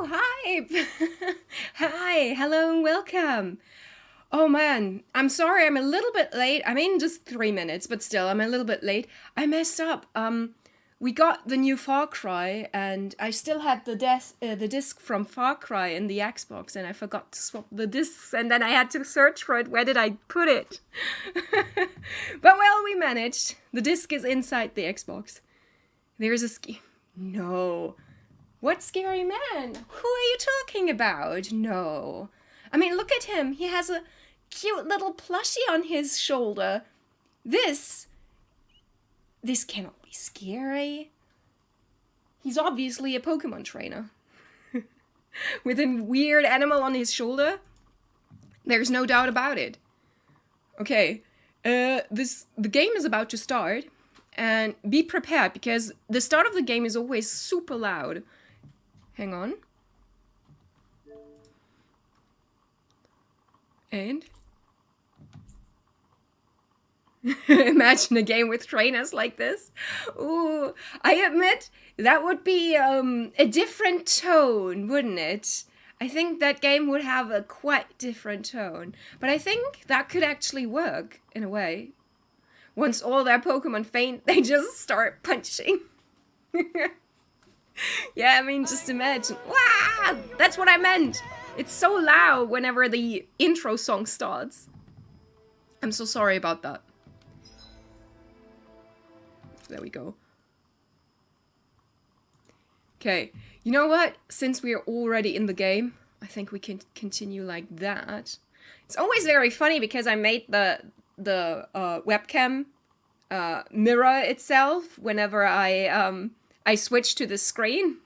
Oh, hi! Hi, hello and welcome. Oh man, I'm sorry I'm a little bit late. I'm in just 3 minutes, but still, I'm a little bit late. I messed up. We got the new Far Cry, and I still had the disc from Far Cry in the Xbox, and I forgot to swap the discs, and then I had to search for it. Where did I put it? But well, we managed. The disc is inside the Xbox. There's a No. What scary man? Who are you talking about? No. I mean, look at him. He has a cute little plushie on his shoulder. This cannot be scary. He's obviously a Pokemon trainer. With a weird animal on his shoulder. There's no doubt about it. Okay. The game is about to start. And be prepared, because the start of the game is always super loud. Hang on. And? Imagine a game with trainers like this. Ooh, I admit, that would be a different tone, wouldn't it? I think that game would have a quite different tone. But I think that could actually work, in a way. Once all their Pokemon faint, they just start punching. Yeah, I mean, just imagine. Wow! That's what I meant! It's so loud whenever the intro song starts. I'm so sorry about that. There we go. Okay, you know what? Since we are already in the game, I think we can continue like that. It's always very funny because I made the webcam mirror itself whenever I switch to the screen.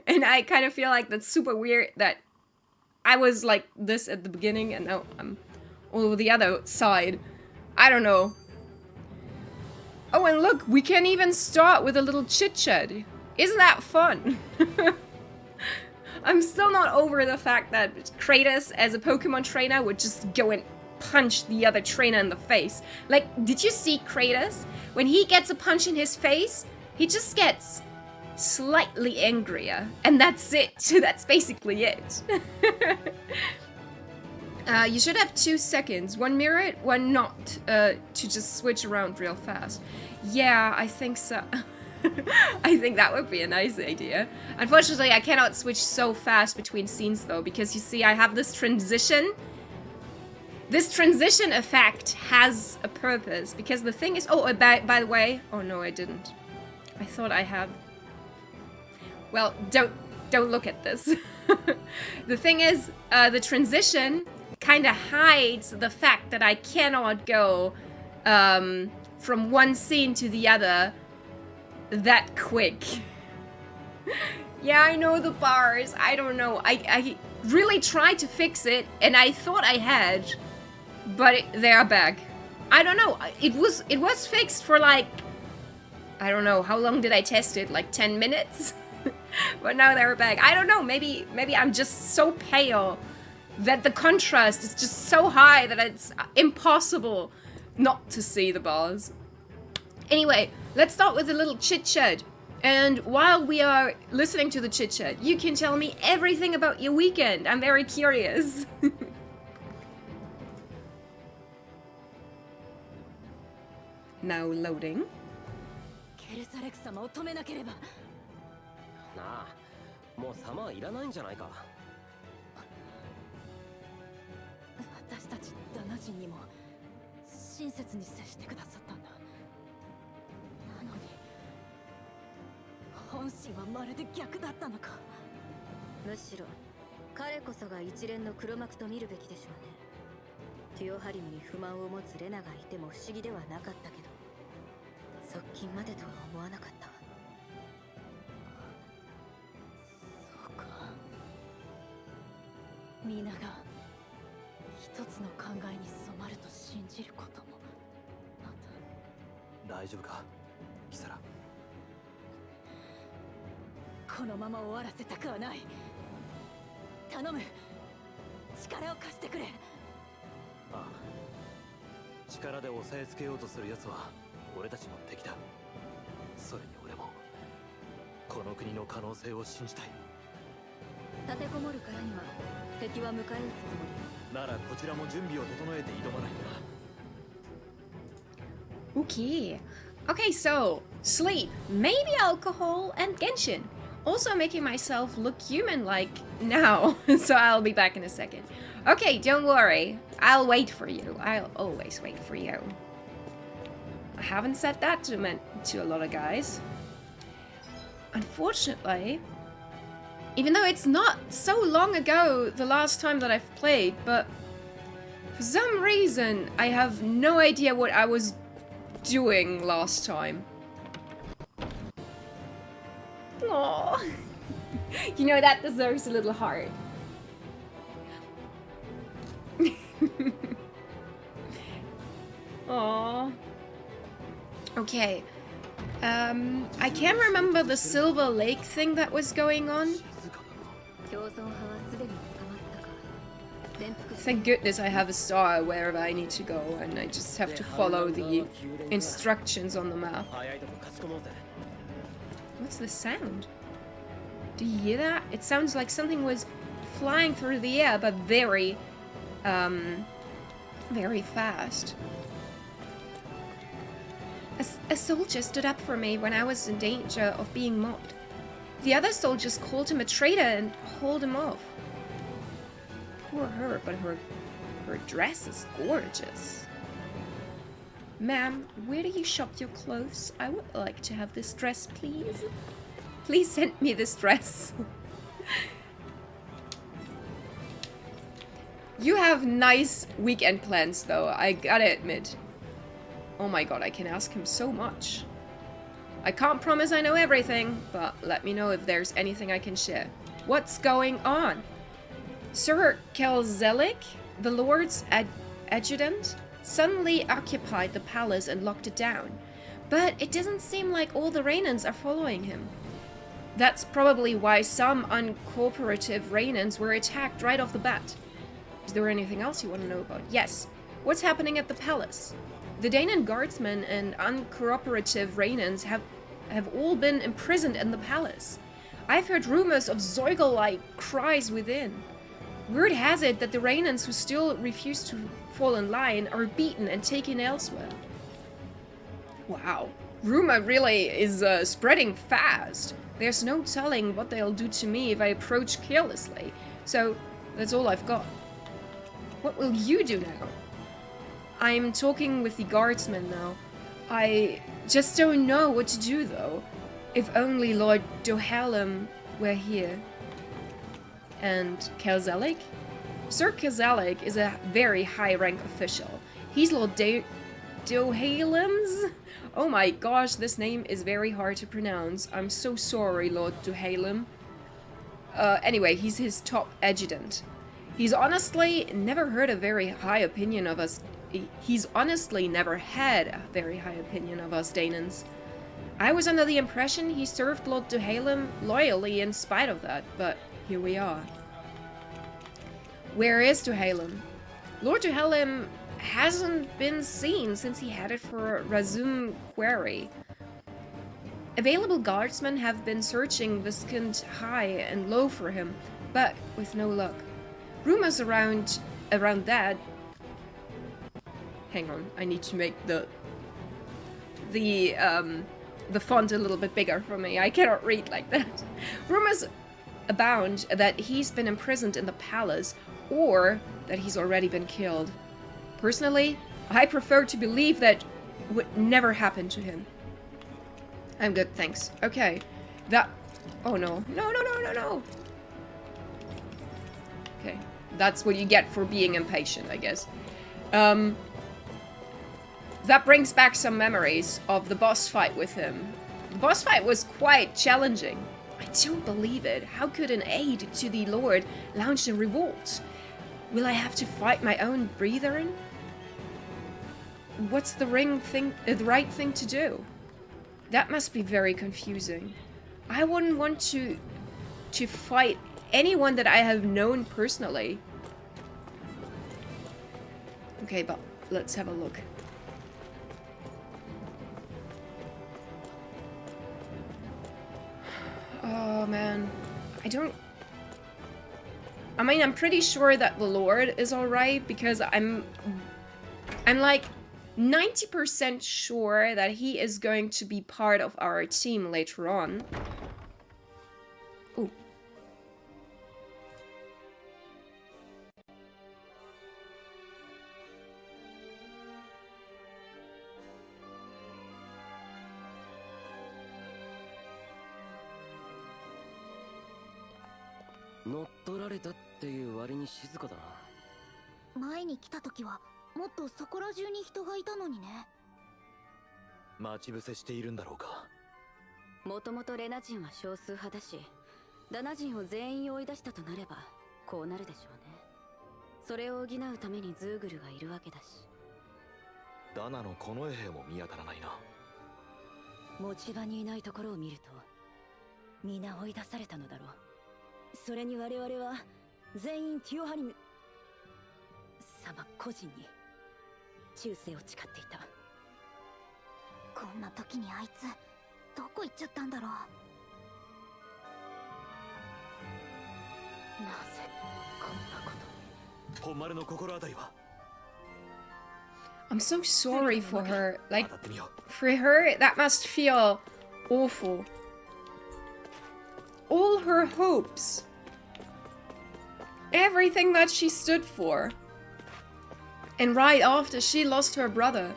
And I kind of feel like that's super weird that I was like this at the beginning and now I'm all over the other side. I don't know. Oh, and look, we can even start with a little chit-chat. Isn't that fun? I'm still not over the fact that Kratos, as a Pokemon trainer, would just go and punch the other trainer in the face. Like, did you see Kratos? When he gets a punch in his face, he just gets slightly angrier. And that's it. That's basically it. You should have 2 seconds. One mirror, one not, to just switch around real fast. Yeah, I think so. I think that would be a nice idea. Unfortunately, I cannot switch so fast between scenes though, because you see, I have this transition. This transition effect has a purpose, because the thing is... Oh, by the way... Oh no, I didn't. I thought I had... Well, don't look at this. The thing is, the transition kind of hides the fact that I cannot go from one scene to the other that quick. Yeah, I know the bars. I don't know. I really tried to fix it, and I thought I had, but they are back. I don't know. It was fixed for like, I don't know, how long did I test it? Like 10 minutes? But now they're back. I don't know. Maybe I'm just so pale that the contrast is just so high that it's impossible not to see the bars. Anyway, let's start with a little chit-chat. And while we are listening to the chit-chat, you can tell me everything about your weekend. I'm very curious. Now loading. なあ、もう様はいらないんじゃないか。私たちダナ人にも親切に接してくださったんだ。なのに本心はまるで逆だったのか。むしろ彼こそが一連の黒幕と見るべきでしょうね。ティオハリムに不満を持つレナがいても不思議ではなかったけど、側近までとは思わなかったわ。そうか。皆が一つの考えに染まると信じることもなんだ。大丈夫か、キサラ。このまま終わらせたくはない。頼む、力を貸してくれ。ああ、力で抑えつけようとする奴は俺たちの敵だ。それに俺もこの国の可能性を信じたい。立てこもるからには敵は迎え撃つつもり。ならこちらも準備を整えて挑まないとな。 Okay. Okay, so sleep, maybe alcohol, and Genshin. Also making myself look human-like now. So I'll be back in a second. Okay, don't worry. I'll wait for you. I'll always wait for you. I haven't said that to a lot of guys. Unfortunately, even though it's not so long ago the last time that I've played, but for some reason I have no idea what I was doing last time. Aww. You know, that deserves a little heart. Aww. Okay. I can't remember the Silver Lake thing that was going on. Thank goodness I have a star wherever I need to go, and I just have to follow the instructions on the map. What's the sound? Do you hear that? It sounds like something was flying through the air, but very fast. A soldier stood up for me when I was in danger of being mobbed. The other soldiers called him a traitor and hauled him off. Poor her, but her dress is gorgeous. Ma'am, where do you shop your clothes? I would like to have this dress, please. Please send me this dress. You have nice weekend plans, though, I gotta admit. Oh my god, I can ask him so much. I can't promise I know everything, but let me know if there's anything I can share. What's going on? Sir Kelzelik, the Lord's adjutant, suddenly occupied the palace and locked it down. But it doesn't seem like all the Rainans are following him. That's probably why some uncooperative Rainans were attacked right off the bat. Is there anything else you want to know about? Yes. What's happening at the palace? The Danan guardsmen and uncooperative Rainans have all been imprisoned in the palace. I've heard rumors of Zeugel-like cries within. Word has it that the Rainans who still refuse to fall in line are beaten and taken elsewhere. Wow. Rumor really is spreading fast. There's no telling what they'll do to me if I approach carelessly. So, that's all I've got. What will you do now? I'm talking with the guardsmen now. I just don't know what to do, though. If only Lord Dohalem were here. And Kelzelik? Sir Kelzelik is a very high-rank official. He's Lord Dohalem's? Oh my gosh, this name is very hard to pronounce. I'm so sorry, Lord Dohalem. Anyway, he's his top adjutant. He's honestly never heard a very high opinion of us. He's honestly never had a very high opinion of us Danans. I was under the impression he served Lord Dohalem loyally in spite of that, but here we are. Where is Dohalem? Lord Dohalem hasn't been seen since he headed for Razum Quarry. Available guardsmen have been searching Viscount high and low for him, but with no luck. Rumors around that... Hang on, I need to make the font a little bit bigger for me. I cannot read like that. Rumors abound that he's been imprisoned in the palace or that he's already been killed. Personally, I prefer to believe that would never happen to him. I'm good, thanks. Okay, that... Oh no. No. Okay, that's what you get for being impatient, I guess. That brings back some memories of the boss fight with him. The boss fight was quite challenging. I don't believe it. How could an aide to the Lord launch a revolt? Will I have to fight my own brethren? What's the right thing to do? That must be very confusing. I wouldn't want to fight anyone that I have known personally. Okay, but let's have a look. Oh man, I don't I mean, I'm pretty sure that the Lord is alright because I'm like 90% sure that he is going to be part of our team later on. Ooh.前に来た時はもっとそこら中に人がいたのにね。待ち伏せしているんだろうか。もともとレナ人は少数派だし、ダナ人を全員追い出したとなればこうなるでしょうね。それを補うためにズーグルがいるわけだし。ダナの近衛兵も見当たらないな。持ち場にいないところを見ると皆追い出されたのだろう。それに我々は全員ティオハリム様個人に忠誠を誓っていた。こんな時にあいつどこ行っちゃったんだろう。なぜこんなこと。本丸の心当たりは。I'm so sorry for her. Like, for her, that must feel awful. All her hopes. Everything that she stood for. And right after she lost her brother.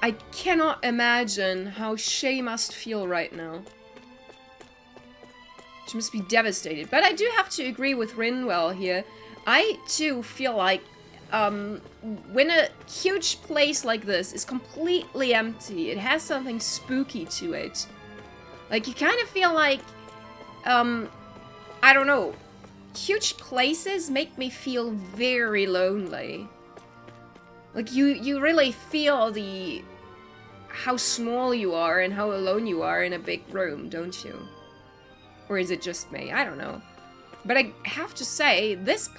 I cannot imagine how she must feel right now. She must be devastated. But I do have to agree with Rinwell here. I too feel like when a huge place like this is completely empty, it has something spooky to it. Like, you kind of feel like, I don't know, huge places make me feel very lonely. Like, you really feel how small you are and how alone you are in a big room, don't you? Or is it just me? I don't know. But I have to say, this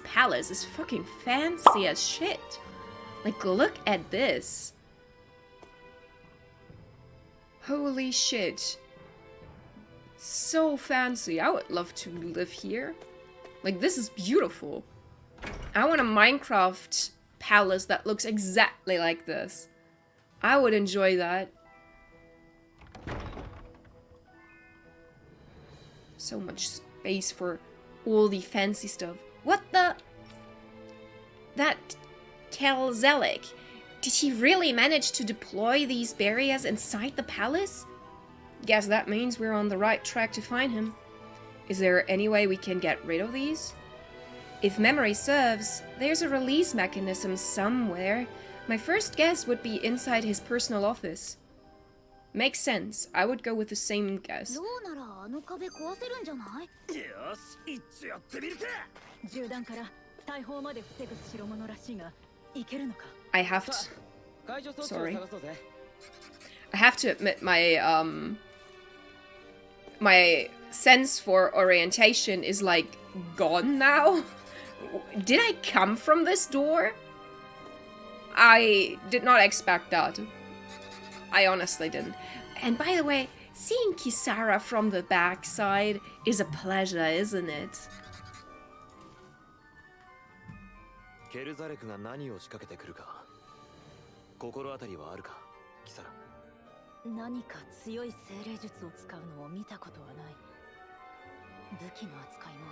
palace is fucking fancy as shit. Like, look at this. Holy shit. So fancy. I would love to live here. Like, this is beautiful. I want a Minecraft palace that looks exactly like this. I would enjoy that. So much space for all the fancy stuff. What the? That Kelzelik. Did he really manage to deploy these barriers inside the palace? Guess that means we're on the right track to find him. Is there any way we can get rid of these? If memory serves, there's a release mechanism somewhere. My first guess would be inside his personal office. Makes sense. I would go with the same guess. I have to... Sorry. I have to admit my sense for orientation is like gone now. Did I come from this door? I did not expect that. I honestly didn't. And by the way, seeing Kisara from the backside is a pleasure, isn't it? ケルザレクが何を仕掛けてくるか心当たりはあるか、キサラ。何か強い精霊術を使うのを見たことはない。武器の扱いも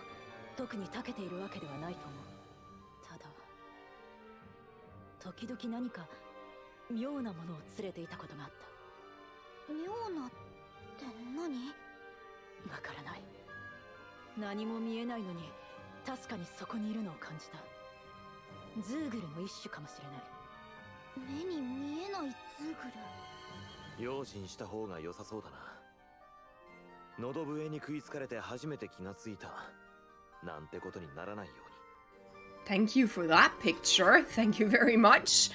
特に長けているわけではないと思う。ただ時々何か妙なものを連れていたことがあった。妙なって何？わからない。何も見えないのに確かにそこにいるのを感じた。ズーグルの一種かもしれない。目に見えないズーグル。用心した方が良さそうだな。喉笛に食いつかれて初めて気がついた。なんてことにならないように。Thank you for that picture. Thank you very much.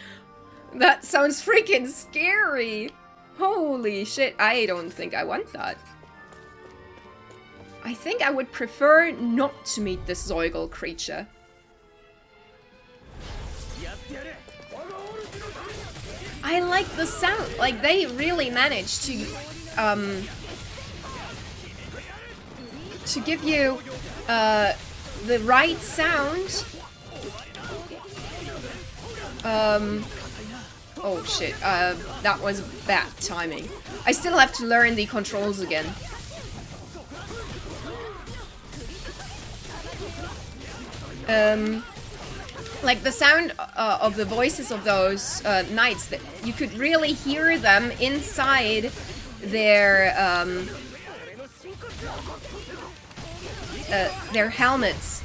That sounds freaking scary. Holy shit, I don't think I want that. I think I would prefer not to meet this Zoigle creature. I like the sound. Like, they really managed to give you the right sound. Oh shit, that was bad timing. I still have to learn the controls again. Like the sound of the voices of those knights, that you could really hear them inside their helmets.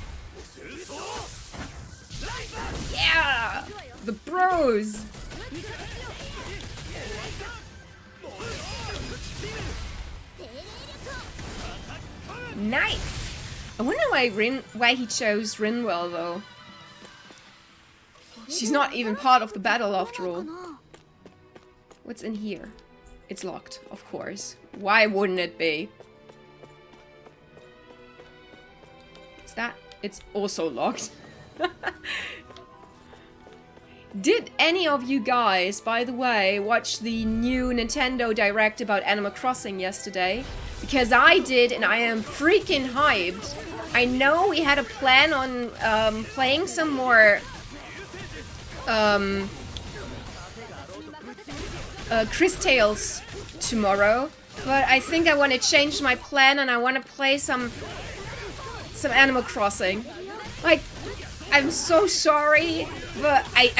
Yeah, the bros. Nice. I wonder why he chose Rinwell though. She's not even part of the battle after all. What's in here? It's locked, of course. Why wouldn't it be? Is that? It's also locked. Did any of you guys, by the way, watch the new Nintendo Direct about Animal Crossing yesterday? Because I did, and I am freaking hyped. I know we had a plan on playing some more Chris Tales tomorrow, but I think I want to change my plan and I want to play some Animal Crossing. Like, I'm so sorry, but I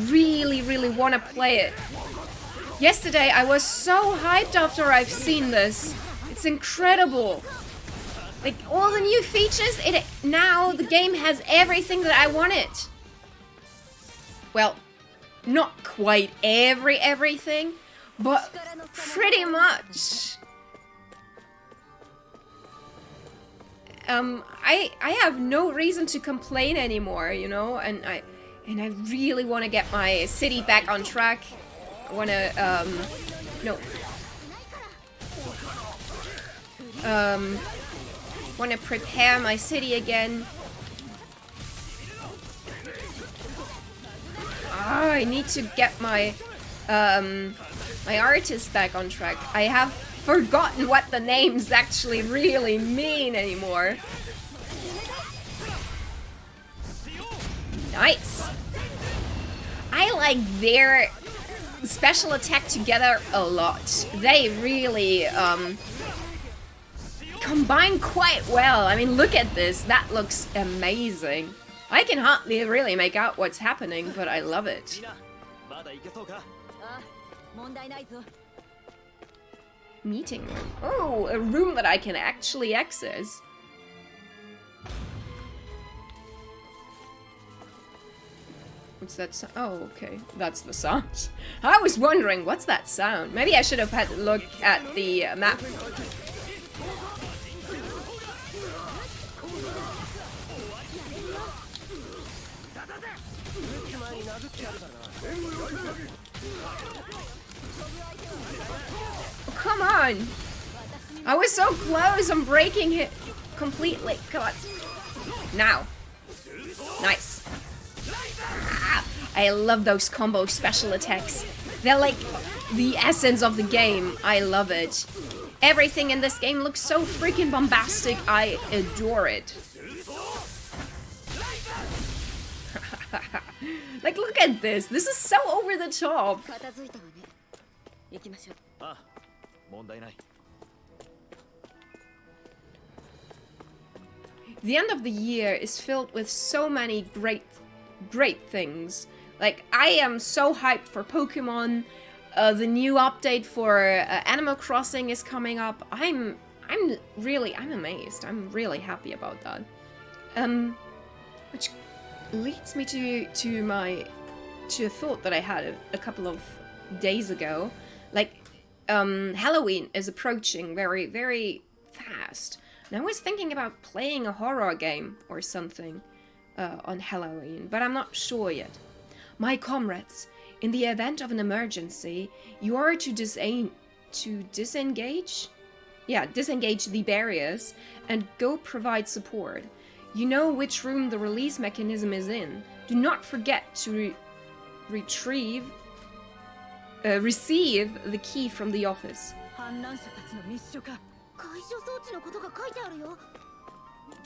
really want to play it. Yesterday I was so hyped after I've seen this. It's incredible. Like, all the new features, now the game has everything that I wanted. Well, not quite everything, but pretty much. I have no reason to complain anymore, you know, and I really want to get my city back on track. I want to want to prepare my city again. I need to get my my artist back on track. I have forgotten what the names actually really mean anymore. Nice. I like their special attack together a lot. They really combine quite well. I mean, look at this. That looks amazing. I can hardly really make out what's happening, but I love it. Meeting room. Oh, a room that I can actually access. What's that sound? Oh, okay. That's the sound. I was wondering, what's that sound? Maybe I should have had a look at the map. Oh, come on! I was so close, I'm breaking it completely. Come on. Now. Nice. Ah, I love those combo special attacks. They're like the essence of the game. I love it. Everything in this game looks so freaking bombastic. I adore it. Like, look at this. This is so over the top. The end of the year is filled with so many great things. Like, I am so hyped for Pokemon. The new update for Animal Crossing is coming up. I'm amazed. I'm really happy about that. Which leads me to a thought that I had a couple of days ago. Like, Halloween is approaching very, very fast. And I was thinking about playing a horror game or something on Halloween, but I'm not sure yet. My comrades, in the event of an emergency, you are to disengage? Yeah, disengage the barriers and go provide support. You know which room the release mechanism is in. Do not forget to receive the key from the office.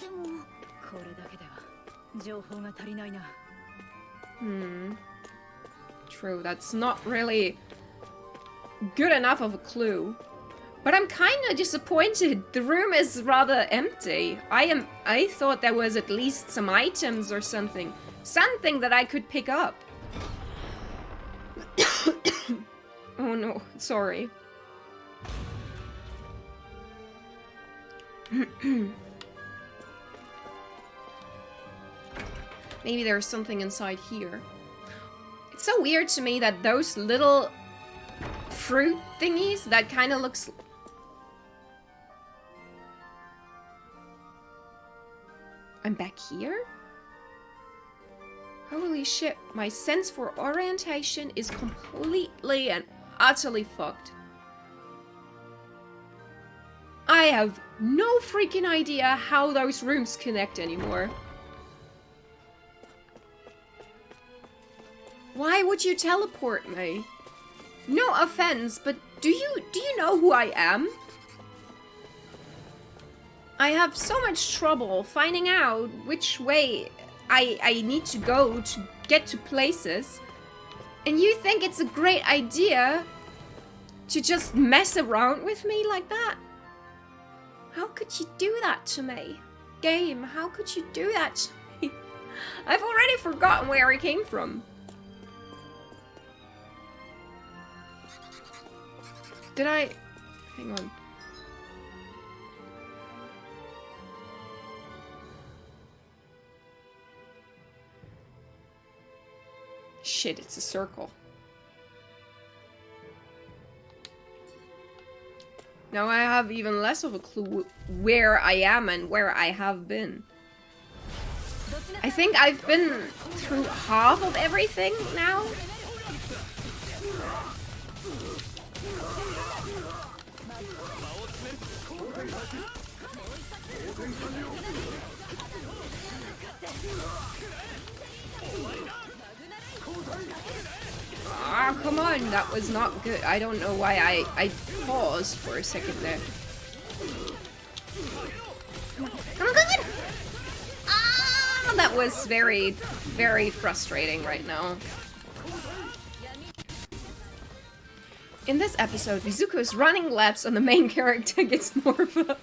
これだけでは情報が足りないな。 True, that's not really good enough of a clue. But I'm kinda disappointed. The room is rather empty. I thought there was at least some items or something. Something that I could pick up. Oh no, sorry. Maybe there's something inside here. It's so weird to me that those little fruit thingies that kind of looks... I'm back here? Holy shit, my sense for orientation is completely and utterly fucked. I have no freaking idea how those rooms connect anymore. Why would you teleport me? No offense, but do you know who I am? I have so much trouble finding out which way I need to go to get to places. And you think it's a great idea to just mess around with me like that? How could you do that to me? Game, how could you do that to me? I've already forgotten where I came from. Did I... Hang on. Shit, it's a circle. Now I have even less of a clue where I am and where I have been. I think I've been through half of everything now. Ah, come on, that was not good. I don't know why I paused for a second there. Come on, come on! Ah, that was very, very frustrating right now. In this episode, Wizuko's running laps on the main character gets more fun.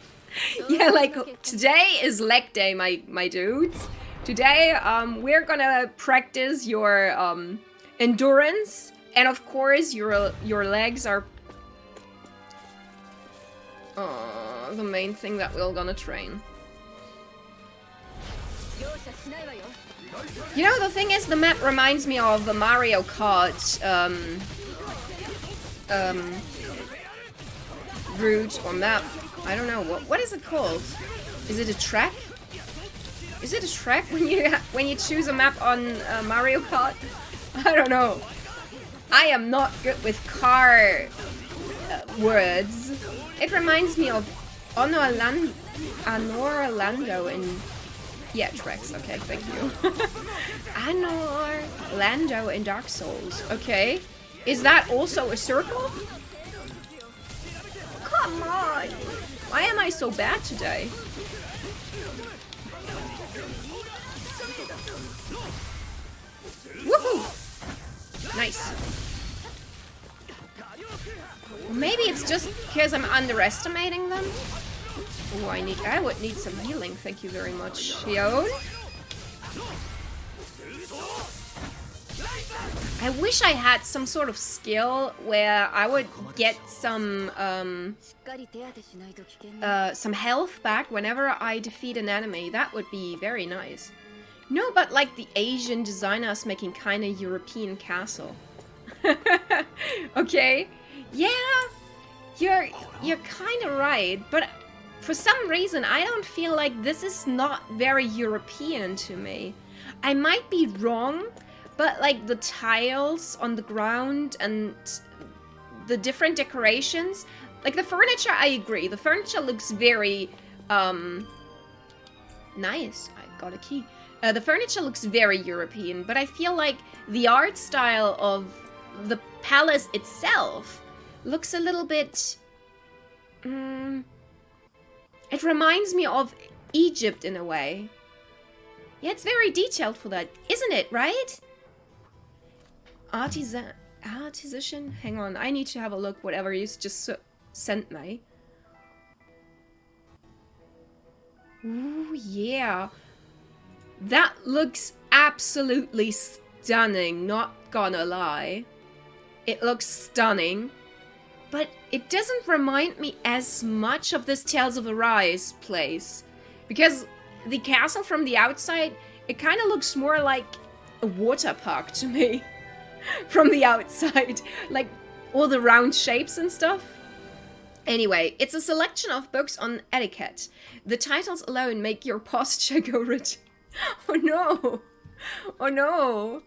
Yeah, like, today is leg day, my dudes. Today, we're gonna practice your, endurance, and of course, your legs are the main thing that we're gonna train. You know, the thing is, the map reminds me of the Mario Kart, route or map. I don't know, what is it called? Is it a track? Is it a track when you choose a map on Mario Kart? I don't know. I am not good with car words. It reminds me of Honor Orlando in... Yeah, tracks. Okay, thank you. Honor Orlando in Dark Souls. Okay. Is that also a circle? Come on. Why am I so bad today? Woohoo! Nice. Maybe it's just because I'm underestimating them. Oh, I would need some healing. Thank you very much, Shion. I wish I had some sort of skill where I would get some health back whenever I defeat an enemy. That would be very nice. No, but like the Asian designers making kind of European castle. Okay, yeah, you're kind of right, but for some reason I don't feel like this is not very European to me. I might be wrong, but like the tiles on the ground and the different decorations, like the furniture, I agree. The furniture looks very nice. I got a key. The furniture looks very European, but I feel like the art style of the palace itself looks a little bit... it reminds me of Egypt in a way. Yeah, it's very detailed for that, isn't it, right? Artisan? Hang on, I need to have a look whatever you just sent me. Ooh, yeah. That looks absolutely stunning, not gonna lie. It looks stunning. But it doesn't remind me as much of this Tales of Arise place. Because the castle from the outside, it kind of looks more like a water park to me. From the outside. Like all the round shapes and stuff. Anyway, it's a selection of books on etiquette. The titles alone make your posture go rigid. Oh no! Oh no!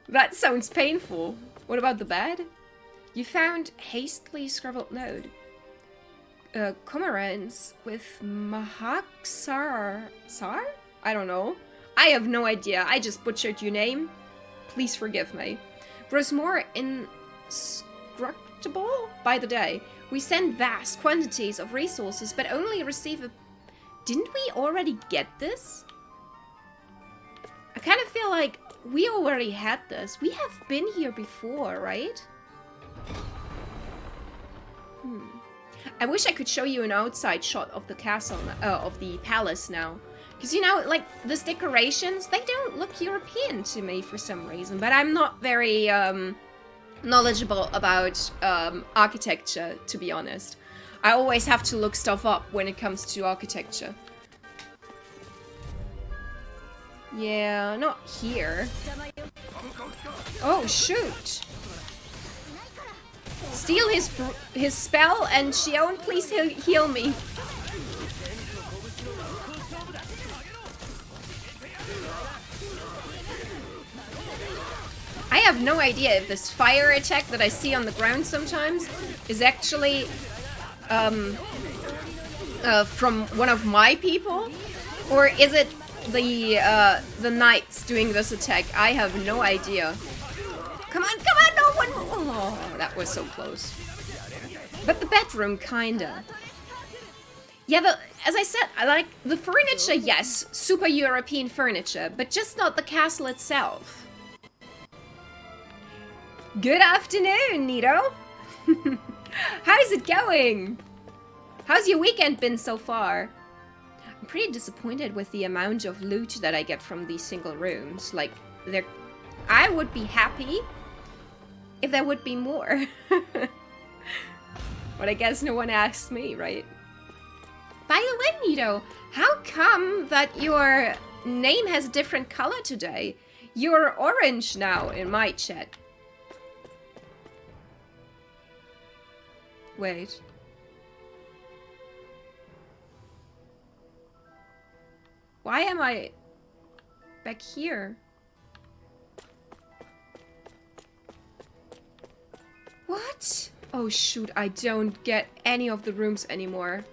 That sounds painful. What about the bed? You found hastily scribbled note. Commerance with Mahaksar... Sar? I don't know. I have no idea. I just butchered your name. Please forgive me. Grows more indestructible by the day. We send vast quantities of resources, but only receive a... Didn't we already get this? I kind of feel like we already had this. We have been here before, right? I wish I could show you an outside shot of the castle, of the palace now. Because, you know, like, these decorations, they don't look European to me for some reason. But I'm not very knowledgeable about architecture, to be honest. I always have to look stuff up when it comes to architecture. Yeah, not here. Oh, shoot. Steal his spell, and Shion, please heal me. I have no idea if this fire attack that I see on the ground sometimes is actually from one of my people, or is it the knights doing this attack? I have no idea. Come on, no one! Oh, that was so close. But the bedroom, kinda. Yeah, as I said, I like the furniture, yes, super European furniture, but just not the castle itself. Good afternoon, Nito. How's it going? How's your weekend been so far? I'm pretty disappointed with the amount of loot that I get from these single rooms. Like, I would be happy if there would be more. But I guess no one asked me, right? By the way, Nito, how come that your name has a different color today? You're orange now in my chat. Wait. Why am I back here? What? Oh shoot, I don't get any of the rooms anymore.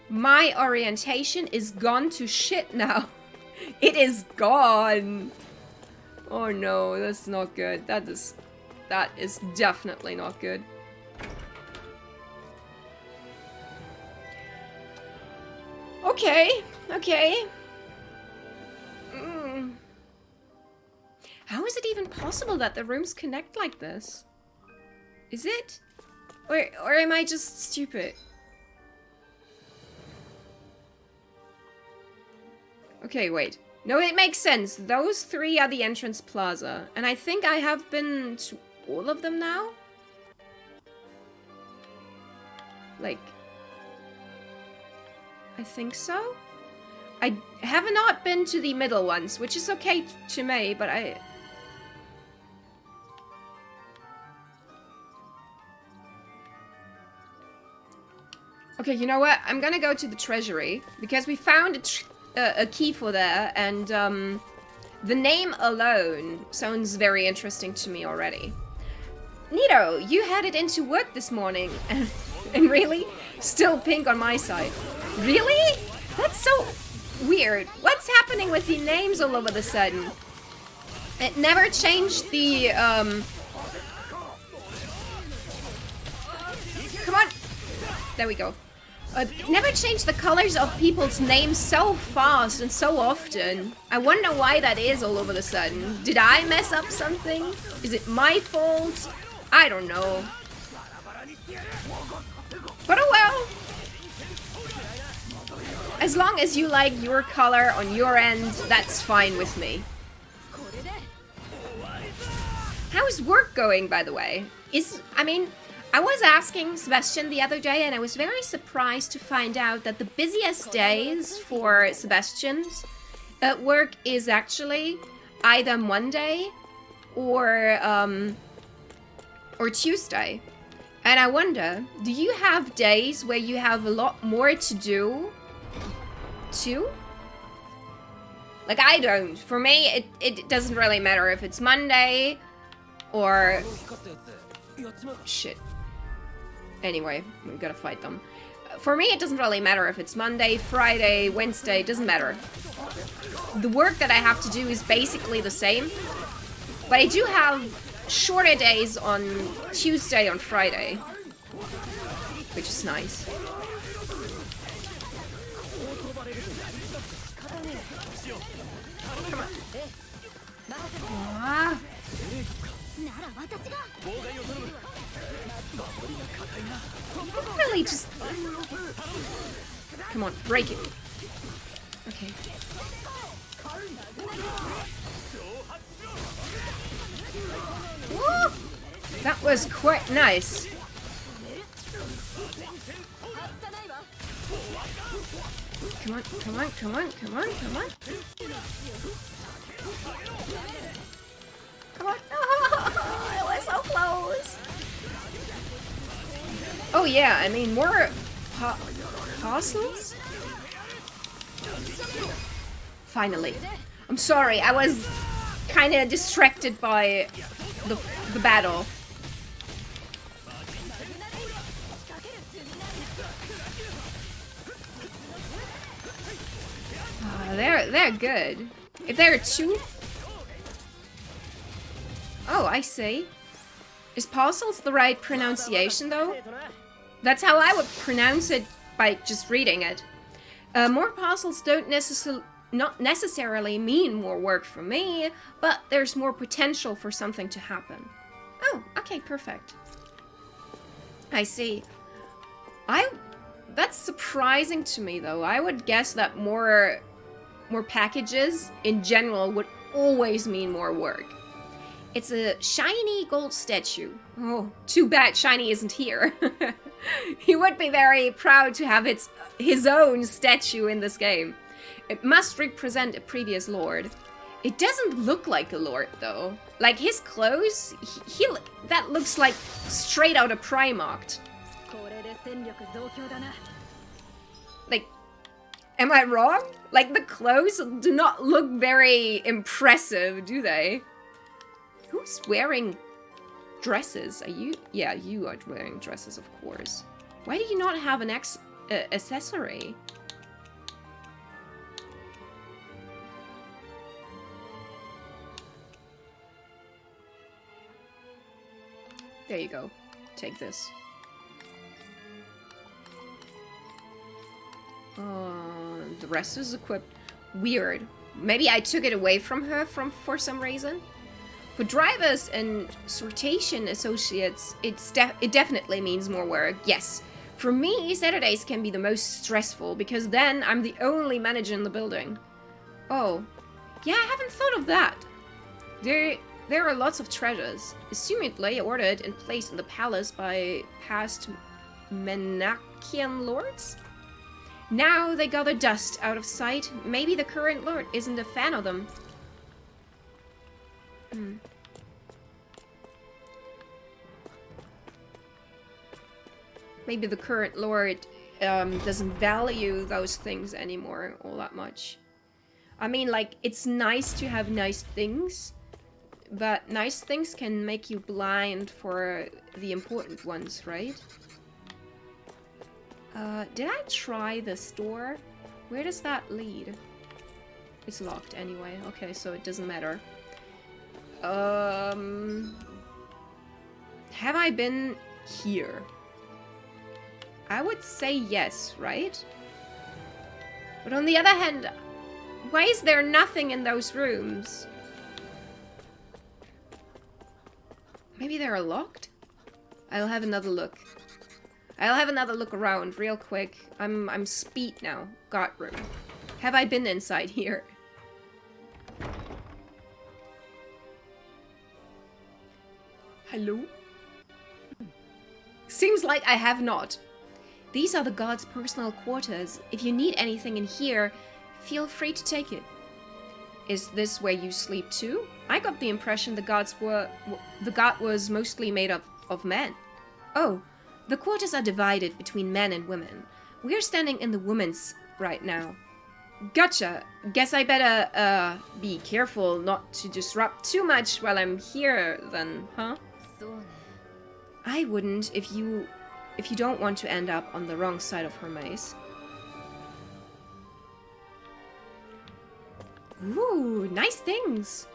My orientation is gone to shit now. It is gone. Oh no, that's not good. That is definitely not good. Okay. How is it even possible that the rooms connect like this? Is it? Or am I just stupid? Okay, wait. No, it makes sense. Those three are the entrance plaza. And I think I have been to all of them now? Like... I think so? I have not been to the middle ones, which is okay to me, but I... Okay, you know what? I'm gonna go to the treasury, because we found a key for there, and the name alone sounds very interesting to me already. Nito, you headed into work this morning, and really? Still pink on my side. Really? That's so weird. What's happening with the names all of a sudden? It never changed the, Come on! There we go. Never change the colors of people's names so fast and so often. I wonder why that is all of a sudden. Did I mess up something? Is it my fault? I don't know. But oh well. As long as you like your color on your end, that's fine with me. How is work going, by the way? I was asking Sebastian the other day, and I was very surprised to find out that the busiest days for Sebastian's work is actually either Monday or Tuesday. And I wonder, do you have days where you have a lot more to do too? Like, I don't. For me, it doesn't really matter if it's Monday or... Shit. Anyway, we gotta fight them. For me, it doesn't really matter if it's Monday, Friday, Wednesday, it doesn't matter. The work that I have to do is basically the same. But I do have shorter days on Tuesday and Friday, which is nice. Come on. Ah. Really just... Come on, break it. Okay. Woo! That was quite nice. Come on, come on, come on, come on, come on. Come on. Oh, it was so close. Oh yeah, I mean, more parcels? Finally. I'm sorry, I was kind of distracted by the battle. They're good. If there are two... Oh, I see. Is parcels the right pronunciation, though? That's how I would pronounce it by just reading it. More parcels don't not necessarily mean more work for me, but there's more potential for something to happen. Oh, okay, perfect. I see. That's surprising to me, though. I would guess that more packages in general would always mean more work. It's a shiny gold statue. Oh, too bad Shiny isn't here. He would be very proud to have his own statue in this game. It must represent a previous lord. It doesn't look like a lord, though. Like, his clothes, that looks like straight out of Primark. Like, am I wrong? Like, the clothes do not look very impressive, do they? Who's wearing dresses? Are you? Yeah, you are wearing dresses, of course. Why do you not have an accessory? There you go. Take this. The rest is equipped. Weird. Maybe I took it away from her for some reason. For drivers and sortation associates, it definitely means more work. Yes. For me, Saturdays can be the most stressful because then I'm the only manager in the building. Oh. Yeah, I haven't thought of that. There are lots of treasures, assumedly ordered and placed in the palace by past Menachian lords. Now they gather dust out of sight. Maybe the current lord isn't a fan of them. Maybe the current lord doesn't value those things anymore all that much. I mean, like, it's nice to have nice things, but nice things can make you blind for the important ones, right? Did I try the store? Where does that lead? It's locked anyway. Okay, so it doesn't matter. Have I been here? I would say yes, right? But on the other hand, why is there nothing in those rooms? Maybe they're locked? I'll have another look. I'll have another look around real quick. I'm speed now. Guard room. Have I been inside here? Hello? Seems like I have not. These are the guard's personal quarters. If you need anything in here, feel free to take it. Is this where you sleep too? I got the impression the guard was mostly made up of men. Oh, the quarters are divided between men and women. We're standing in the women's right now. Gotcha. Guess I better be careful not to disrupt too much while I'm here then, huh? I wouldn't if you don't want to end up on the wrong side of her maze. Ooh, nice things.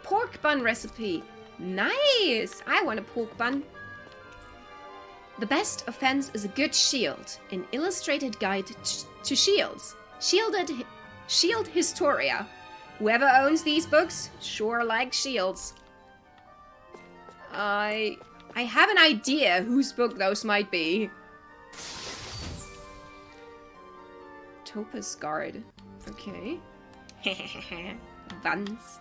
Pork bun recipe. Nice! I want a pork bun. The best offense is a good shield. An illustrated guide to shields. Shield Historia. Whoever owns these books sure likes shields. I have an idea whose book those might be. Topaz Guard. Okay. Buns.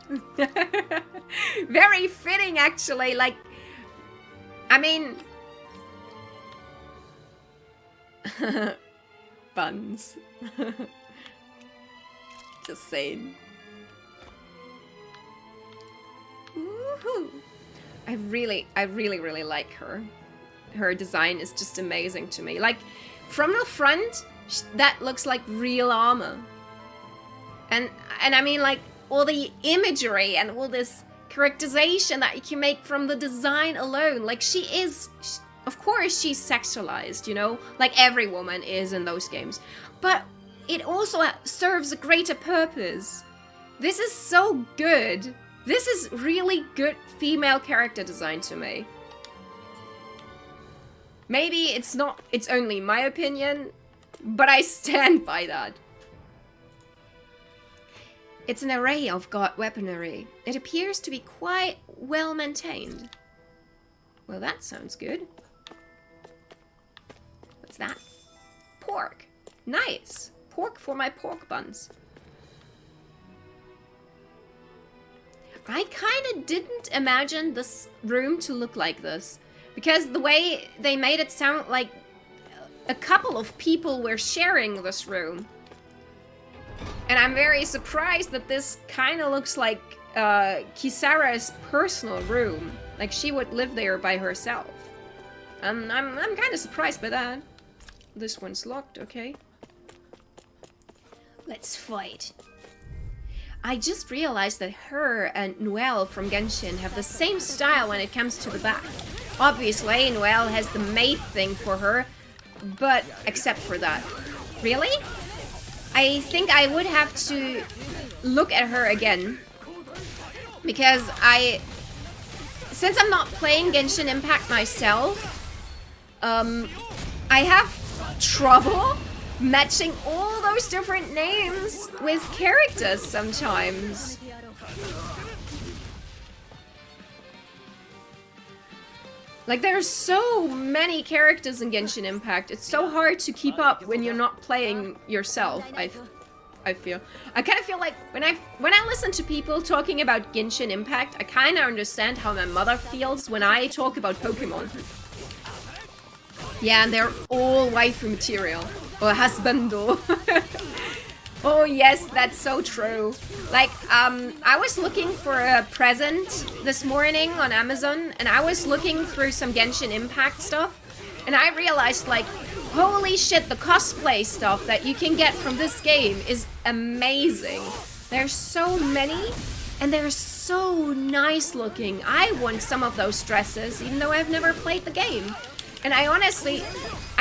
Very fitting, actually. Like, I mean... Buns. Just saying. Woohoo! I really like her. Her design is just amazing to me. Like, from the front, that looks like real armor. And I mean, like, all the imagery and all this characterization that you can make from the design alone. Like, of course she's sexualized, you know? Like every woman is in those games. But it also serves a greater purpose. This is so good. This is really good female character design to me. Maybe it's only my opinion, but I stand by that. It's an array of god weaponry. It appears to be quite well maintained. Well, that sounds good. What's that? Pork. Nice. Pork for my pork buns. I kind of didn't imagine this room to look like this. Because the way they made it sound like a couple of people were sharing this room. And I'm very surprised that this kind of looks like Kisara's personal room. Like she would live there by herself. I'm kind of surprised by that. This one's locked, okay. Let's fight. I just realized that her and Noelle from Genshin have the same style when it comes to the back. Obviously, Noelle has the maid thing for her, but except for that. Really? I think I would have to look at her again. Because since I'm not playing Genshin Impact myself, I have trouble matching all those different names with characters sometimes. Like, there's so many characters in Genshin Impact. It's so hard to keep up when you're not playing yourself, I feel. I kind of feel like when I listen to people talking about Genshin Impact, I kind of understand how my mother feels when I talk about Pokemon. Yeah, and they're all waifu material. Or husbando. Oh yes, that's so true. Like, I was looking for a present this morning on Amazon, and I was looking through some Genshin Impact stuff, and I realized, like, holy shit, the cosplay stuff that you can get from this game is amazing. There's so many, and they're so nice looking. I want some of those dresses, even though I've never played the game. And I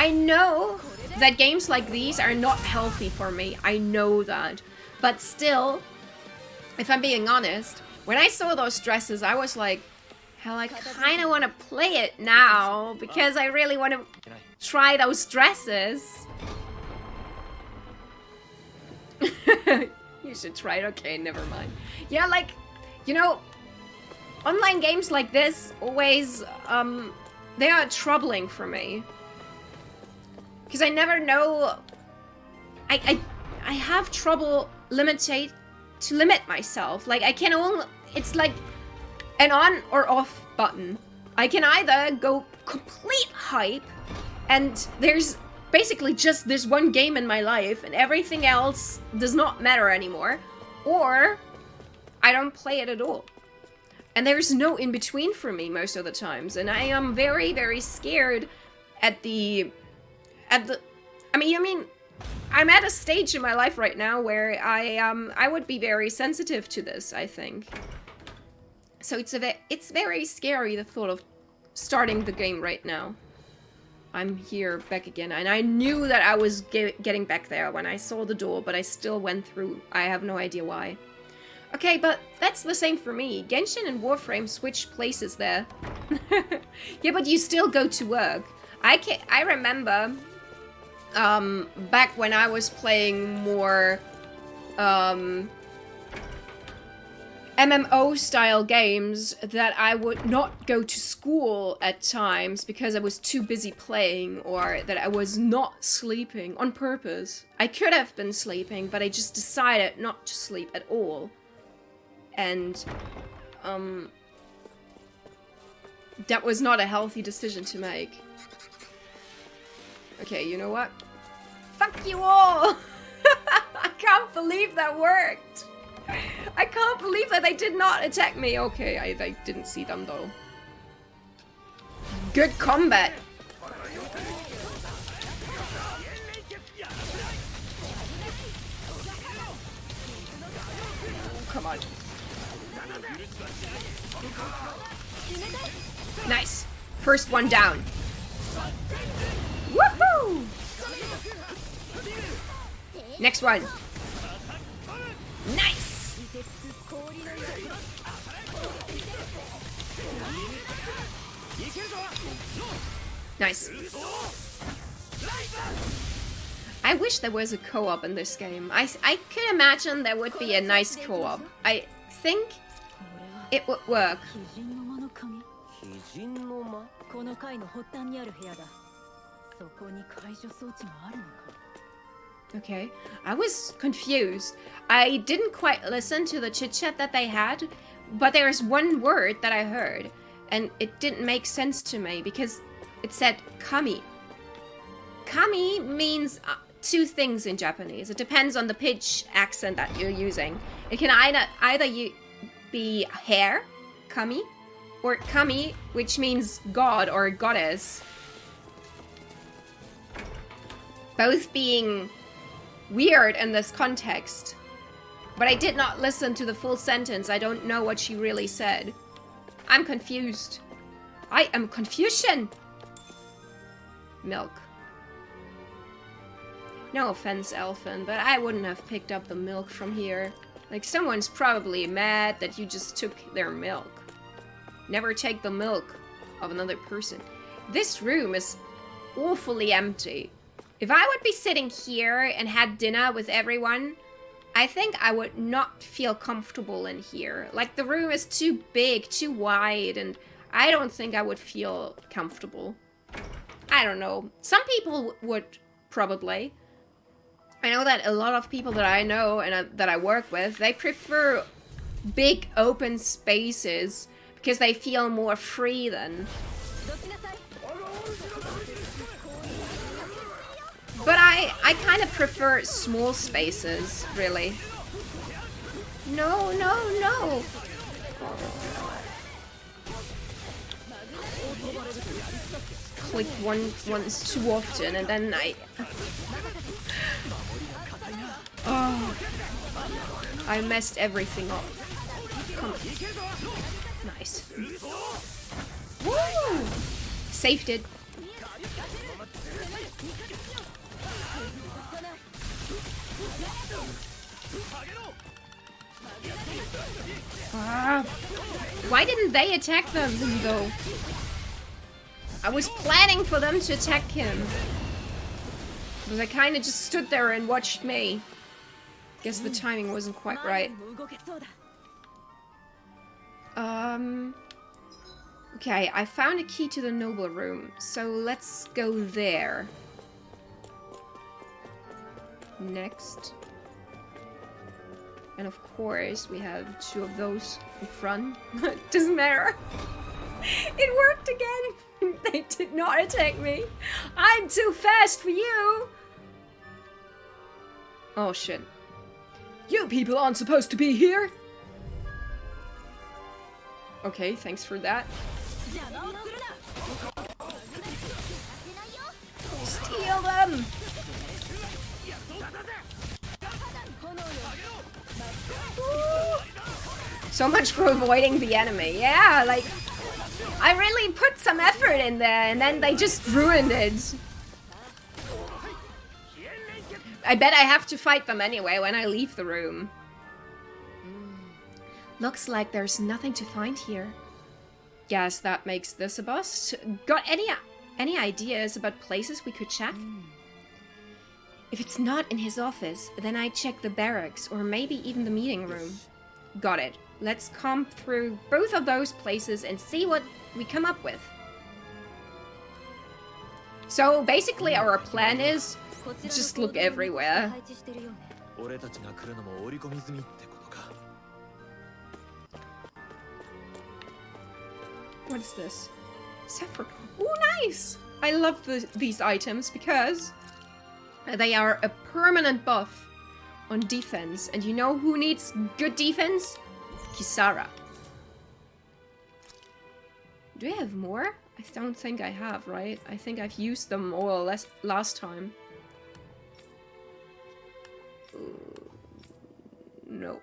know that games like these are not healthy for me. I know that. But still, if I'm being honest, when I saw those dresses, I was like, Hell, I kind of want to play it now because I really want to try those dresses. You should try it. Okay, never mind. Yeah, like, you know, online games like this always, they are troubling for me. Because I never know... I have trouble to limit myself. Like, I can only... It's like an on or off button. I can either go complete hype, and there's basically just this one game in my life, and everything else does not matter anymore, or I don't play it at all. And there's no in-between for me most of the times, and I am very, very scared at the... I mean, I'm at a stage in my life right now where I would be very sensitive to this, I think. So it's very scary, the thought of starting the game right now. I'm here back again, and I knew that I was getting back there when I saw the door, but I still went through. I have no idea why. Okay, but that's the same for me. Genshin and Warframe switch places there. Yeah, but you still go to work. I remember back when I was playing more MMO style games that I would not go to school at times because I was too busy playing, or that I was not sleeping on purpose. I could have been sleeping, but I just decided not to sleep at all. And that was not a healthy decision to make. Okay, you know what? Fuck you all! I can't believe that worked! I can't believe that they did not attack me. Okay, I didn't see them though. Good combat. Come on. Nice. First one down. Woohoo! Next one. Nice. Nice. I wish there was a co-op in this game. I can imagine there would be a nice co-op. I think it would work. Okay, I was confused. I didn't quite listen to the chit-chat that they had, but there's one word that I heard, and it didn't make sense to me because it said kami. Kami means two things in Japanese. It depends on the pitch accent that you're using. It can either be hair, kami, or kami, which means god or goddess. Both being weird in this context. But I did not listen to the full sentence. I don't know what she really said. I'm confused. I am Confucian. Milk. No offense, Elfin, but I wouldn't have picked up the milk from here. Like, someone's probably mad that you just took their milk. Never take the milk of another person. This room is awfully empty. If I would be sitting here and had dinner with everyone, I think I would not feel comfortable in here. Like, the room is too big, too wide, and I don't think I would feel comfortable. I don't know. Some people would, probably. I know that a lot of people that I know and that I work with, they prefer big open spaces because they feel more free then. But I kind of prefer small spaces, really. No, no, no! Click once too often and then oh, I messed everything up. Come on. Nice. Woo! Saved it. Why didn't they attack them, though? I was planning for them to attack him. But they kind of just stood there and watched me. Guess the timing wasn't quite right. Okay, I found a key to the noble room, so let's go there. Next. And of course, we have 2 of those in front. Doesn't matter. It worked again! They did not attack me. I'm too fast for you! Oh shit. You people aren't supposed to be here! Okay, thanks for that. Steal them! Ooh. So much for avoiding the enemy. Yeah, like, I really put some effort in there and then they just ruined it. I bet I have to fight them anyway when I leave the room. Looks like there's nothing to find here. Guess that makes this a bust. Got any ideas about places we could check? If it's not in his office, then I check the barracks or maybe even the meeting room. Got it. Let's comb through both of those places and see what we come up with. So basically our plan is just look everywhere. What's this? Saffron. Oh, nice! I love these items because they are a permanent buff on defense. And you know who needs good defense? Kisara. Do I have more? I don't think I have, right? I think I've used them all last time. No.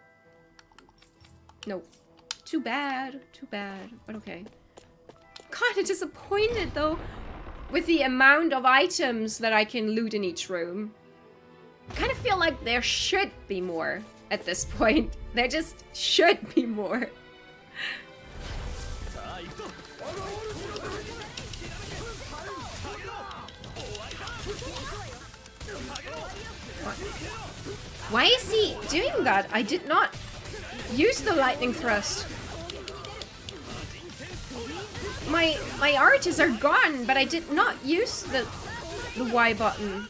No. Too bad. Too bad. But okay. Kinda disappointed though with the amount of items that I can loot in each room. I kind of feel like there should be more at this point. There just should be more. Why is he doing that? I did not use the lightning thrust. My arches are gone, but I did not use the Y button.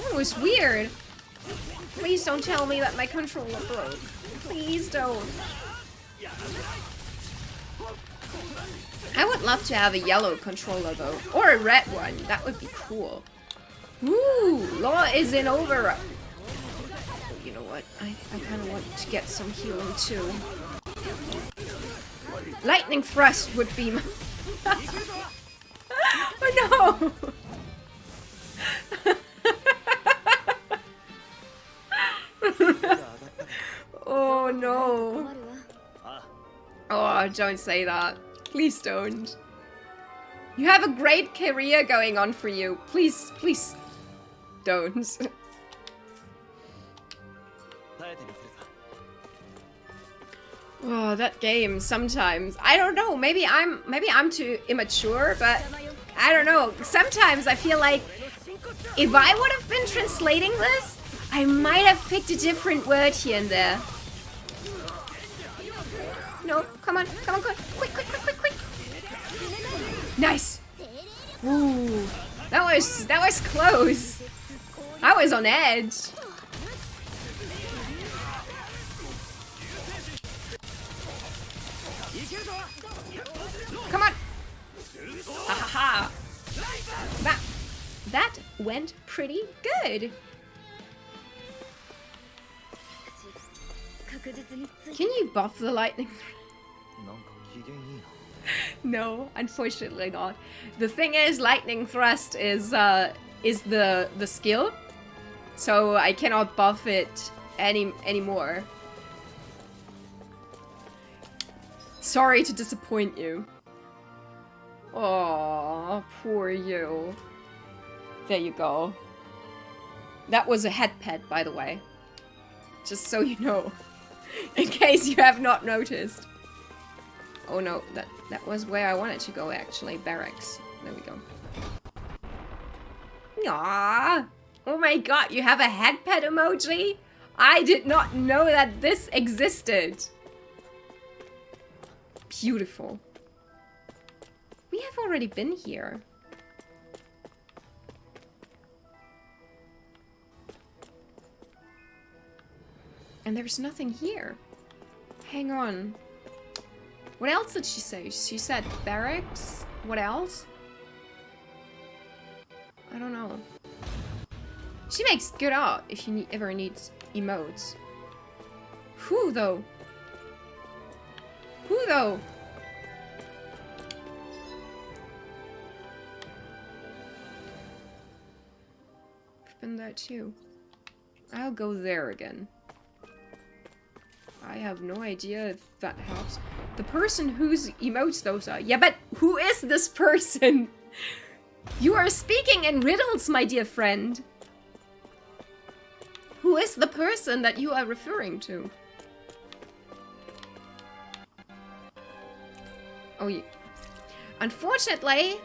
That was weird. Please don't tell me that my controller broke. Please don't. I would love to have a yellow controller though, or a red one. That would be cool. Ooh, Law is in over. You know what? I kind of want to get some healing too. Lightning thrust would be. Oh no! Oh no! Oh, don't say that. Please don't. You have a great career going on for you. Please, please don't. Oh, that game sometimes. I don't know. Maybe I'm too immature, but I don't know. Sometimes I feel like if I would have been translating this, I might have picked a different word here and there. No, come on, quick, quick, quick, quick, quick. Nice. Ooh, that was close. I was on edge. Come on. Ha ha ha. That went pretty good. Can you buff the lightning? No, unfortunately not. The thing is, lightning thrust is the skill, so I cannot buff it anymore. Sorry to disappoint you. Oh, poor you. There you go. That was a head pet, by the way. Just so you know. In case you have not noticed. Oh no, that was where I wanted to go actually. Barracks. There we go. Aww. Oh my god, you have a head pet emoji? I did not know that this existed. Beautiful. We have already been here. And there's nothing here. Hang on. What else did she say? She said barracks? What else? I don't know. She makes good art if you ever need emotes. Who though? Who though? I've been there too. I'll go there again. I have no idea if that helps. The person whose emotes those are. Yeah, but who is this person? You are speaking in riddles, my dear friend. Who is the person that you are referring to? Oh, yeah. Unfortunately,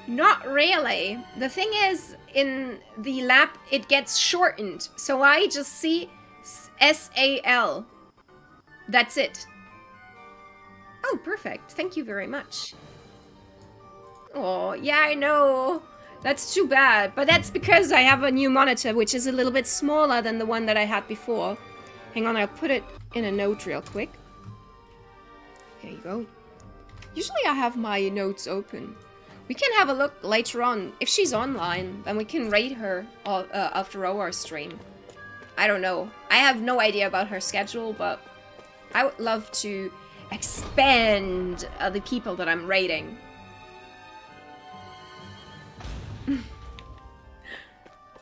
not really. The thing is, in the lab, it gets shortened. So I just see SAL. That's it. Oh, perfect. Thank you very much. Oh, yeah, I know. That's too bad. But that's because I have a new monitor, which is a little bit smaller than the one that I had before. Hang on, I'll put it in a note real quick. There you go. Usually I have my notes open. We can have a look later on. If she's online, then we can raid her after our stream. I don't know. I have no idea about her schedule, but I would love to expand the people that I'm raiding.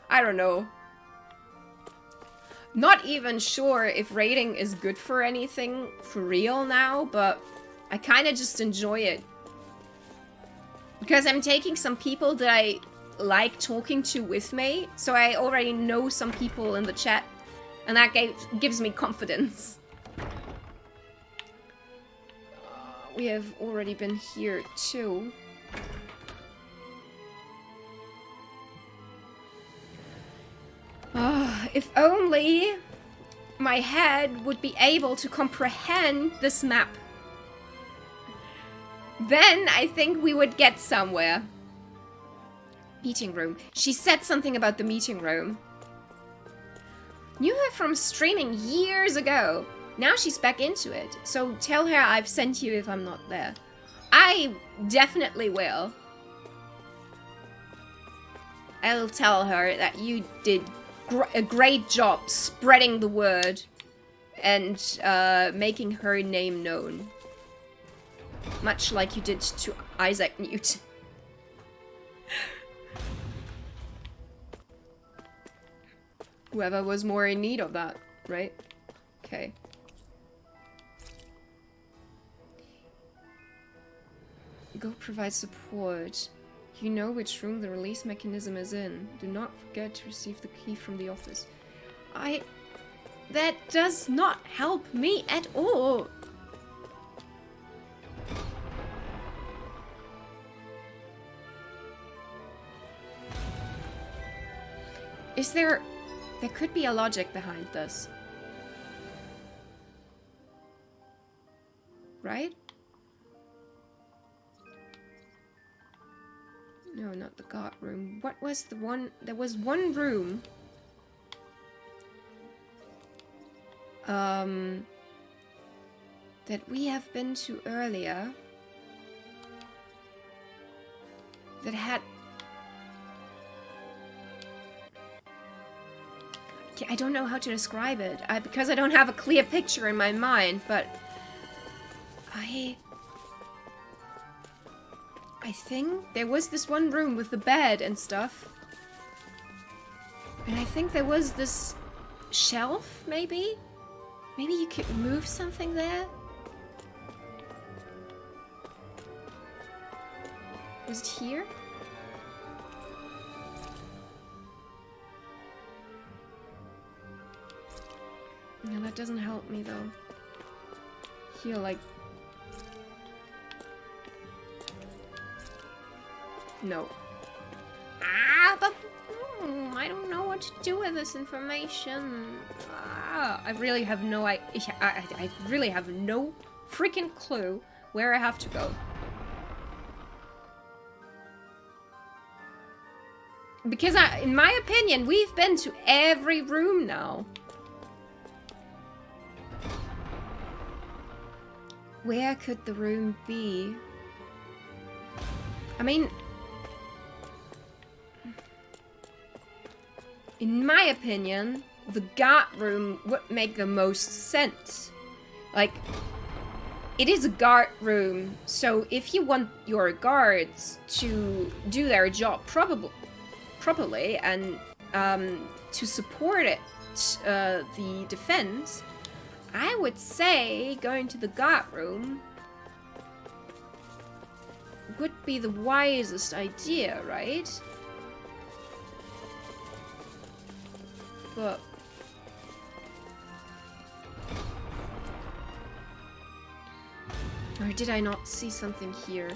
I don't know. Not even sure if raiding is good for anything for real now, but I kind of just enjoy it. Because I'm taking some people that I like talking to with me, so I already know some people in the chat, and that gives me confidence. We have already been here too. If only my head would be able to comprehend this map. Then I think we would get somewhere. Meeting room. She said something about the meeting room. Knew her from streaming years ago. Now she's back into it. So tell her I've sent you if I'm not there. I definitely will. I'll tell her that you did a great job spreading the word and making her name known. Much like you did to Isaac Newt. Whoever was more in need of that, right? Okay. Go provide support. You know which room the release mechanism is in. Do not forget to receive the key from the office. That does not help me at all. Is there... There could be a logic behind this. Right? No, not the guard room. What was the one... There was one room... that we have been to earlier... that had... I don't know how to describe it, because I don't have a clear picture in my mind, but... I think there was this one room with the bed and stuff. And I think there was this shelf, maybe? Maybe you could move something there? Was it here? No, that doesn't help me though. Here, like... No. Ah, but... I don't know what to do with this information. I really have no I really have no freaking clue where I have to go. Because in my opinion, we've been to every room now. Where could the room be? I mean... In my opinion, the guard room would make the most sense. Like, it is a guard room, so if you want your guards to do their job properly and to support it, the defense, I would say going to the guard room would be the wisest idea, right? But... Or did I not see something here?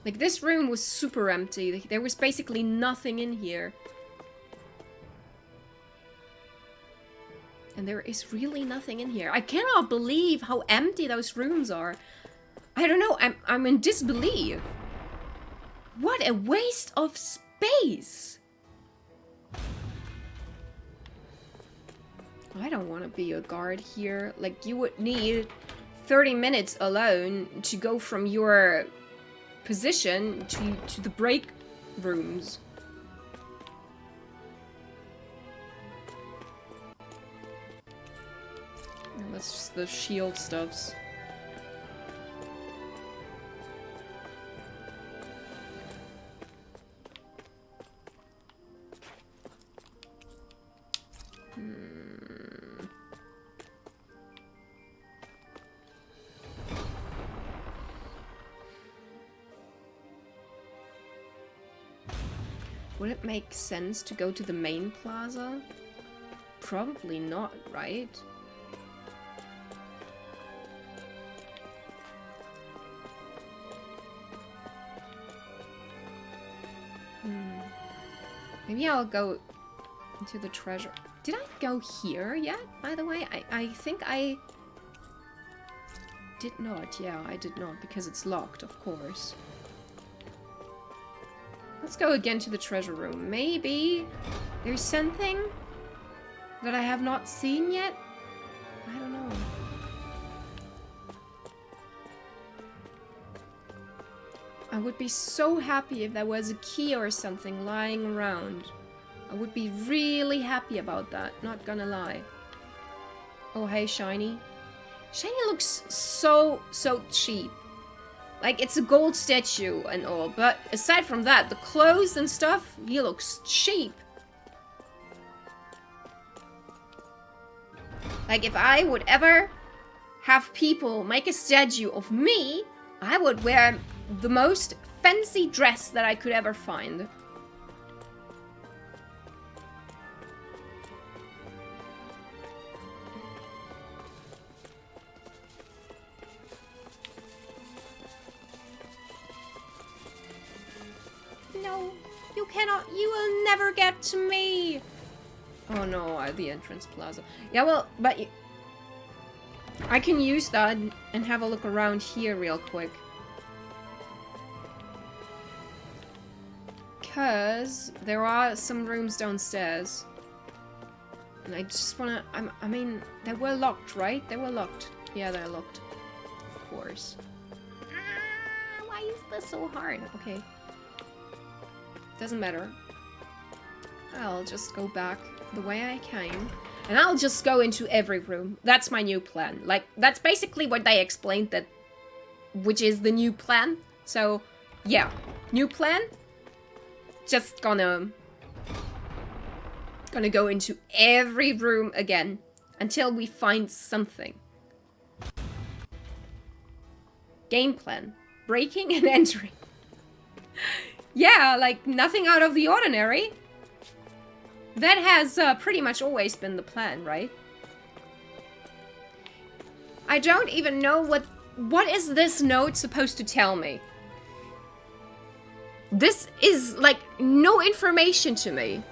Like, this room was super empty. There was basically nothing in here. And there is really nothing in here. I cannot believe how empty those rooms are. I don't know, I'm in disbelief. What a waste of space! I don't want to be a guard here. Like, you would need 30 minutes alone to go from your position to the break rooms. And that's just the shield stuffs. Would it make sense to go to the main plaza? Probably not, right? Maybe I'll go into the treasure. Did I go here yet, by the way? I think I did not. Yeah, I did not, because it's locked, of course. Let's go again to the treasure room. Maybe there's something that I have not seen yet? I don't know. I would be so happy if there was a key or something lying around. I would be really happy about that, not gonna lie. Oh, hey, Shiny. Shiny looks so cheap. Like, it's a gold statue and all, but aside from that, the clothes and stuff, he looks cheap. Like, if I would ever have people make a statue of me, I would wear the most fancy dress that I could ever find. No, you cannot, you will never get to me. Oh no, the entrance plaza. Yeah, well, but I can use that and have a look around here real quick. Because there are some rooms downstairs. And I just wanna, I mean, they were locked, right? They were locked. Yeah, they're locked. Of course. Ah, why is this so hard? Okay. Doesn't matter. I'll just go back the way I came. And I'll just go into every room. That's my new plan. Like, that's basically what they explained, that, which is the new plan. So, yeah. New plan. Just gonna go into every room again until we find something. Game plan. Breaking and entering. Yeah, like nothing out of the ordinary. That has pretty much always been the plan, right? I don't even know what is this note supposed to tell me? This is like no information to me.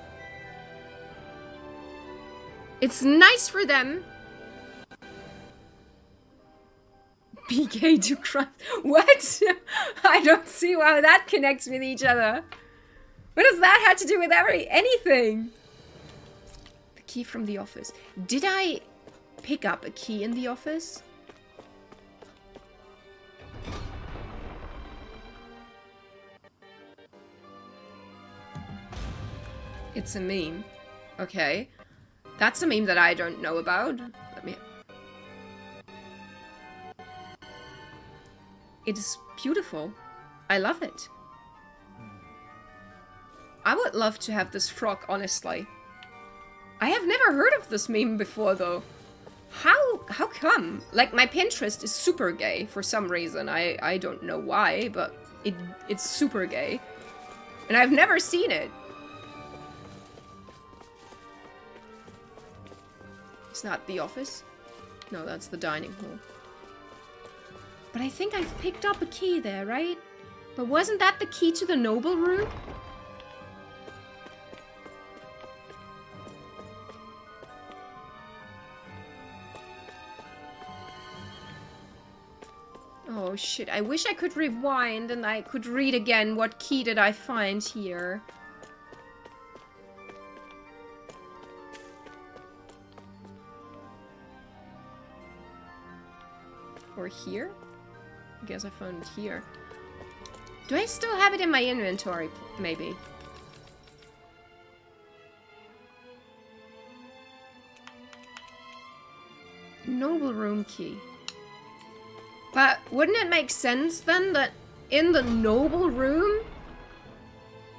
It's nice for them. BK to crush. What? I don't see how that connects with each other. What does that have to do with anything? The key from the office. Did I pick up a key in the office? It's a meme. Okay. That's a meme that I don't know about. Let me... It is beautiful. I love it. I would love to have this frog, honestly. I have never heard of this meme before, though. How come? Like, my Pinterest is super gay for some reason. I don't know why, but it's super gay. And I've never seen it. It's not the office. No, that's the dining hall. But I think I've picked up a key there, right? But wasn't that the key to the noble room? Oh shit, I wish I could rewind and I could read again what key did I find here. Or here? I guess I found it here. Do I still have it in my inventory? Maybe. Noble room key. But wouldn't it make sense then that in the noble room,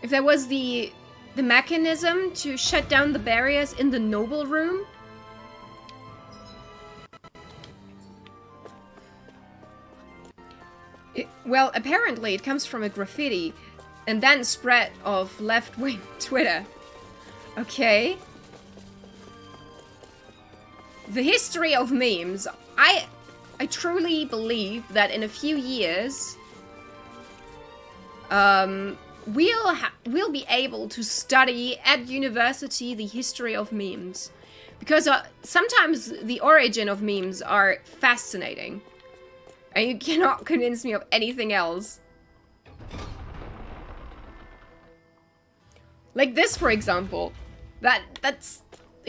if there was the mechanism to shut down the barriers in the noble room? Well, apparently it comes from a graffiti and then spread of left-wing Twitter. Okay. The history of memes. I truly believe that in a few years, we'll be able to study at university the history of memes. Because sometimes the origin of memes are fascinating. And you cannot convince me of anything else. Like this, for example. That's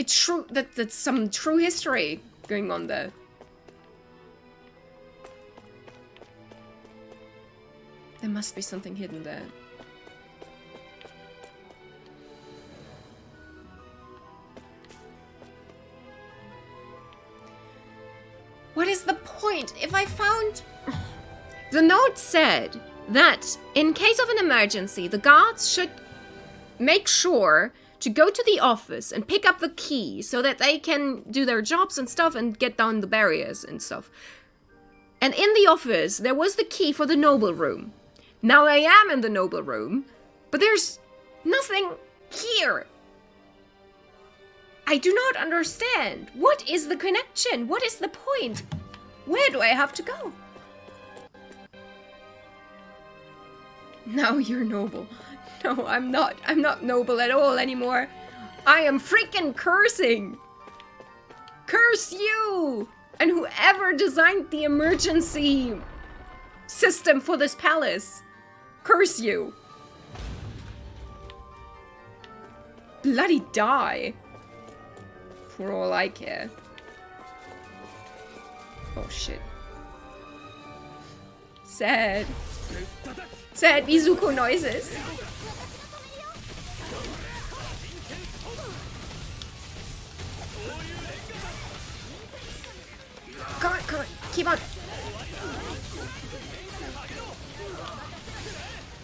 true. That's some true history going on there. There must be something hidden there. What is the point? If I found... The note said that in case of an emergency, the guards should make sure to go to the office and pick up the key so that they can do their jobs and stuff and get down the barriers and stuff. And in the office, there was the key for the noble room. Now I am in the noble room, but there's nothing here. I do not understand. What is the connection? What is the point? Where do I have to go? Now you're noble. No, I'm not. I'm not noble at all anymore. I am freaking cursing. Curse you! And whoever designed the emergency system for this palace. Curse you. Bloody die. For all I care. Oh shit. Sad. Sad Wizuko noises. Come on, keep on.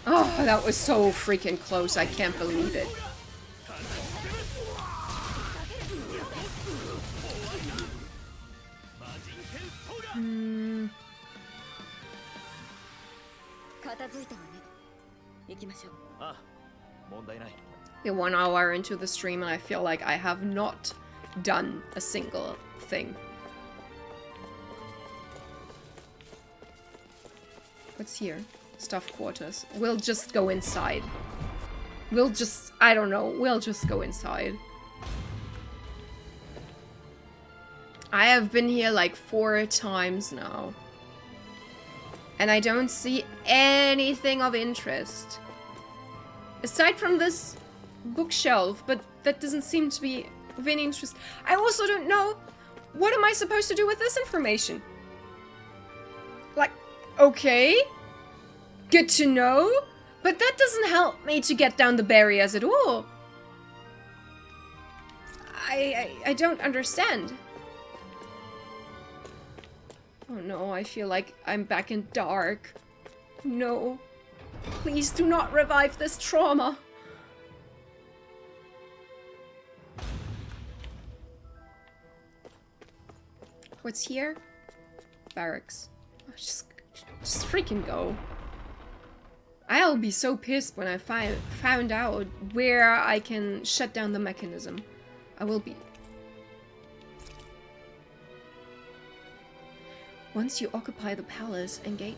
Oh, that was so freaking close. I can't believe it. We're 1 hour into the stream and I feel like I have not done a single thing. What's here? Staff quarters. We'll just go inside. We'll just, I don't know, we'll just go inside. I have been here like 4 times now. And I don't see anything of interest. Aside from this bookshelf, but that doesn't seem to be of any interest. I also don't know, what am I supposed to do with this information? Like, okay, good to know, but that doesn't help me to get down the barriers at all. I don't understand. Oh no, I feel like I'm back in dark. No. Please do not revive this trauma. What's here? Barracks. Just freaking go. I'll be so pissed when I found out where I can shut down the mechanism. I will be. Once you occupy the palace and gate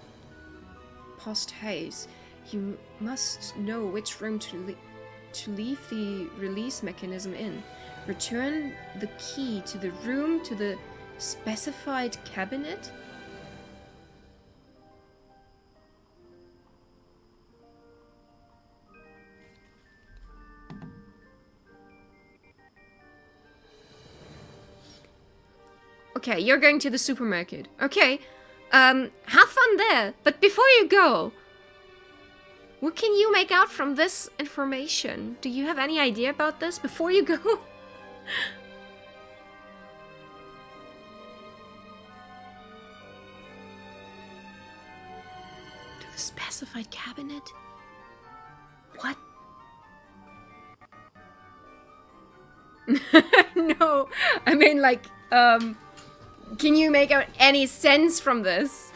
past Haze, you must know which room to leave the release mechanism in. Return the key to the room to the specified cabinet? Okay, you're going to the supermarket. Okay, have fun there. But before you go, what can you make out from this information? Do you have any idea about this before you go? To the specified cabinet? What? No, I mean like, can you make out any sense from this?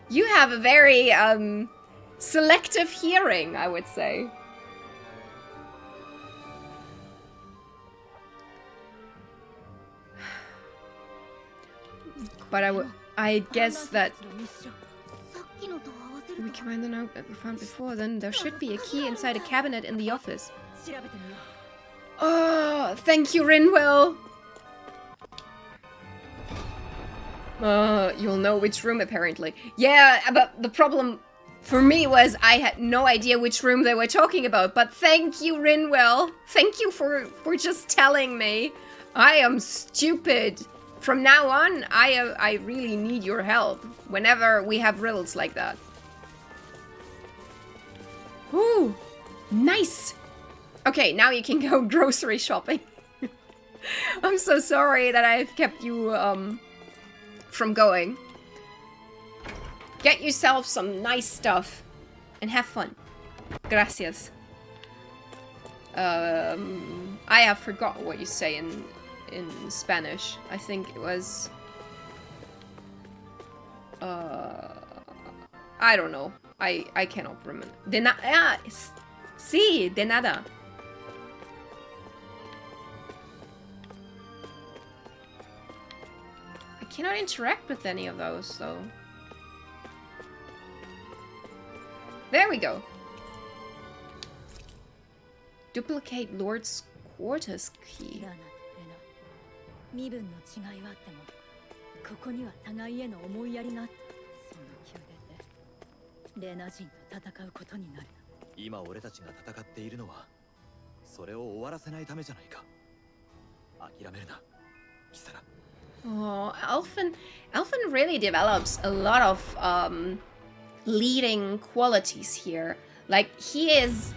You have a very, selective hearing, I would say. But I guess that we can find the note that we found before, then there should be a key inside a cabinet in the office. Oh, thank you, Rinwell. You'll know which room, apparently. Yeah, but the problem for me was I had no idea which room they were talking about. But thank you, Rinwell. Thank you for just telling me. I am stupid. From now on, I really need your help whenever we have riddles like that. Ooh, nice. Okay, now you can go grocery shopping. I'm so sorry that I've kept you, from going. Get yourself some nice stuff and have fun. Gracias. I have forgot what you say in Spanish. I think it was I don't know. I cannot remember. Sí, de nada. I cannot interact with any of those, so... There we go. Duplicate Lord's quarters key. 身分の違いはあっても、ここには互いへの思いやりがあった。その宮殿でレナ人と戦うことになる。今俺たちが戦っているのはそれを終わらせないためじゃないか。諦めるな、キサラ。Oh, Elfin really develops a lot of leading qualities here. Like he's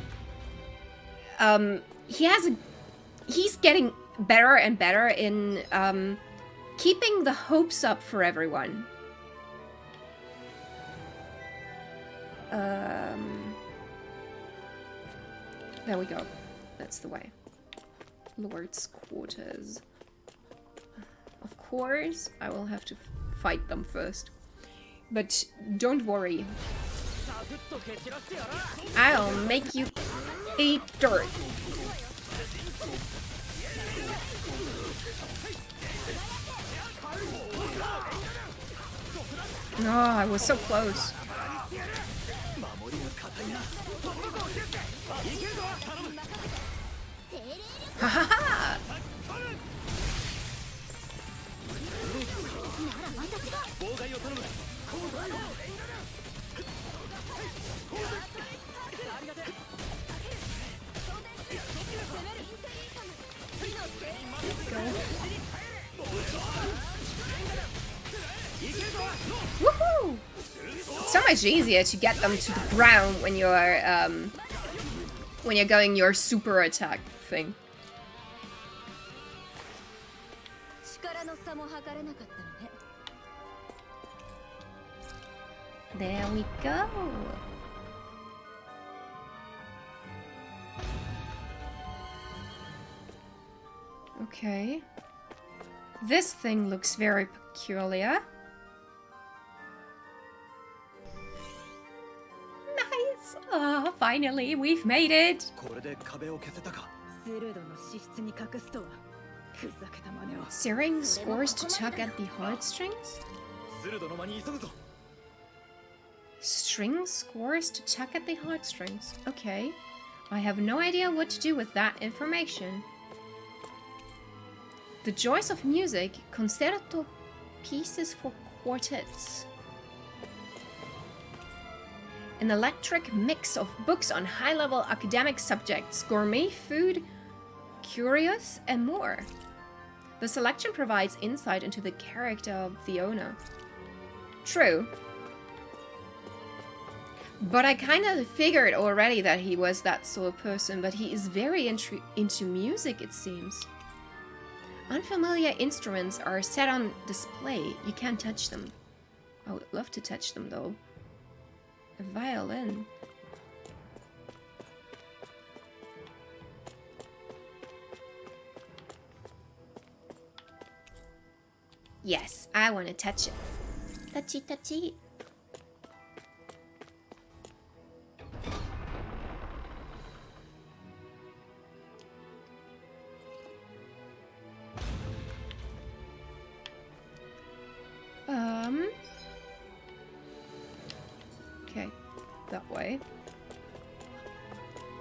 getting better and better in keeping the hopes up for everyone. There we go. That's the way. Lord's quarters. Of course, I will have to fight them first. But don't worry. I'll make you Eat dirt. No, I was so close. Ha ha ha! Woohoo! So much easier to get them to the ground when you're going your super attack thing. There we go. Okay. This thing looks very peculiar. Nice! Oh, finally, we've made it! Searing scores to tug at the heartstrings? String scores to tug at the heartstrings. Okay. I have no idea what to do with that information. The Joys of Music, Concerto Pieces for Quartets. An electric mix of books on high-level academic subjects, gourmet food, curious, and more. The selection provides insight into the character of the owner. True. But I kind of figured already that he was that sort of person, but he is very into music, it seems. Unfamiliar instruments are set on display. You can't touch them. I would love to touch them, though. A violin. Yes, I want to touch it. Touchy, touchy. Okay, that way.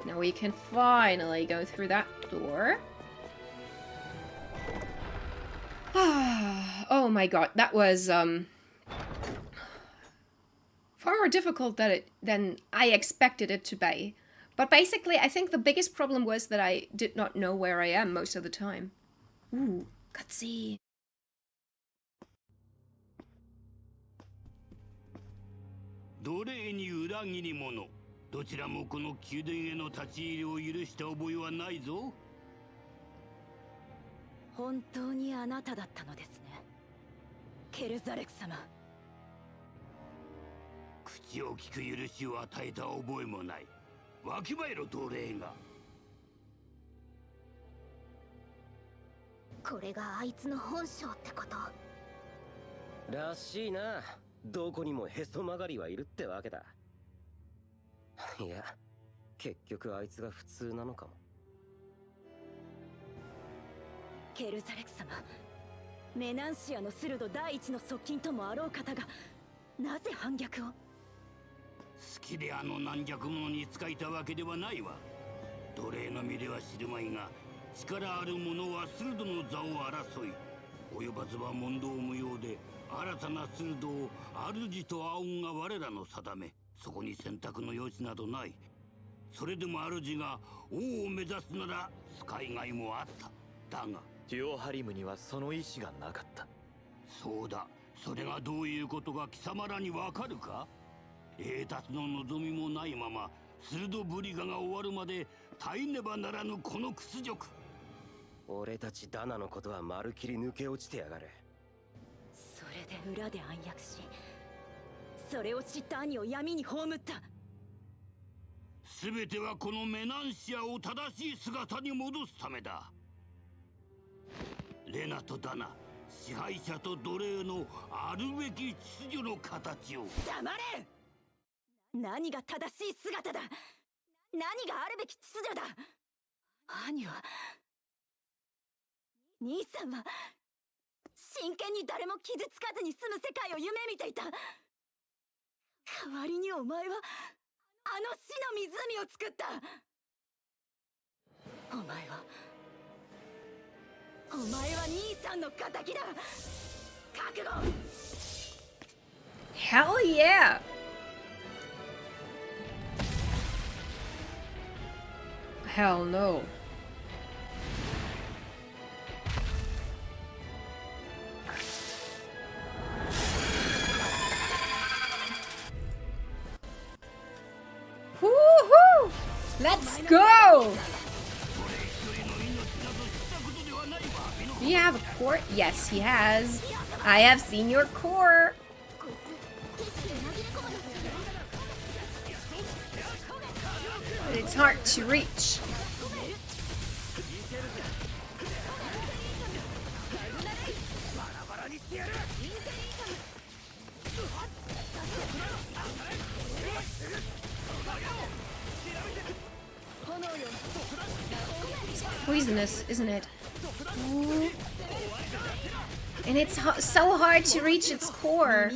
Now we can finally go through that door. Oh my god, that was far more difficult than I expected it to be. But basically, I think the biggest problem was that I did not know where I am most of the time. Ooh, cutscene. 奴隷に裏切り者、どちらもこの宮殿への立ち入りを許した覚えはないぞ。本当にあなただったのですね、ケルザレク様。口を聞く許しを与えた覚えもない。わきまえろ奴隷が。これがあいつの本性ってことらしいな。どこにもへそ曲がりはいるってわけだ。いや、結局あいつが普通なのかも。ケルザレク様、メナンシアのスルド第一の側近ともあろう方がなぜ反逆を。好きであの軟弱者に仕えたわけではないわ。奴隷の身では知るまいが、力ある者はスルドの座を争い、及ばずは問答無用で新たなスルドを主と仰ぐが我らの定め。そこに選択の余地などない。それでも主が王を目指すなら使いがいもあった。だがデュオハリムにはその意志がなかった。そうだ、それがどういうことか貴様らにわかるか。栄達の望みもないままスルドブリガが終わるまで耐えねばならぬこの屈辱。俺たちダナのことはまるきり抜け落ちてやがる。それで裏で暗躍し、それを知った兄を闇に葬った。全てはこのメナンシアを正しい姿に戻すためだ。レナとダナ、支配者と奴隷のあるべき秩序の形を。黙れ！何が正しい姿だ。何があるべき秩序だ。兄は兄さんは真剣に誰も傷つかずに済む世界を夢見ていた。代わりにお前はあの死の湖を作った。お前は兄さんの仇だ。覚悟。 Hell yeah! Hell no. Woohoo! Let's go! Do you have a core? Yes, he has. I have seen your core. But it's hard to reach. It's poisonous, isn't it? Ooh. And it's so hard to reach its core.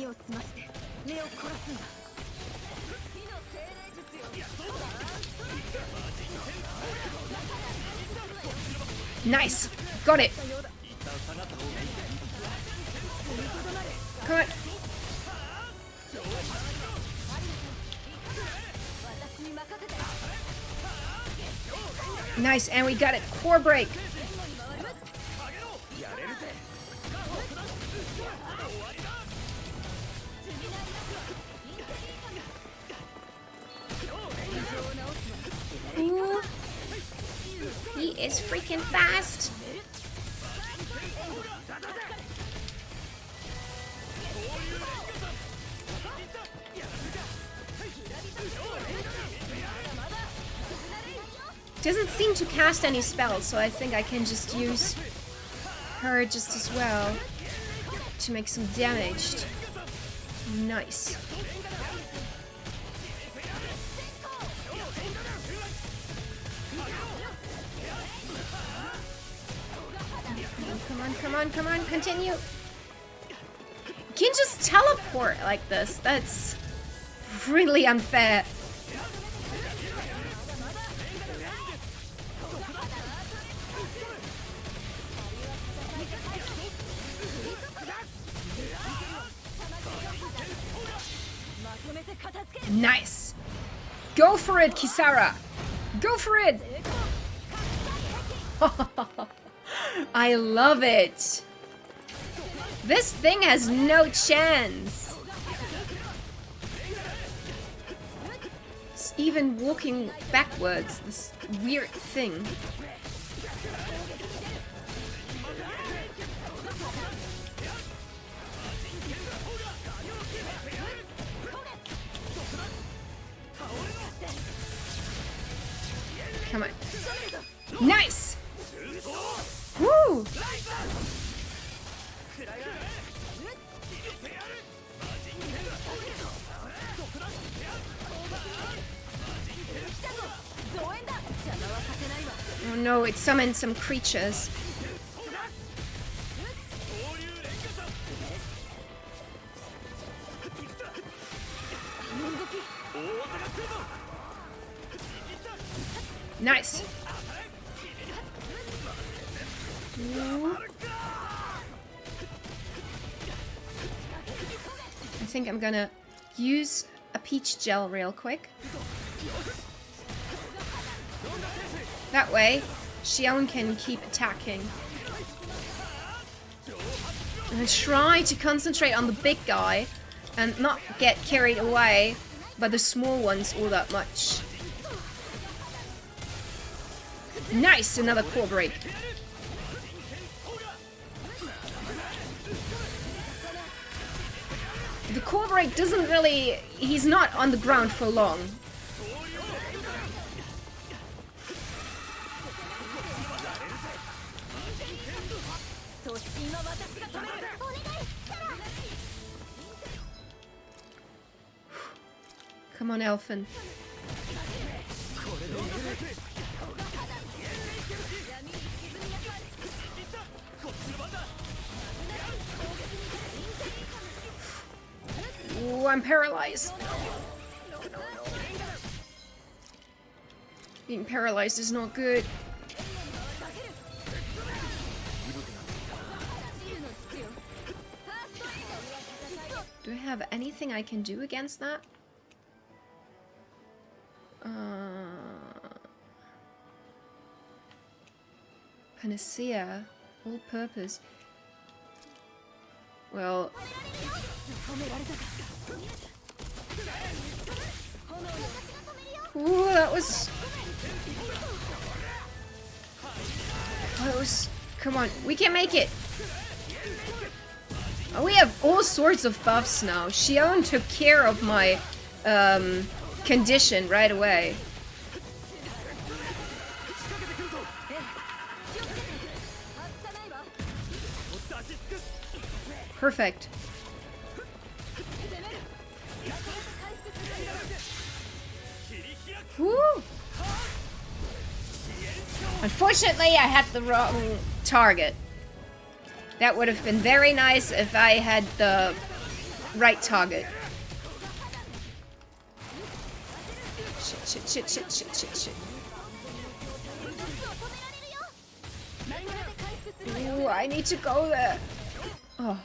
Nice! Got it! Come on! Nice, and we got it! Core break! Ooh. He is freaking fast! Doesn't seem to cast any spells, so I think I can just use her just as well to make some damage. Nice. Come on, come on, continue. You can just teleport like this. That's really unfair. Nice. Go for it, Kisara. Go for it. I love it. This thing has no chance. It's even walking backwards, this weird thing. Come on. Nice! Woo! Oh no, it summoned some creatures. Nice. Ooh. I think I'm gonna use a peach gel real quick. That way, Xion can keep attacking. And try to concentrate on the big guy and not get carried away by the small ones all that much. Nice! Another core break. The core break doesn't really... He's not on the ground for long. Come on, Elfin. I'm paralyzed. Being paralyzed is not good. Do I have anything I can do against that? Panacea, all purpose. Well, ooh, that was. Come on, we can make it. Oh, we have all sorts of buffs now. Shion took care of my condition right away. Perfect. Woo! Unfortunately, I had the wrong target. That would have been very nice if I had the right target. Shit. Ooh, I need to go there. Oh.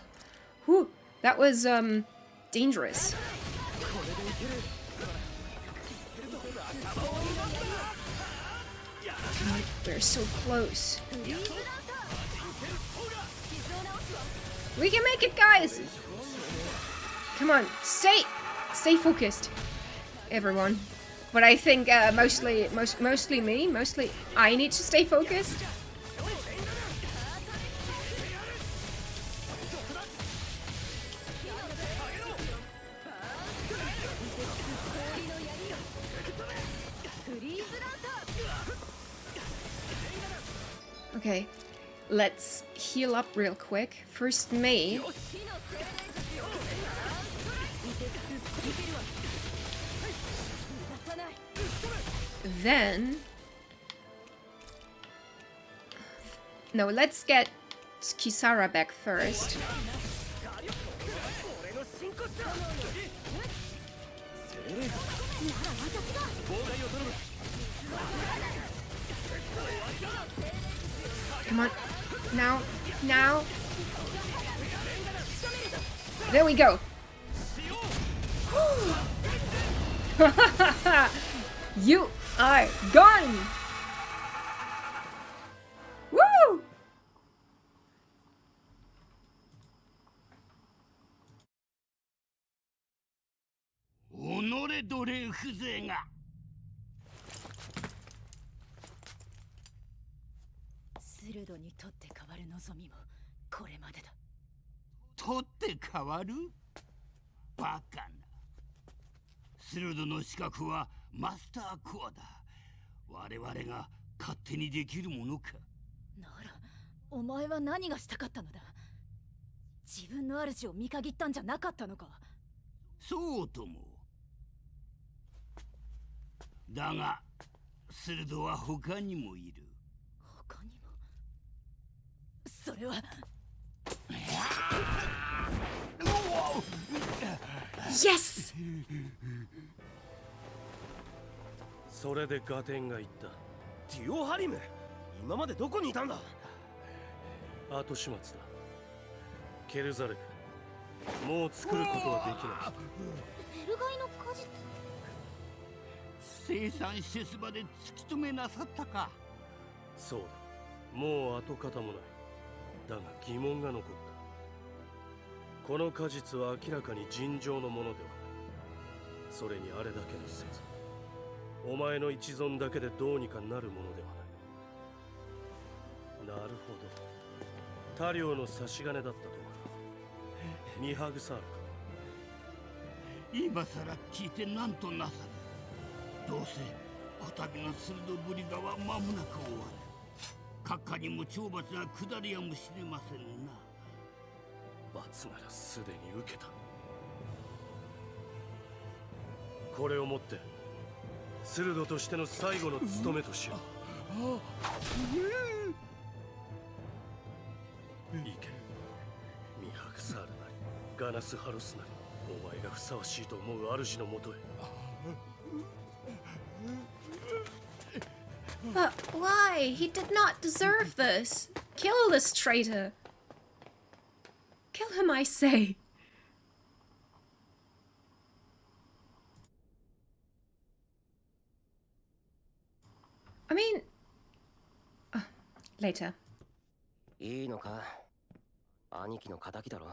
Whew, that was, dangerous. We're so close. We can make it, guys! Come on, stay focused, everyone. But I think, mostly I need to stay focused. Okay, let's heal up real quick. First me. Then... No, let's get Kisara back first. Come on. Now. There we go. You are gone. Woo! Yes! それでガテンが言った。デュオハリム、今までどこにいたんだ。後始末だ。ケルザレク、もう作ることはできない。ペルガイの果実。生産施設まで突き止めなさったか。そうだ。もう跡形もない。だが疑問が残った。この果実は明らかに尋常のものではない。それにあれだけの説。お前の一存だけでどうにかなるものではない。なるほど。他領の差し金だったとは。見はぐさるか。今さら聞いて何となさる。どうせこたびの鋭ぶりがは間もなく終わる。閣下にも懲罰が下るやもしれませんな。罰ならすでに受けた。これをもってスルドとしての最後の務めとしよう。いけ、ミハグサールなりガナスハロスなりお前がふさわしいと思う主のもとへ。 But why? He did not deserve this. Kill this traitor. Kill him, I say. I mean... later. いいのか、兄貴の仇だろ。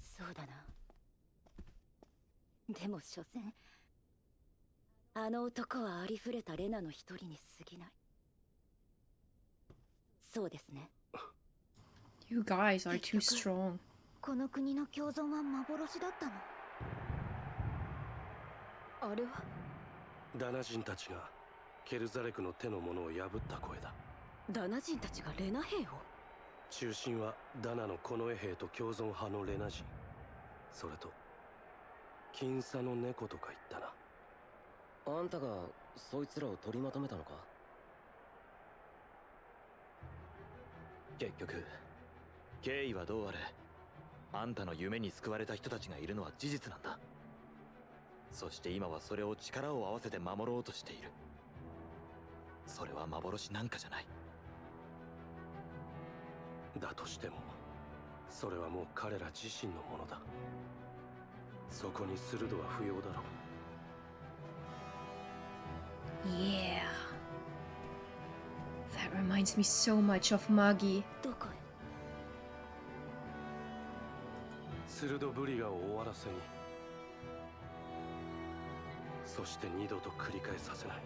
そうだな。でも所詮あの男はありふれたレナの一人に過ぎない。そうですね。 You guys are too strong. この国の共存は幻だったの。あれはダナ人たちがケルザレクの手の者を破った声だ。ダナ人たちがレナ兵を。中心はダナの近衛兵と共存派のレナ人、それと金沙の猫とか言ったな。あんたがそいつらを取りまとめたのか。結局経緯はどうあれ、あんたの夢に救われた人たちがいるのは事実なんだ。そして今はそれを力を合わせて守ろうとしている。それは幻なんかじゃない。だとしてもそれはもう彼ら自身のものだ。そこに鋭は不要だろう。 Yeah. That reminds me so much of Magi. どこへ。鋭ブリガを終わらせに、そして二度と繰り返させない。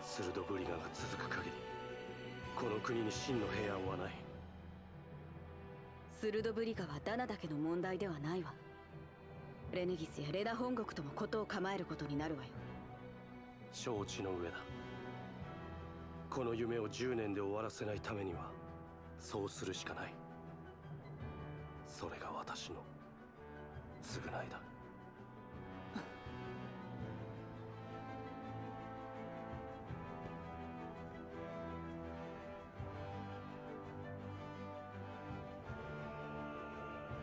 鋭ブリガが続く限りこの国に真の平安はない。スルドブリガはダナだけの問題ではないわ。レネギスやレナ本国とも事を構えることになるわよ。承知の上だ。この夢を10年で終わらせないためにはそうするしかない。それが私の償いだ。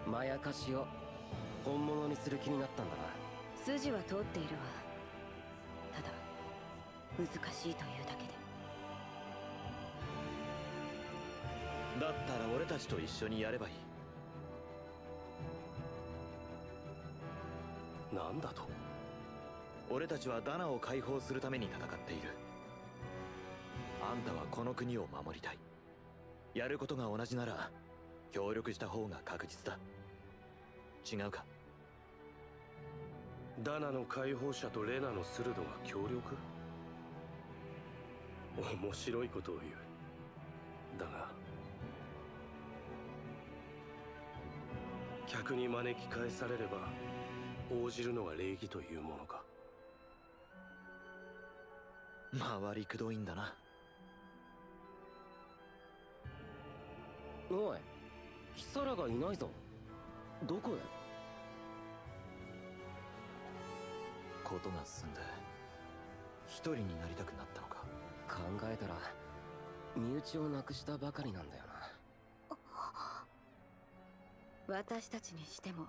まやかしを本物にする気になったんだな。筋は通っているわ。ただ難しいというだけで。だったら俺たちと一緒にやればいい。なんだと。俺たちはダナを解放するために戦っている。あんたはこの国を守りたい。やることが同じなら協力した方が確実だ。違うか。ダナの解放者とレナのスルドが協力。面白いことを言う。だが客に招き返されれば応じるのが礼儀というものか。回りくどいんだな。おい、キサラがいないぞ。どこへ。ことが進んで一人になりたくなったのか。考えたら身内を亡くしたばかりなんだよな。私たちにしても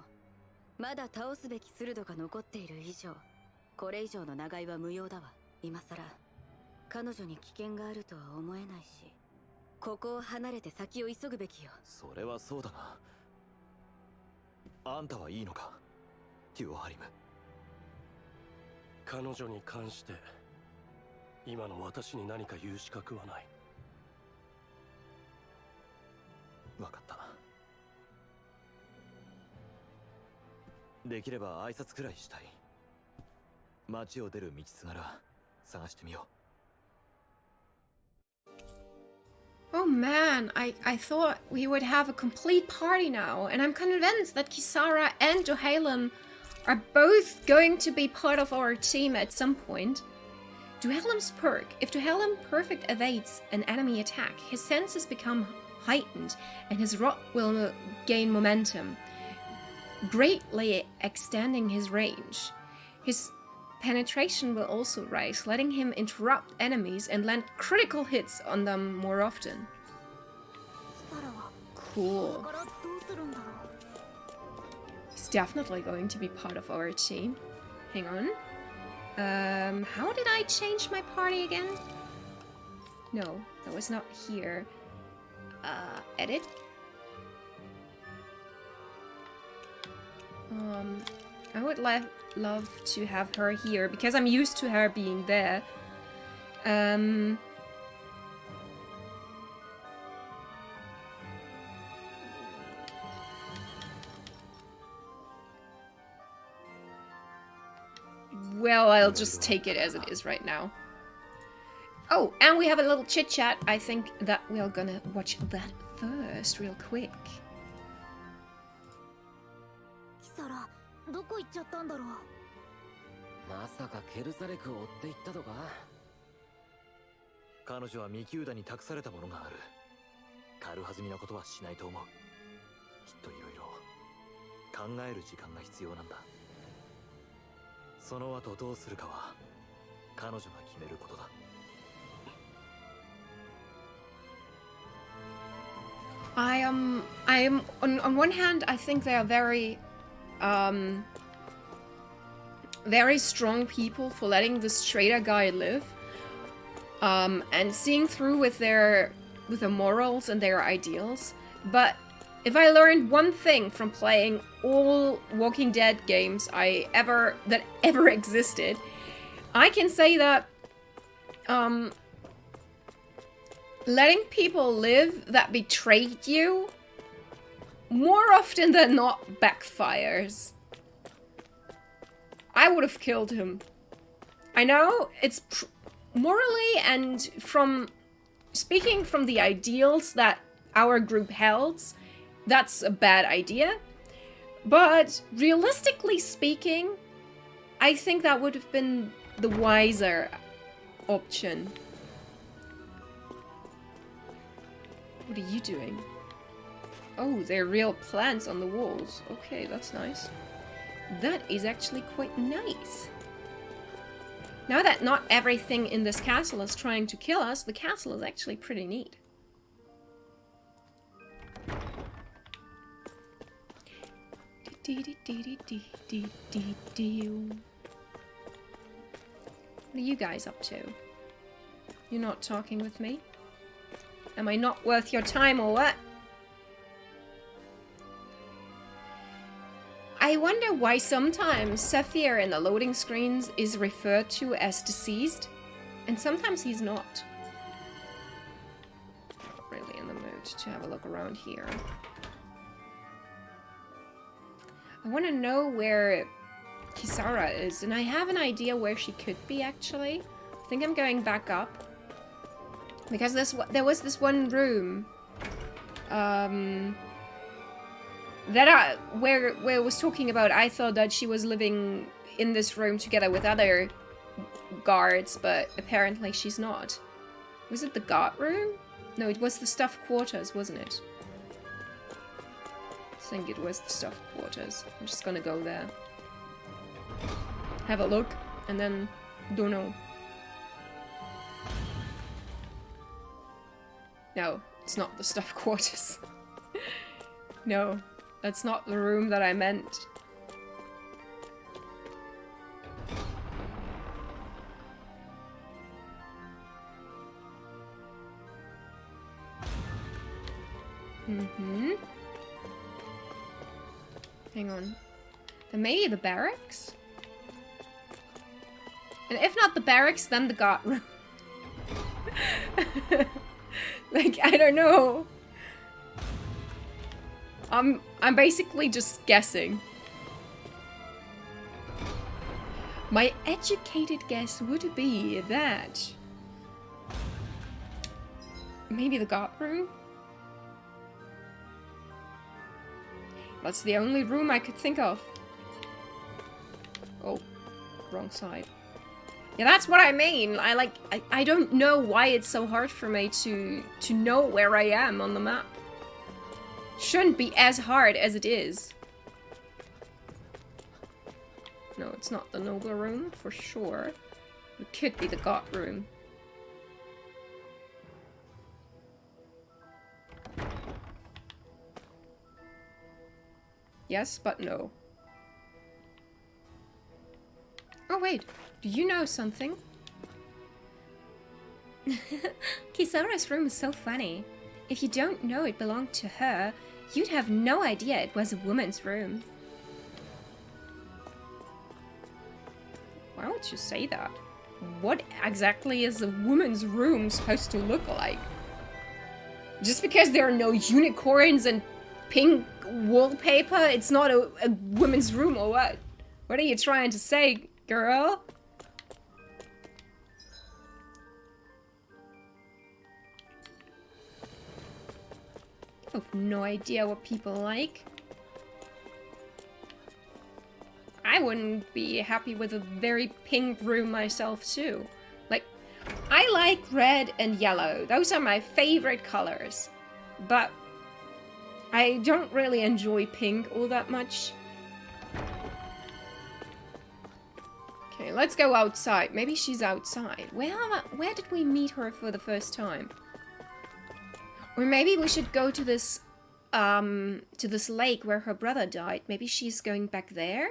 まだ倒すべきスルドが残っている以上、これ以上の長居は無用だわ。今さら彼女に危険があるとは思えないし、ここを離れて先を急ぐべきよ。それはそうだが、あんたはいいのか、テュオハリム。彼女に関して今の私に何か言う資格はない。分かった。できれば挨拶くらいしたい。街を出る道すがら探してみよう。Oh man, I thought we would have a complete party now, and I'm convinced that Kisara and Duhalem are both going to be part of our team at some point. Duhalem's perk. If Duhalem perfect evades an enemy attack, his senses become heightened and his rot will gain momentum, greatly extending his range. His penetration will also rise, letting him interrupt enemies and land critical hits on them more often. Cool. He's definitely going to be part of our team. Hang on. How did I change my party again? No, that was not here. Edit. I would love to have her here because I'm used to her being there. Well, I'll just take it as it is right now. Oh, and we have a little chit chat. I think that we're gonna watch that first, real quick. キサラ、どこ行っちゃったんだろう。まさかケルザレクを追っていったとか。彼女はミキューダに託されたものがある。軽はずみなことはしないと思う。きっといろいろ考える時間が必要なんだ。その後どうするかは彼女が決めることだ。I am on one hand, I think they are very very strong people for letting this trader guy live, and seeing through with their morals and their ideals. But if I learned one thing from playing all Walking Dead games that ever existed, I can say that letting people live that betrayed you more often than not backfires. I would have killed him. I know it's morally and from speaking from the ideals that our group held, that's a bad idea. But realistically speaking, I think that would have been the wiser option. What are you doing? Oh, they're real plants on the walls. Okay, that's nice. That is actually quite nice. Now that not everything in this castle is trying to kill us, the castle is actually pretty neat. What are you guys up to? You're not talking with me? Am I not worth your time or what? I wonder why sometimes Saphir in the loading screens is referred to as deceased, and sometimes he's not. Not really in the mood to have a look around here. I want to know where Kisara is, and I have an idea where she could be actually. I think I'm going back up. Because there was this one room where it was talking about, I thought that she was living in this room together with other guards, but apparently she's not. Was it the guard room? No, it was the staff quarters, wasn't it? I think it was the staff quarters. I'm just gonna go there. Have a look, and then don't know. No, it's not the staff quarters. No, that's not the room that I meant. Hang on. Then maybe the barracks? And if not the barracks, then the guard room. Like, I don't know. I'm basically just guessing. My educated guess would be that maybe the guard room? That's the only room I could think of. Oh, wrong side. Yeah, that's what I mean. I don't know why it's so hard for me to know where I am on the map. Shouldn't be as hard as it is. No, it's not the noble room, for sure. It could be the god room. Yes, but no. wait. Do you know something? Kisara's room is so funny. If you don't know it belonged to her, you'd have no idea it was a woman's room. Why would you say that? What exactly is a woman's room supposed to look like? Just because there are no unicorns and pink wallpaper, it's not a woman's room or what? What are you trying to say, girl? I have no idea what people like. I wouldn't be happy with a very pink room myself too. Like, I like red and yellow. Those are my favorite colors. But I don't really enjoy pink all that much. Okay, let's go outside. Maybe she's outside. Where did we meet her for the first time? Or maybe we should go to this lake where her brother died. Maybe she's going back there?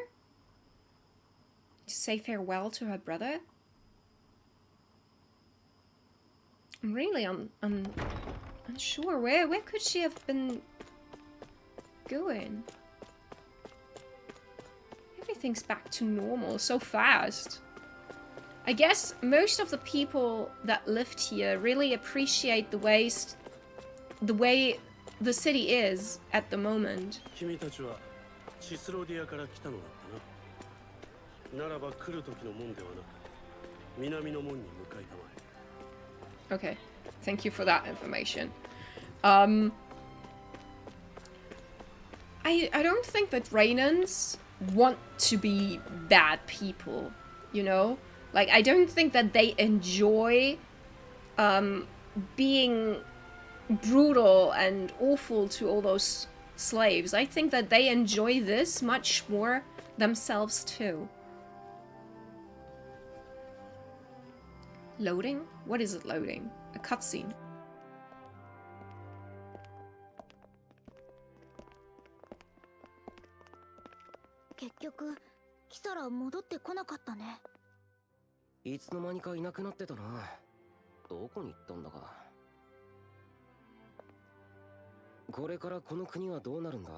To say farewell to her brother? I'm really unsure. Where could she have been going? Everything's back to normal so fast. I guess most of the people that lived here really appreciate the way the city is at the moment. Okay, thank you for that information. I don't think that Rainans want to be bad people, you know? Like, I don't think that they enjoy being brutal and awful to all those slaves. I think that they enjoy this much more themselves too. Loading? What is it loading? A cutscene.いつの間にかいなくなってたな。どこに行ったんだか。これからこの国はどうなるんだ？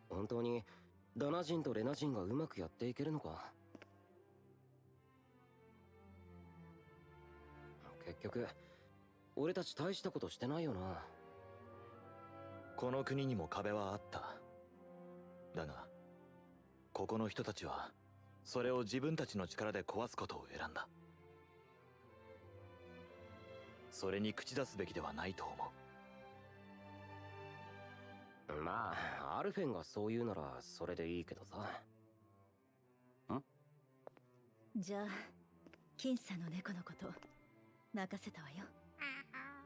本当にダナ人とレナ人がうまくやっていけるのか？結局俺たち大したことしてないよな。この国にも壁はあった。だがここの人たちはそれを自分たちの力で壊すことを選んだ。それに口出すべきではないと思う。まあアルフェンがそう言うならそれでいいけどさ。ん？じゃあ僅差の猫のこと任せたわよ。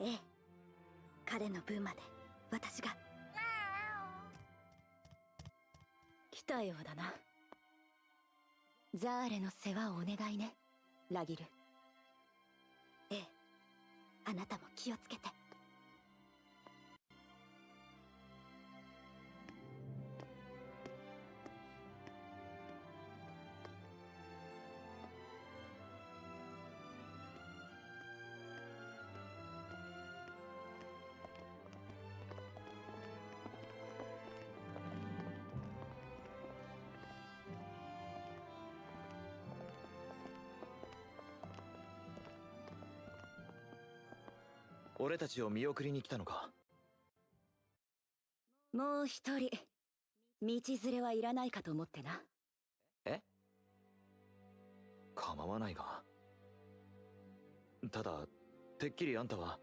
ええ、彼の分まで私が。来たようだな。ザーレの世話をお願いね、ラギル。ええ、あなたも気をつけて。俺たちを見送りに来たのか？もう一人道連れはいらないかと思ってな。え？構わないが。ただてっきりあんたは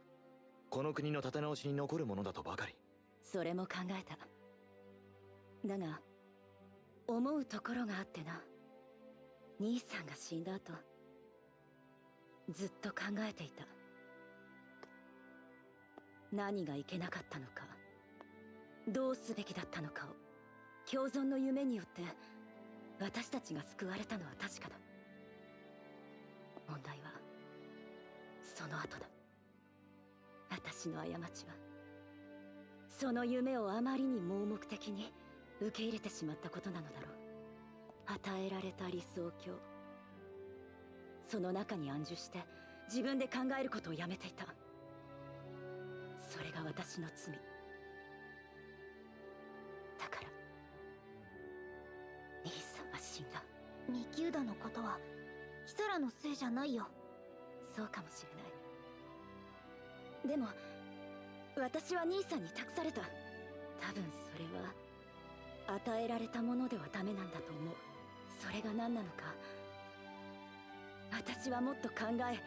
この国の立て直しに残るものだとばかり。それも考えた。だが思うところがあってな。兄さんが死んだ後ずっと考えていた。何がいけなかったのか、どうすべきだったのかを共存の夢によって私たちが救われたのは確かだ。問題はその後だ。私の過ちはその夢をあまりに盲目的に受け入れてしまったことなのだろ与えられた理想郷、その中に安住して自分で考えることをやめていた。それが私の罪だから。兄さんは死んだ。ミキューダのことはキサラのせいじゃないよ。そうかもしれない。でも私は兄さんに託された。多分それは与えられたものではダメなんだと思う。それが何なのか私はもっと考え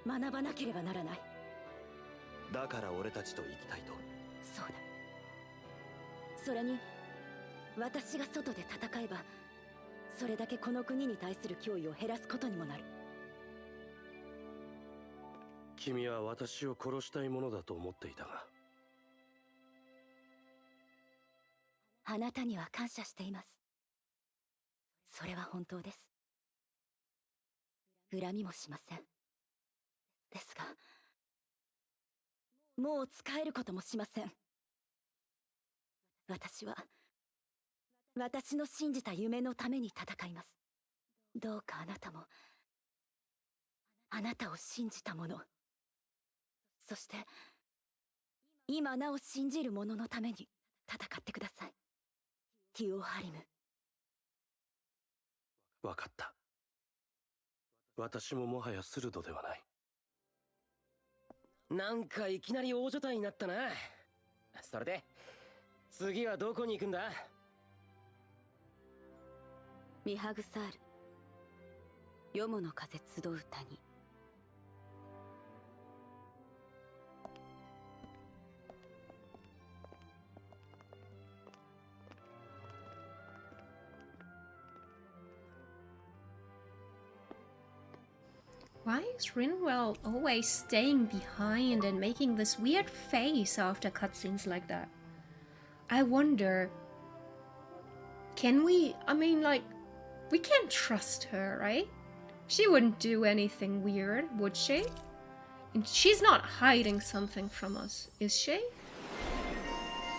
学ばなければならない。だから俺たちと行きたいと。そうだ。それに私が外で戦えばそれだけこの国に対する脅威を減らすことにもなる。君は私を殺したいものだと思っていたが。あなたには感謝しています。それは本当です。恨みもしません。ですがもう使えることもしません。私は私の信じた夢のために戦います。どうかあなたもあなたを信じた者、そして今なお信じる者のために戦ってください。ティオハリム。わかった。私ももはや鋭ではない。なんかいきなり大所帯になったな。それで次はどこに行くんだ？ミハグサール、ヨモの風集う谷。Why is Rinwell always staying behind and making this weird face after cutscenes like that? I wonder, can we, I mean, like, we can't trust her, right? She wouldn't do anything weird, would she? And she's not hiding something from us, is she?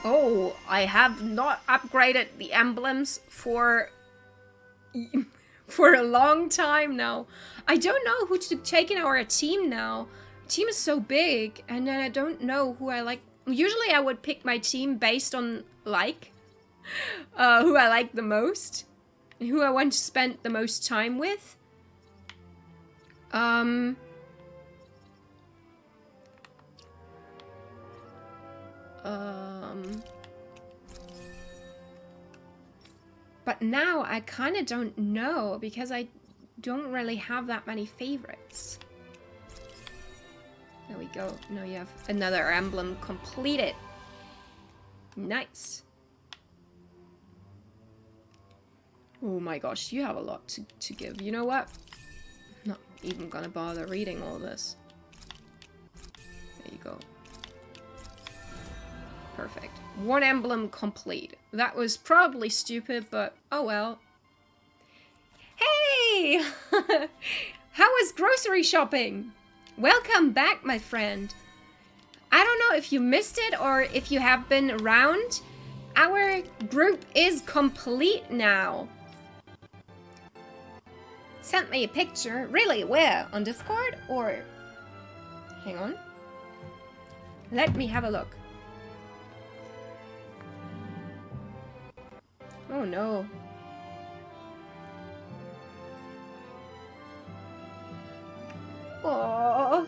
Oh, I have not upgraded the emblems for a long time now. I don't know who to take in our team now. Team is so big, and then I don't know who I like. Usually I would pick my team based on who I like the most, and who I want to spend the most time with. But now I kind of don't know because I don't really have that many favorites. There we go. Now you have another emblem completed. Nice. Oh my gosh, you have a lot to give. You know what? I'm not even gonna bother reading all this. There you go. Perfect. One emblem complete. That was probably stupid, but oh well. Hey! How was grocery shopping? Welcome back, my friend. I don't know if you missed it or if you have been around. Our group is complete now. Sent me a picture. Really? Where? On Discord? Or... Hang on. Let me have a look. Oh no. Oh.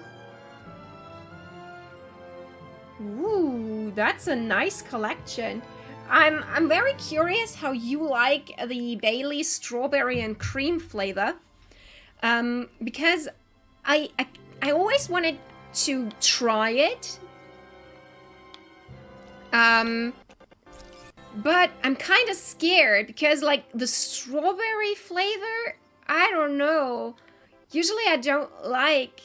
Ooh, that's a nice collection. I'm very curious how you like the Bailey's strawberry and cream flavor. Because I always wanted to try it. But I'm kind of scared because, like, the strawberry flavor, I don't know. Usually I don't like...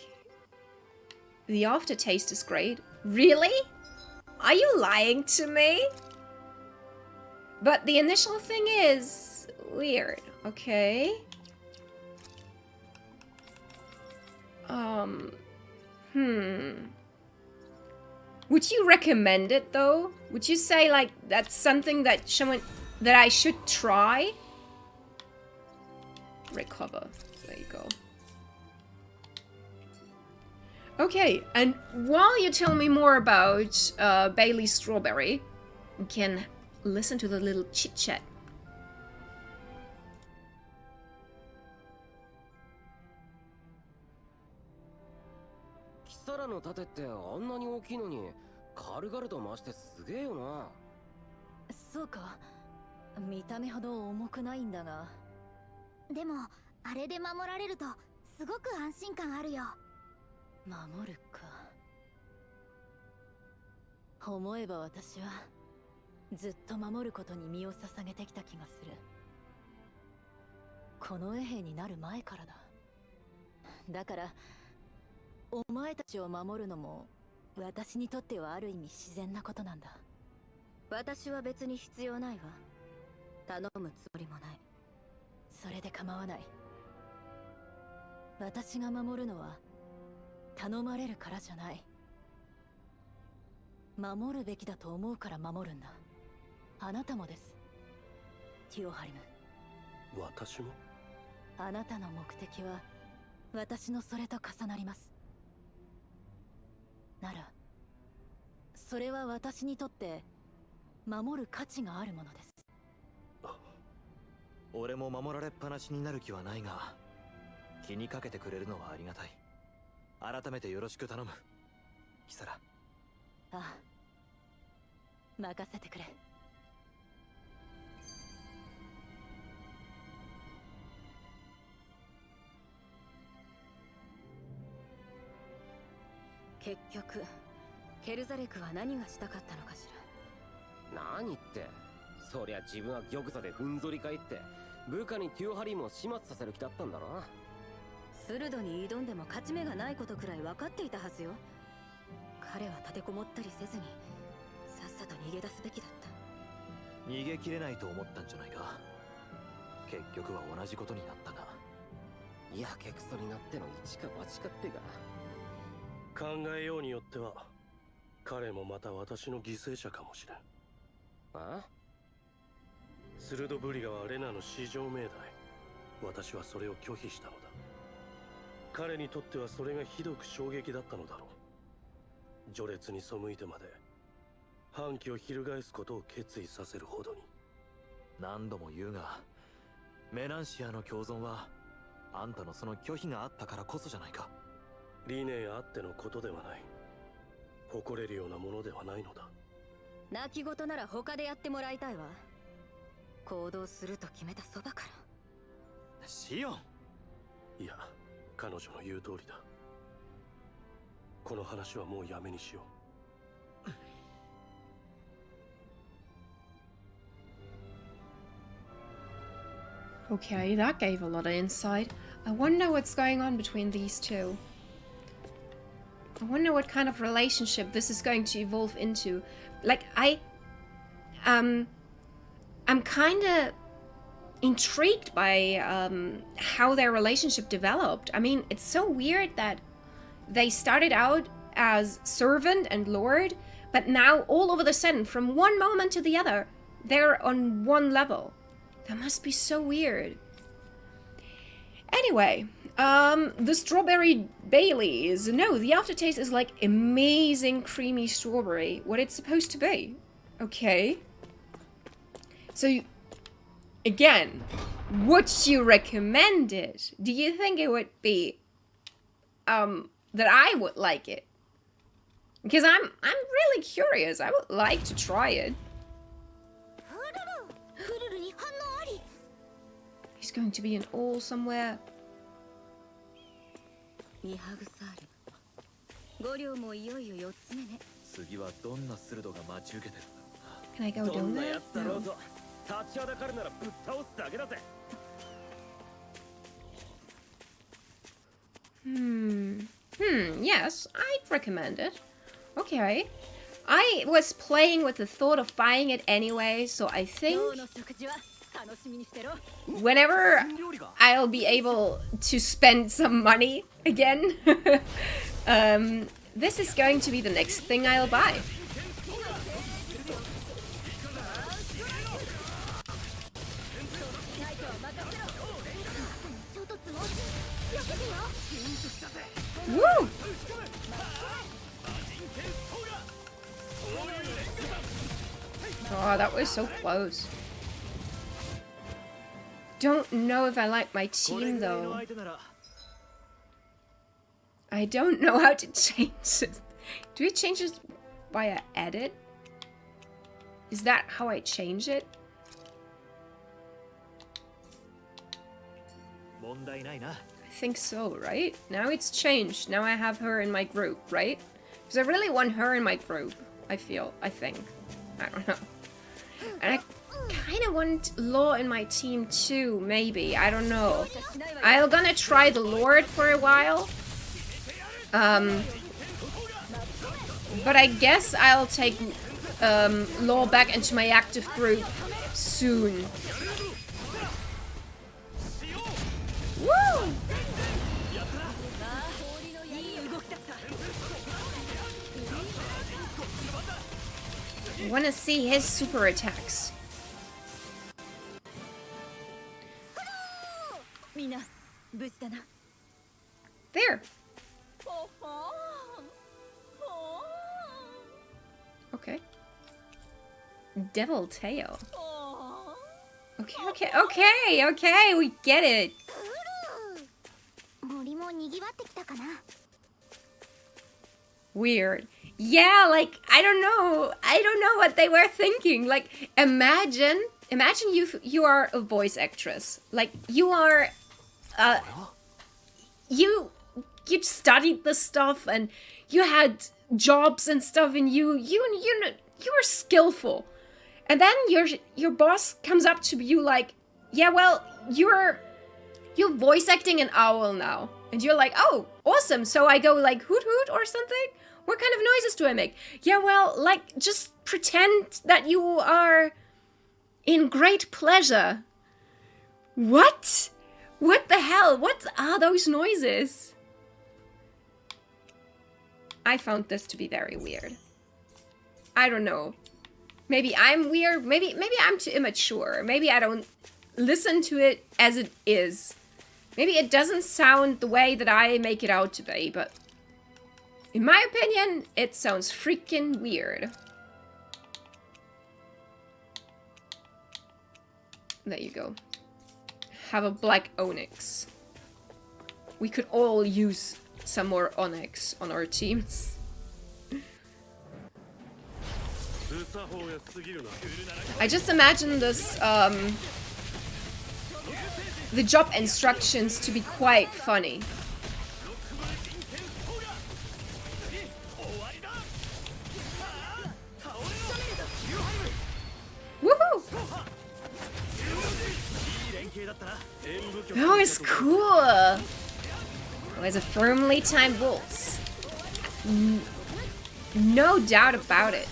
The aftertaste is great. Really? Are you lying to me? But the initial thing is weird. Okay. Would you recommend it, though? Would you say, like, that's something that I should try? recover. There you go. Okay, and while you tell me more about Bailey Strawberry, we can listen to the little chit-chat. キサラの盾ってあんなに大きいのに軽々と回してすげえよな。そうか。見た目ほど重くないんだが。でもあれで守られるとすごく安心感あるよ。守るか。思えば私はずっと守ることに身を捧げてきた気がする。この衛兵になる前からだ。だからお前たちを守るのも私にとってはある意味自然なことなんだ。私は別に必要ないわ。頼むつもりもない。それで構わない。私が守るのは頼まれるからじゃない。守るべきだと思うから守るんだ。あなたもです、ティオハリム。私も？あなたの目的は私のそれと重なります。ならそれは私にとって守る価値があるものです。俺も守られっぱなしになる気はないが、気にかけてくれるのはありがたい。改めてよろしく頼む、キサラ。ああ、任せてくれ。結局ケルザレクは何がしたかったのかしら。何って、そりゃ自分は玉座でふんぞり返って部下にティオハリムを始末させる気だったんだな。スルドに挑んでも勝ち目がないことくらい分かっていたはずよ。彼は立てこもったりせずにさっさと逃げ出すべきだった。逃げきれないと思ったんじゃないか。結局は同じことになったが。やけくそになっての一か八かってか。考えようによっては彼もまた私の犠牲者かもしれん。あ？スルドブリガはレナの至上命題。私はそれを拒否したのだ。彼にとってはそれがひどく衝撃だったのだろう。序列に背いてまで反旗を翻すことを決意させるほどに。何度も言うが、メナンシアの共存はあんたのその拒否があったからこそじゃないか。理念あってのことではない。誇れるようなものではないのだ。泣き言なら他でやってもらいたいわ。行動すると決めたそばから。シオン。いや、彼女の言う通りだ。この話はもうやめにしよう。Okay, that gave a lot of insight. I wonder what's going on between these two. I wonder what kind of relationship this is going to evolve into. Like, I'm kind of intrigued by how their relationship developed. I mean, it's so weird that they started out as servant and lord, but now all of a sudden, from one moment to the other, they're on one level. That must be so weird. Anyway, the strawberry Baileys. No, the aftertaste is like amazing creamy strawberry. What it's supposed to be. Okay. So, again, would you recommend it? Do you think it would be, that I would like it? Because I'm really curious. I would like to try it. He's going to be in all somewhere. ミハグサール。5両もいよいよ4つ目ね。次はどんなスルドが待ち受けてるんだろうな。 Can I go どん down な there? やつだろう No. と立ちはだかるならぶっ倒すだけだぜ。Yes, I'd recommend it. Okay. I was playing with the thought of buying it anyway, so I think 今日の食事は楽しみにしてろ。 whenever I'll be able to spend some money again, this is going to be the next thing I'll buy. Woo! Oh, that was so close. Don't know if I like my team though. I don't know how to change it. Do we change it via edit? Is that how I change it? I think so, right? Now it's changed. Now I have her in my group, right? Because I really want her in my group, I think. I don't know. And I kind of want Law in my team too, maybe. I don't know. I'm gonna try the Lord for a while. But I guess I'll take Law back into my active group soon. Woo! I want to see his super attacks. There. Okay. Devil tail. Okay, we get it. Weird. Yeah, like, I don't know what they were thinking. Like, imagine you are a voice actress. Like, you are, you studied this stuff and you had jobs and stuff and you were skillful. And then your boss comes up to you like, yeah, well, you're voice acting an owl now. And you're like, oh, awesome. So I go like hoot hoot or something? What kind of noises do I make? Yeah, well, like, just pretend that you are in great pleasure. What? What the hell? What are those noises? I found this to be very weird. I don't know. Maybe I'm weird. Maybe I'm too immature. Maybe I don't listen to it as it is. Maybe it doesn't sound the way that I make it out to be, but in my opinion, it sounds freaking weird. There you go. Have a black onyx. We could all use some more onyx on our teams. I just imagine this, the job instructions to be quite funny. Woohoo! That was cool! It was a firmly timed waltz. No doubt about it.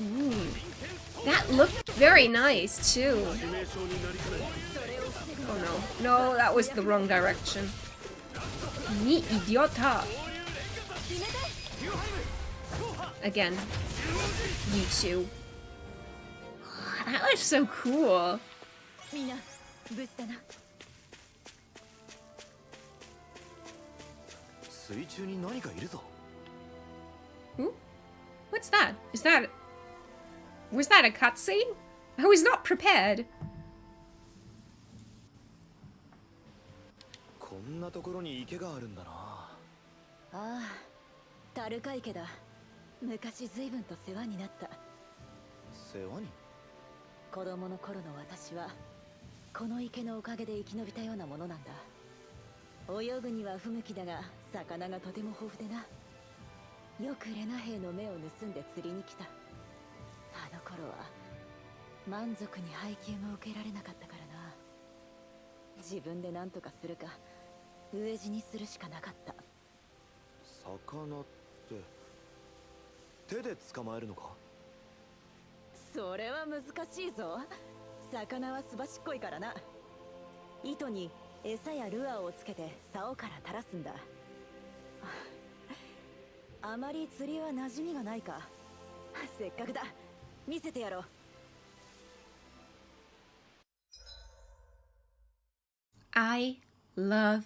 Ooh. That looked very nice, too. Oh no. No, that was the wrong direction. Ni idiota! Again. You two. That was so cool. Who? What's that? Was that a cutscene? I was not prepared. こんなところに池があるんだな。ああ、タルカ池だ。昔随分と世話になった。世話に？子供の頃の私はこの池のおかげで生き延びたようなものなんだ。泳ぐには不向きだが魚がとても豊富でな。よくレナ兵の目を盗んで釣りに来た。あの頃は満足に配給も受けられなかったからな。自分で何とかするか飢え死にするしかなかった。魚って手で捕まえるのか？それは難しいぞ。魚はすばしっこいからな。糸に餌やルアーをつけて竿から垂らすんだ。あまり釣りは馴染みがないか。せっかくだ。見せてやろう。I love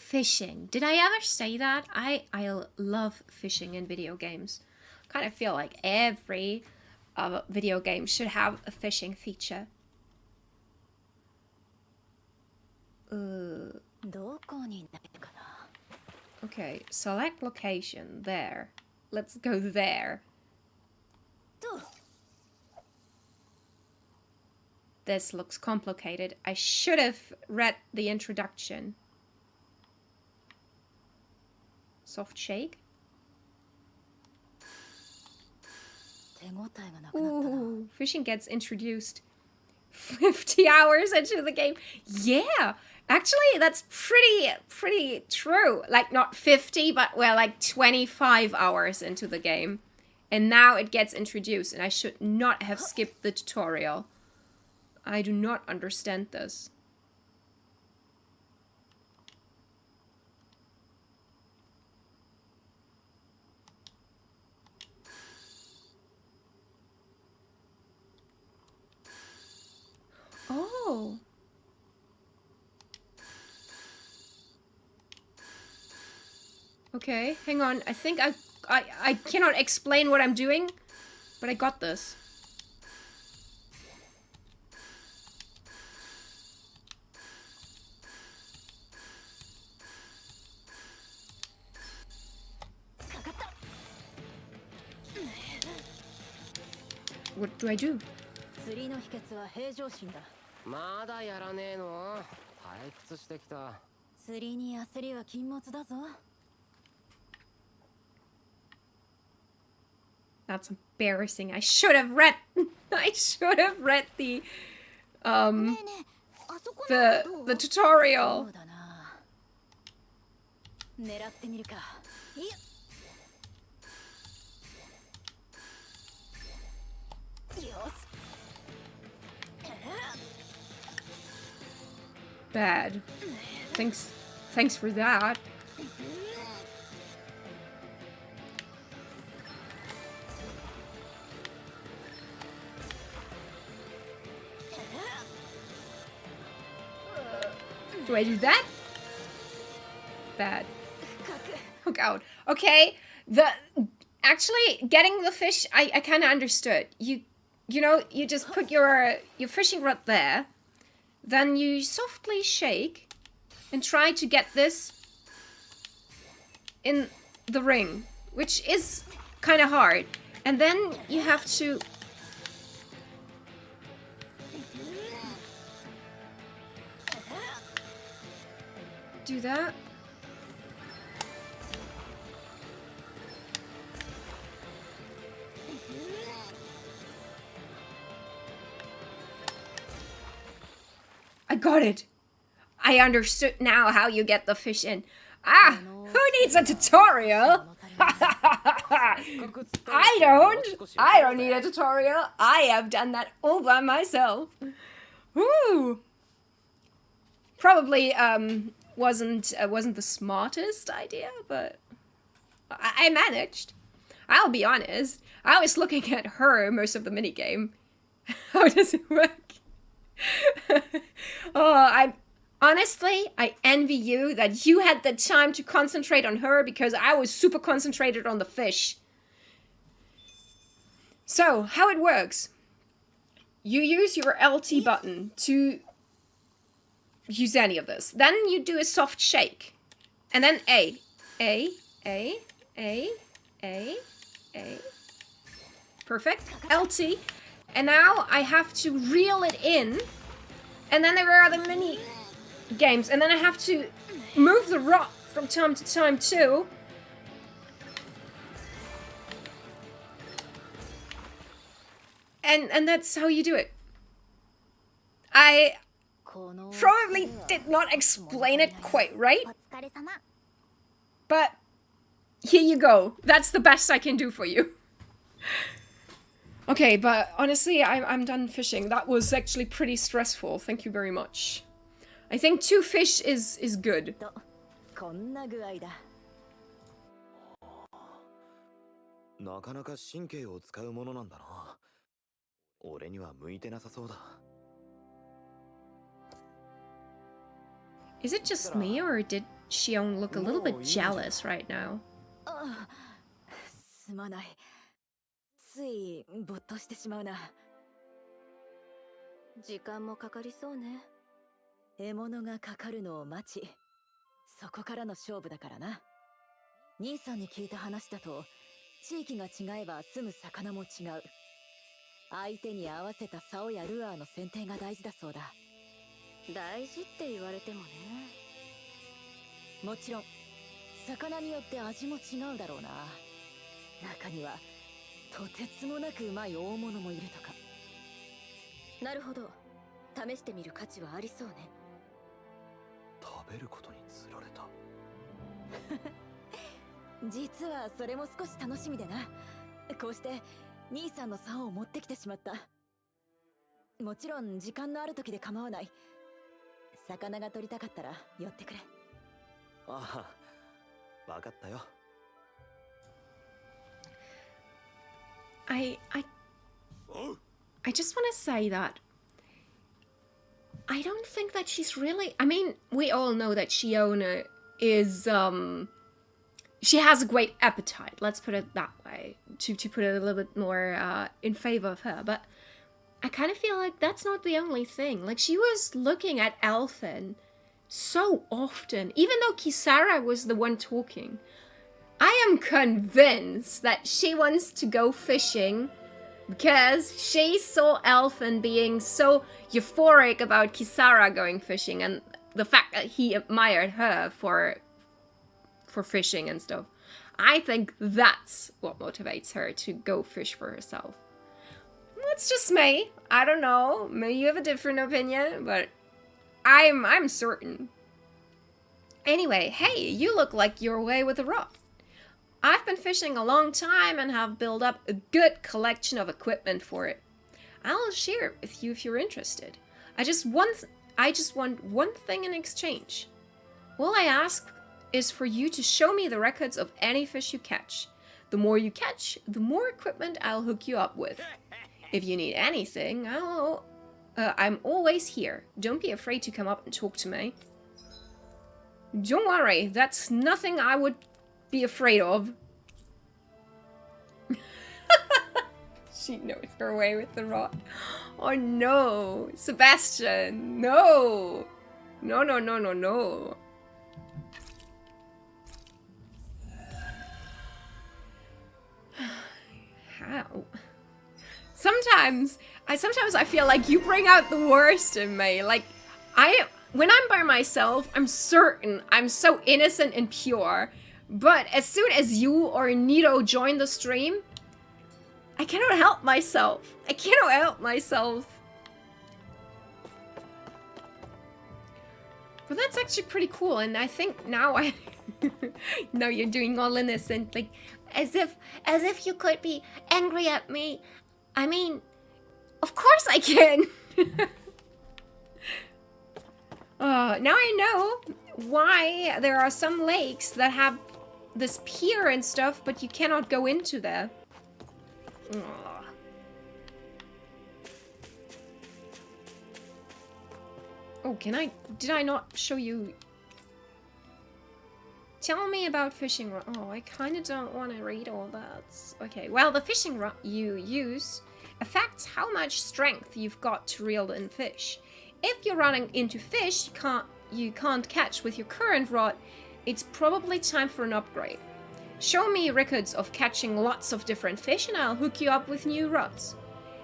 fishing. Did I ever say that? I love fishing in video games. Kind of feel like every video game should have a fishing feature. Okay, select location. There. Let's go there. This looks complicated. I should have read the introduction. Soft shake. Ooh, fishing gets introduced 50 hours into the game. Yeah, actually, that's pretty true. Like, not 50, but, well, like 25 hours into the game. And now it gets introduced, and I should not have skipped the tutorial. I do not understand this. Oh. Okay, hang on. I think I cannot explain what I'm doing, but I got this. What do I do? 釣りの秘訣は平常心だ。まだやらねえの？退屈してきた。釣りに焦りは禁物だぞ。That's embarrassing. I should have read the the tutorial. そうだな。狙ってみるか。いや。Bad. Thanks for that. Do I do that? Bad. Hook out. Okay. Actually getting the fish, I kind of understood. You know, you just put your fishing rod there, then you softly shake and try to get this in the ring, which is kind of hard. And then you have to do that. I got it. I understood now how you get the fish in. Ah, who needs a tutorial? I don't need a tutorial. I have done that all by myself. Woo. Probably wasn't the smartest idea, but I managed. I'll be honest. I was looking at her most of the minigame. How does it work? Oh, I envy you that you had the time to concentrate on her because I was super concentrated on the fish. So, how it works. You use your LT button to use any of this. Then you do a soft shake. And then A. Perfect. LT. And now I have to reel it in. And then there are the mini games. And then I have to move the rod from time to time too. And that's how you do it. I probably did not explain it quite right. But here you go. That's the best I can do for you. Okay, but honestly, I'm done fishing. That was actually pretty stressful. Thank you very much. I think 2 fish is good. こんな具合だ。なかなか神経を使うものなんだな。俺には向いてなさそうだ。Is it just me, or did Shion look a little bit jealous right now. ああ、すまない。つい没頭してしまうな。時間もかかりそうね。獲物がかかるのを待ち、そこからの勝負だからな。兄さんに聞いた話だと、地域が違えば住む魚も違う。相手に合わせた竿やルアーの選定が大事だそうだ。大事って言われてもね。もちろん魚によって味も違うだろうな。中にはとてつもなくうまい大物もいるとか。なるほど、試してみる価値はありそうね。食べることに釣られた。実はそれも少し楽しみでな。こうして兄さんの竿を持ってきてしまった。もちろん時間のある時で構わない。魚が取りたかったら寄ってくれ。ああ、わかったよ。I just want to say that I don't think that she's really. I mean, we all know that Shiona is she has a great appetite. Let's put it that way. To put it a little bit more in favor of her, but I kind of feel like that's not the only thing. Like, she was looking at Elfin so often, even though Kisara was the one talking. I am convinced that she wants to go fishing because she saw Elfin being so euphoric about Kisara going fishing and the fact that he admired her for fishing and stuff. I think that's what motivates her to go fish for herself. That's just me. I don't know. Maybe you have a different opinion, but I'm certain. Anyway, hey, you look like you're away with a rod. I've been fishing a long time and have built up a good collection of equipment for it. I'll share it with you if you're interested. I just want one thing in exchange. All I ask is for you to show me the records of any fish you catch. The more you catch, the more equipment I'll hook you up with. If you need anything, I'm always here. Don't be afraid to come up and talk to me. Don't worry, that's nothing I would be afraid of. She knows her way with the rod. Oh no, Sebastian, no. No, no, no, no, no. How? Sometimes I feel like you bring out the worst in me. Like, when I'm by myself, I'm certain I'm so innocent and pure. But as soon as you or Nito join the stream, I cannot help myself. I cannot help myself. But that's actually pretty cool, and I think now now you're doing all innocent, like as if you could be angry at me. I mean, of course I can. Now I know why there are some lakes that have this pier and stuff, but you cannot go into there. Ugh. Oh, did I not show you? Tell me about fishing rod. Oh, I kind of don't want to read all that. Okay, well, the fishing rod you use affects how much strength you've got to reel in fish. If you're running into fish you can't catch with your current rod, it's probably time for an upgrade. Show me records of catching lots of different fish and I'll hook you up with new rods.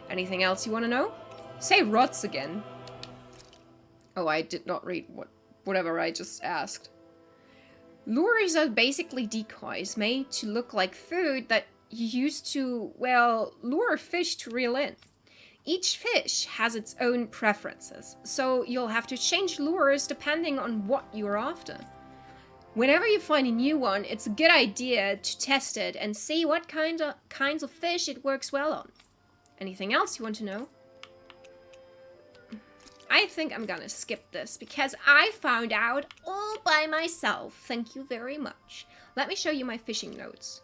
Anything else you want to know? Say rods again. Oh, I did not read whatever I just asked. Lures are basically decoys made to look like food that you use to, well, lure fish to reel in. Each fish has its own preferences, so you'll have to change lures depending on what you're after. Whenever you find a new one, it's a good idea to test it and see what kinds of fish it works well on. Anything else you want to know? I think I'm gonna skip this because I found out all by myself. Thank you very much. Let me show you my fishing notes.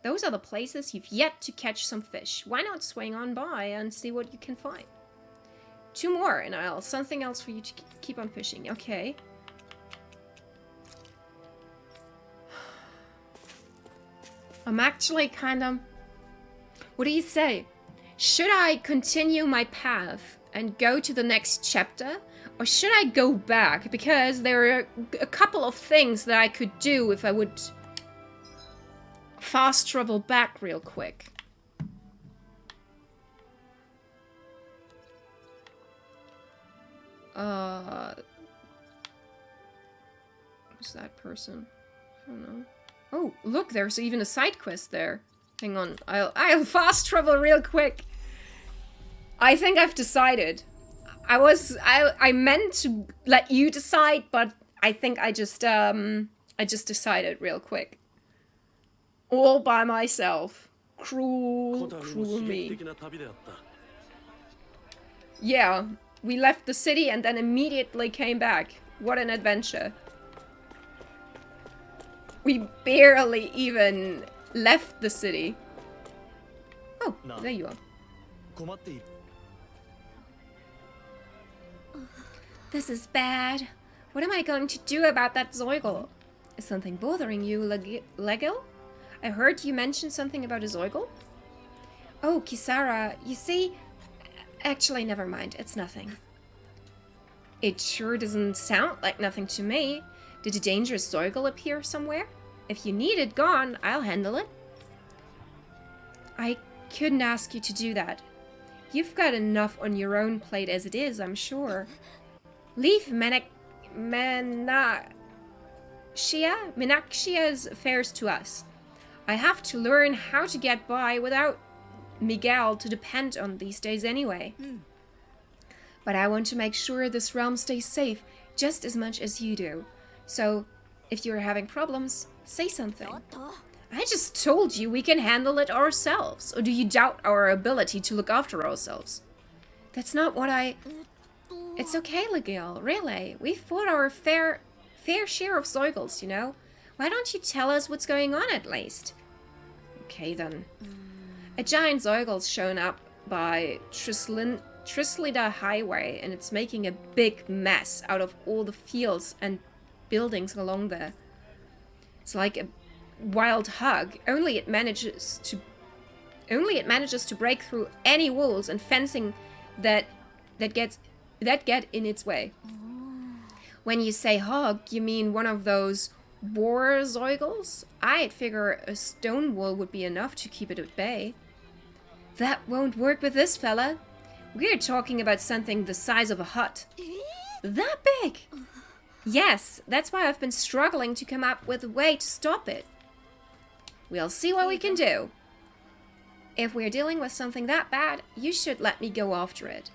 Those are the places you've yet to catch some fish. Why not swing on by and see what you can find? 2 more, and I'll something else for you to keep on fishing. Okay. I'm actually kind of... What do you say? Should I continue my path and go to the next chapter? Or should I go back? Because there are a couple of things that I could do if I would fast travel back real quick. Who's that person? I don't know. Oh, look, there's even a side quest there. Hang on, I'll fast travel real quick. I think I've decided. I meant to let you decide, but I think I just decided real quick. All by myself. Cruel me. Yeah, we left the city and then immediately came back. What an adventure. We barely even left the city. Oh, there you are. This is bad. What am I going to do about that Zeugel? Is something bothering you, Legil? I heard you mention something about a Zeugel? Oh, Kisara, you see... Actually, never mind. It's nothing. It sure doesn't sound like nothing to me. Did a dangerous Zeugel appear somewhere? If you need it gone, I'll handle it. I couldn't ask you to do that. You've got enough on your own plate as it is, I'm sure. Leave Minaxia's affairs to us. I have to learn how to get by without Miguel to depend on these days anyway. But I want to make sure this realm stays safe just as much as you do. So, if you're having problems, say something. I just told you we can handle it ourselves. Or do you doubt our ability to look after ourselves? That's not what I... It's okay, Legil, really. We've fought our fair share of Zeugels, you know? Why don't you tell us what's going on at least? Okay, then. A giant Zeugel's shown up by Trislida Highway, and it's making a big mess out of all the fields and buildings along there. It's like a wild hug. Only it manages to break through any walls and fencing that get in its way. When you say hog, you mean one of those war Zeugels? I'd figure a stone wall would be enough to keep it at bay. That won't work with this fella. We're talking about something the size of a hut. That big? Yes, that's why I've been struggling to come up with a way to stop it. We'll see what we can do. If we're dealing with something that bad, you should let me go after it.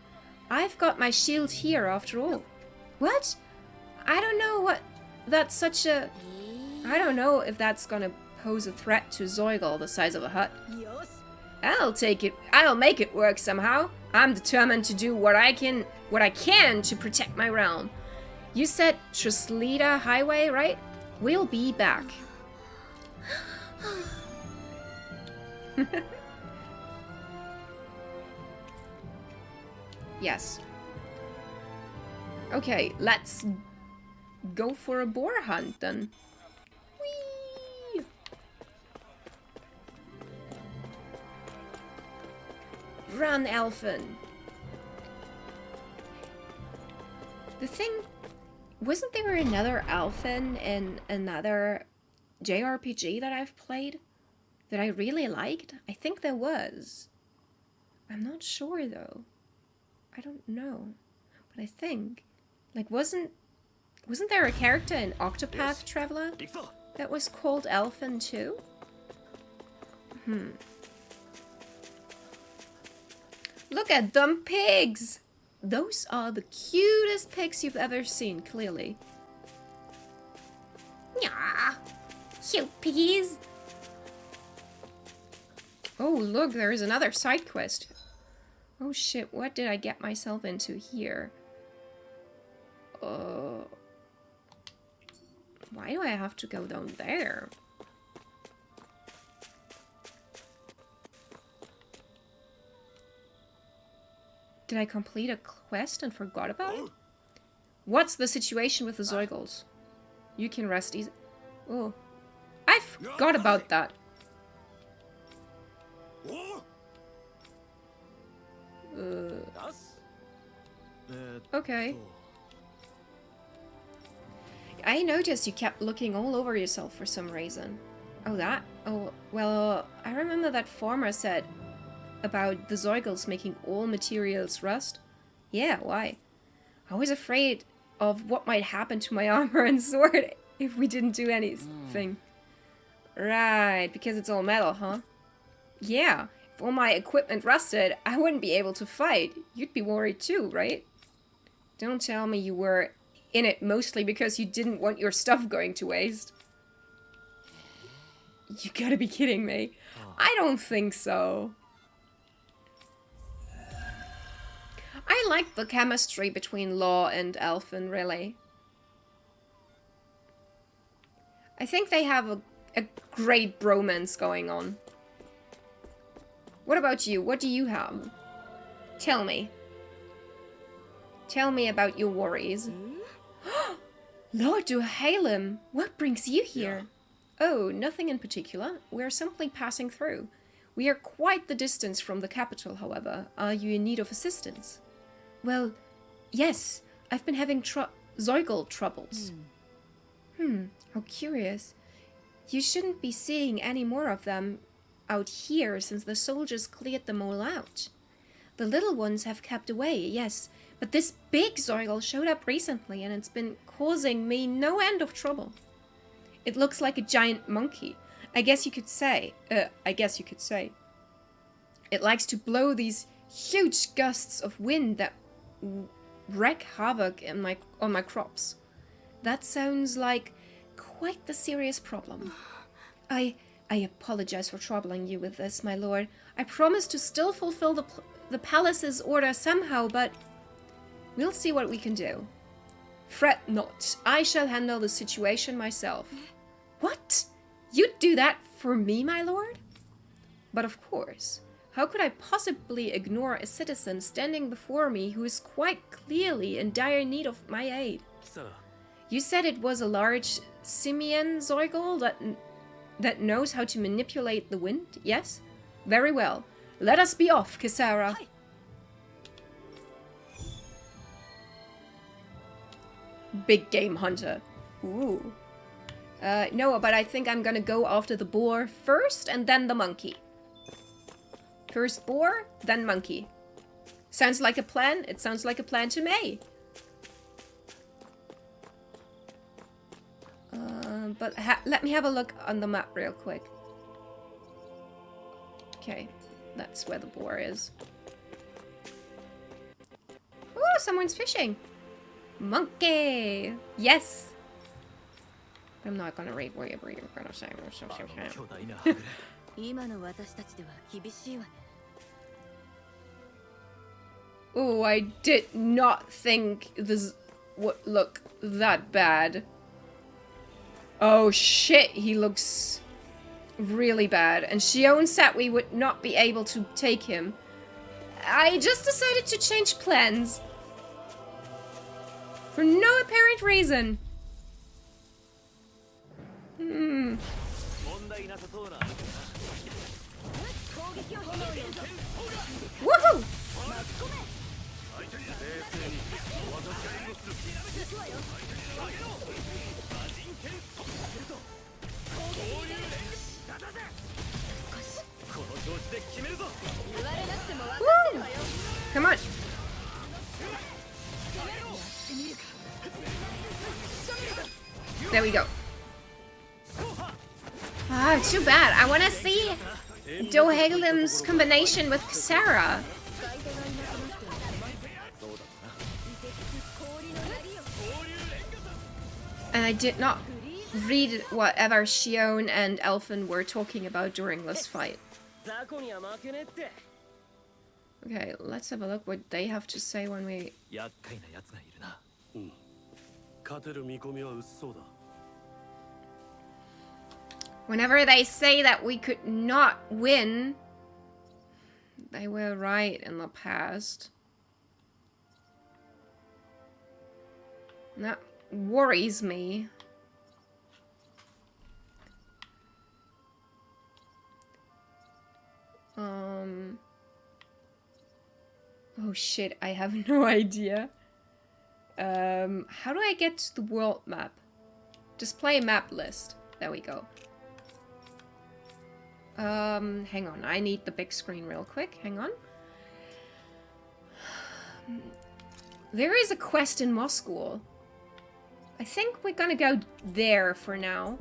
I've got my shield here after all. What? I don't know what... That's such a... I don't know if that's gonna pose a threat to Zeugel the size of a hut. I'll make it work somehow. I'm determined to do what I can to protect my realm. You said Trislida Highway, right? We'll be back. Yes. Okay, let's go for a boar hunt then. Whee! Run, Elfin. The thing, wasn't there another Elfin in another JRPG that I've played that I really liked? I think there was. I'm not sure though. I don't know. But I think, like, wasn't there a character in Octopath Traveler that was called Elfin too? Look at them pigs! Those are the cutest pigs you've ever seen, clearly. Nyah! Cute piggies! Oh, look, there's another side quest. Oh shit, what did I get myself into here? Why do I have to go down there? Did I complete a quest and forgot about it? What's the situation with the Zeugels? You can rest easy. Oh. I forgot about that. Okay. I noticed you kept looking all over yourself for some reason. Oh, that? Oh, well, I remember that farmer said about the Zeugels making all materials rust. Yeah, why? I was afraid of what might happen to my armor and sword if we didn't do anything. Right, because it's all metal, huh? Yeah, if all my equipment rusted, I wouldn't be able to fight. You'd be worried too, right? Don't tell me you were in it mostly because you didn't want your stuff going to waste. You gotta be kidding me. I don't think so. I like the chemistry between Law and Elfin, really. I think they have a great bromance going on. What about you? What do you have? Tell me. Tell me about your worries. Lord Duhalim, what brings you here? Oh, nothing in particular. We're simply passing through. We are quite the distance from the capital, however. Are you in need of assistance? Well, yes. I've been having Zeugel troubles. How curious. You shouldn't be seeing any more of them out here since the soldiers cleared them all out. The little ones have kept away, yes, but this big Zeugel showed up recently and it's been causing me no end of trouble. It looks like a giant monkey. I guess you could say. It likes to blow these huge gusts of wind that wreak havoc on my crops. That sounds like quite the serious problem. I apologize for troubling you with this, my lord. I promise to still fulfill the palace's order somehow, but we'll see what we can do. Fret not. I shall handle the situation myself. What? You'd do that for me, my lord? But of course. How could I possibly ignore a citizen standing before me who is quite clearly in dire need of my aid? You said it was a large simian Zeugel that knows how to manipulate the wind, yes? Very well. Let us be off, Kisara. Big game hunter. Ooh. No, but I think I'm gonna go after the boar first and then the monkey. First boar, then monkey. Sounds like a plan? It sounds like a plan to me. But let me have a look on the map real quick. Okay, that's where the boar is. Oh, someone's fishing. Monkey! Yes! I'm not gonna read whatever you're gonna say. Oh, I did not think this would look that bad. Oh shit, he looks really bad. And Shion said we would not be able to take him. I just decided to change plans. For no apparent reason. Woohoo! Woo! Come on. There we go. Ah, too bad. I want to see Dohalim's combination with Kisara. And I did not read whatever Shion and Elfin were talking about during this fight. Okay, let's have a look what they have to say when we... Whenever they say that we could not win, they were right in the past. That worries me. Oh shit, I have no idea. How do I get to the world map? Display map list. There we go. Hang on. I need the big screen real quick. Hang on. There is a quest in Moscow. I think we're gonna go there for now.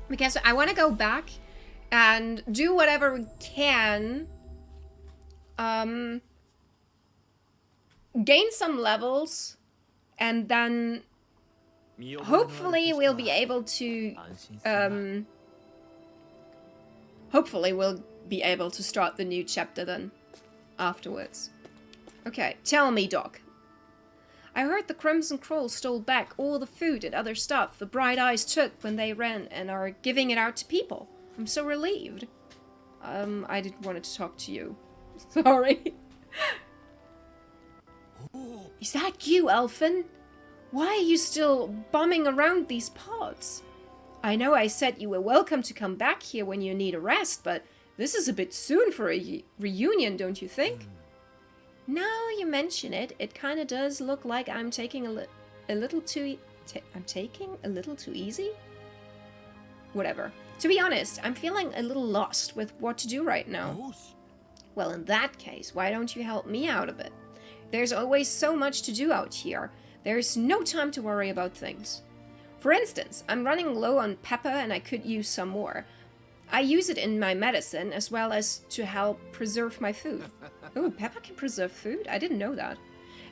Because I want to go back and do whatever we can. Gain some levels. And then hopefully we'll be able to hopefully we'll be able to start the new chapter then afterwards. Okay, tell me, Doc. I heard the Crimson Crow stole back all the food and other stuff the Bright Eyes took when they ran and are giving it out to people. I'm so relieved. I didn't want to talk to you. Sorry. Is that you, Elfin? Why are you still bumming around these parts? I know I said you were welcome to come back here when you need a rest, but this is a bit soon for a reunion, don't you think? Now you mention it, it kind of does look like I'm taking a little too easy? Whatever. To be honest, I'm feeling a little lost with what to do right now. Well, in that case, why don't you help me out a bit? There's always so much to do out here. There's no time to worry about things. For instance, I'm running low on pepper and I could use some more. I use it in my medicine as well as to help preserve my food. Oh, pepper can preserve food? I didn't know that.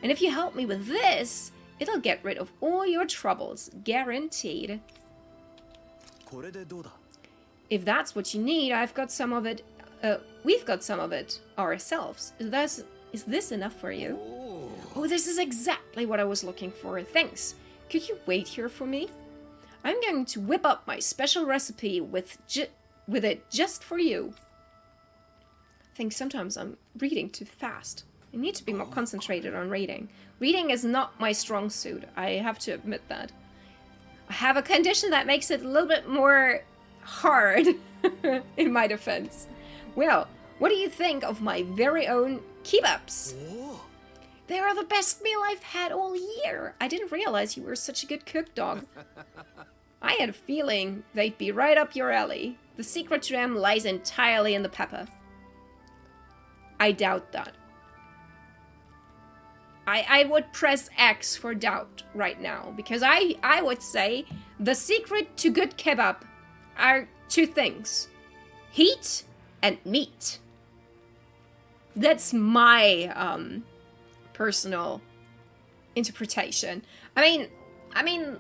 And if you help me with this, it'll get rid of all your troubles. Guaranteed. If that's what you need, I've got some of it. We've got some of it ourselves. Is this enough for you? Oh, this is exactly what I was looking for. Thanks. Could you wait here for me? I'm going to whip up my special recipe with it just for you. I think sometimes I'm reading too fast. I need to be more concentrated on reading. Reading is not my strong suit. I have to admit that. I have a condition that makes it a little bit more hard in my defense. Well, what do you think of my very own kebabs? They are the best meal I've had all year. I didn't realize you were such a good cook, dog. I had a feeling they'd be right up your alley. The secret to them lies entirely in the pepper. I doubt that. I would press X for doubt right now, because I would say the secret to good kebab are two things. Heat and meat. That's my personal interpretation. I mean,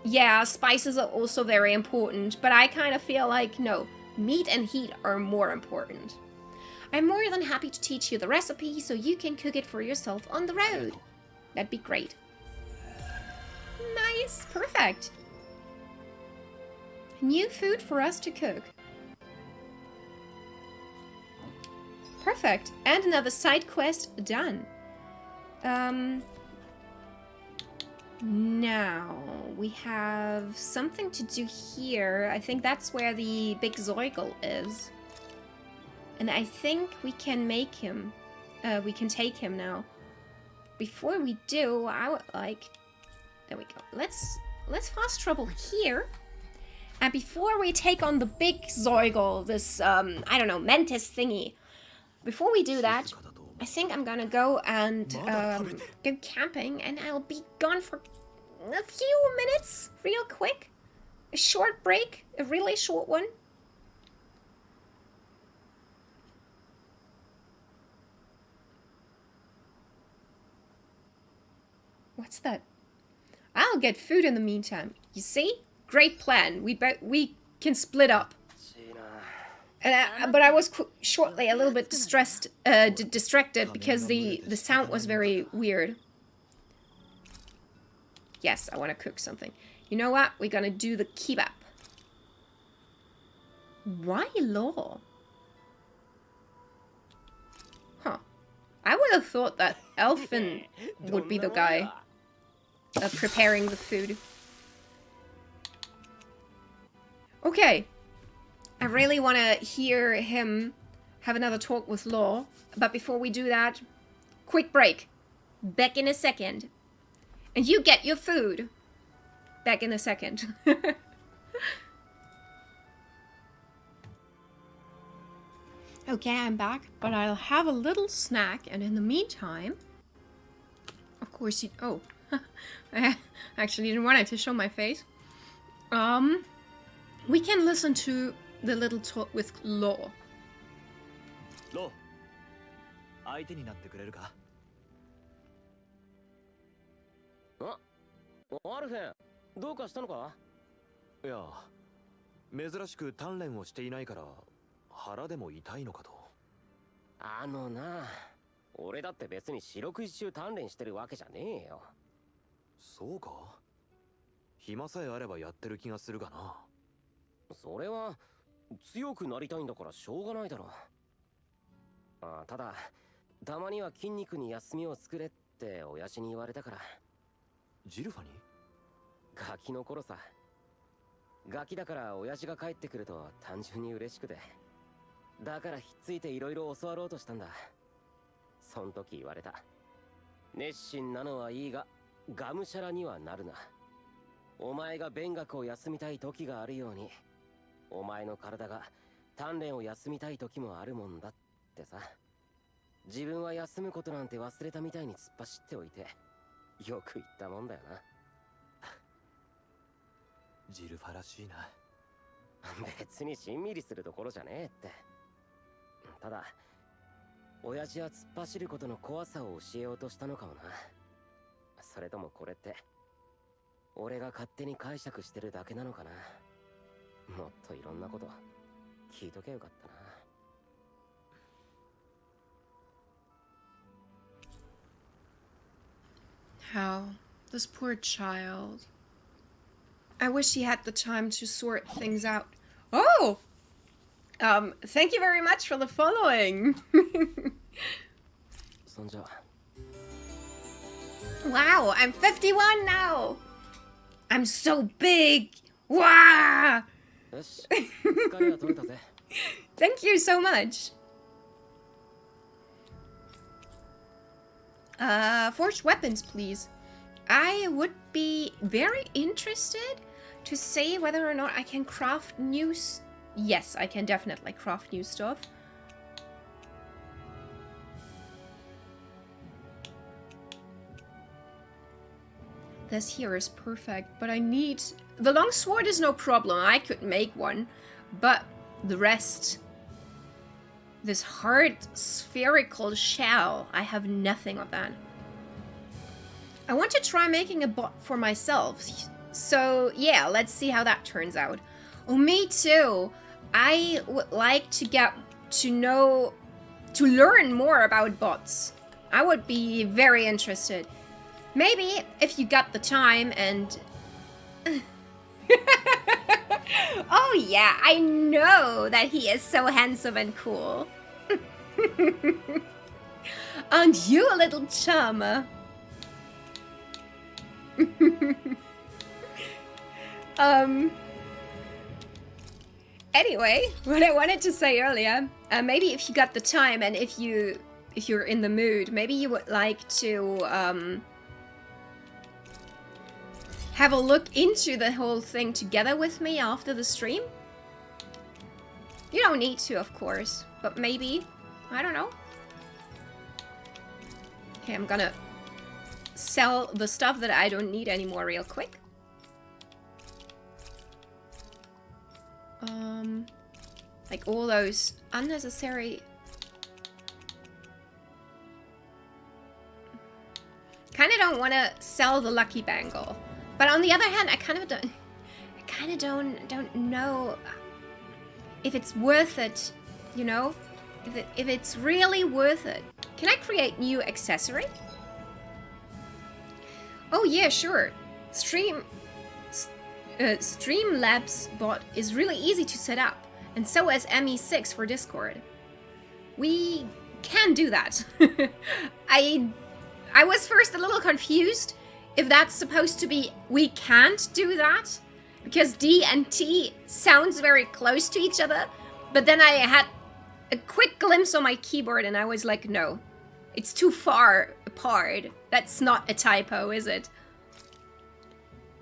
yeah, spices are also very important, but I kind of feel like, no, meat and heat are more important. I'm more than happy to teach you the recipe so you can cook it for yourself on the road. That'd be great. Nice, perfect. New food for us to cook. Perfect. And another side quest done. Now, we have something to do here. I think that's where the big Zeugel is. And I think we can make him. We can take him now. Before we do, I would like... There we go. Let's fast travel here. And before we take on the big Zeugel, this, I don't know, Mantis thingy. Before we do that, I think I'm gonna go and go camping, and I'll be gone for a few minutes, real quick. A short break, a really short one. What's that? I'll get food in the meantime. You see? Great plan. We can split up. But I was shortly a little bit distracted because the sound was very weird. Yes, I want to cook something. You know what? We're gonna do the kebab. Why law? Huh. I would have thought that Elfin would be the guy. preparing the food. Okay. I really want to hear him have another talk with Law. But before we do that, quick break. Back in a second. And you get your food. Back in a second. Okay, I'm back, but I'll have a little snack, and in the meantime, of course you... Oh, I actually didn't want it to show my face. We can listen to the little talk with Law. Law, 相手になってくれるか? アルフェン、どうかしたのか? いや、珍しく鍛錬をしていないから腹でも痛いのかと。な、俺だって別に四六時中鍛錬してるわけじゃねえよ。そうか？暇さえあればやってる気がするがな。それは強くなりたいんだからしょうがないだろう。ただたまには筋肉に休みを作れって親父に言われたから。ジルファに？ガキの頃さ。ガキだから親父が帰ってくると単純に嬉しくて、だからひっついていろいろ教わろうとしたんだ。そん時言われた。熱心なのはいいががむしゃらにはなるな。お前が勉学を休みたい時があるように、お前の体が鍛錬を休みたい時もあるもんだってさ。自分は休むことなんて忘れたみたいに突っ走っておいてよく言ったもんだよな。ジルファらしいな。別にしんみりするところじゃねえって。ただ親父は突っ走ることの怖さを教えようとしたのかもな。それともこれって俺が勝手に解釈してるだけなのかな。もっといろんなこと聞いとけよかったな。How? This poor child. I wish he had the time to sort things out. Oh! Thank you very much for the following. Wow, I'm 51 now. I'm so big. Wow! Thank you so much. Forged weapons, please. I would be very interested to see whether or not I can craft new... Yes, I can definitely craft new stuff. This here is perfect, but I need... The longsword is no problem, I could make one. But the rest... This hard spherical shell, I have nothing of that. I want to try making a bot for myself. So yeah, let's see how that turns out. Oh, me too. I would like to get to know... To learn more about bots. I would be very interested. Maybe if you got the time and... Oh yeah, I know that he is so handsome and cool. Aren't you a little charmer? Anyway, what I wanted to say earlier, maybe if you got the time and if you're in the mood, maybe you would like to have a look into the whole thing together with me after the stream. You don't need to, of course, but maybe, I don't know. Okay, I'm gonna sell the stuff that I don't need anymore real quick. Like all those unnecessary... Kinda don't want to sell the lucky bangle. But on the other hand, I kind of don't know if it's worth it, you know? If it's really worth it. Can I create new accessory? Oh yeah, sure. Streamlabs bot is really easy to set up, and so is ME6 for Discord. We can do that. I was first a little confused if that's supposed to be we can't do that, because D and T sounds very close to each other, but then I had a quick glimpse on my keyboard and I was like, no, it's too far apart. That's not a typo, is it?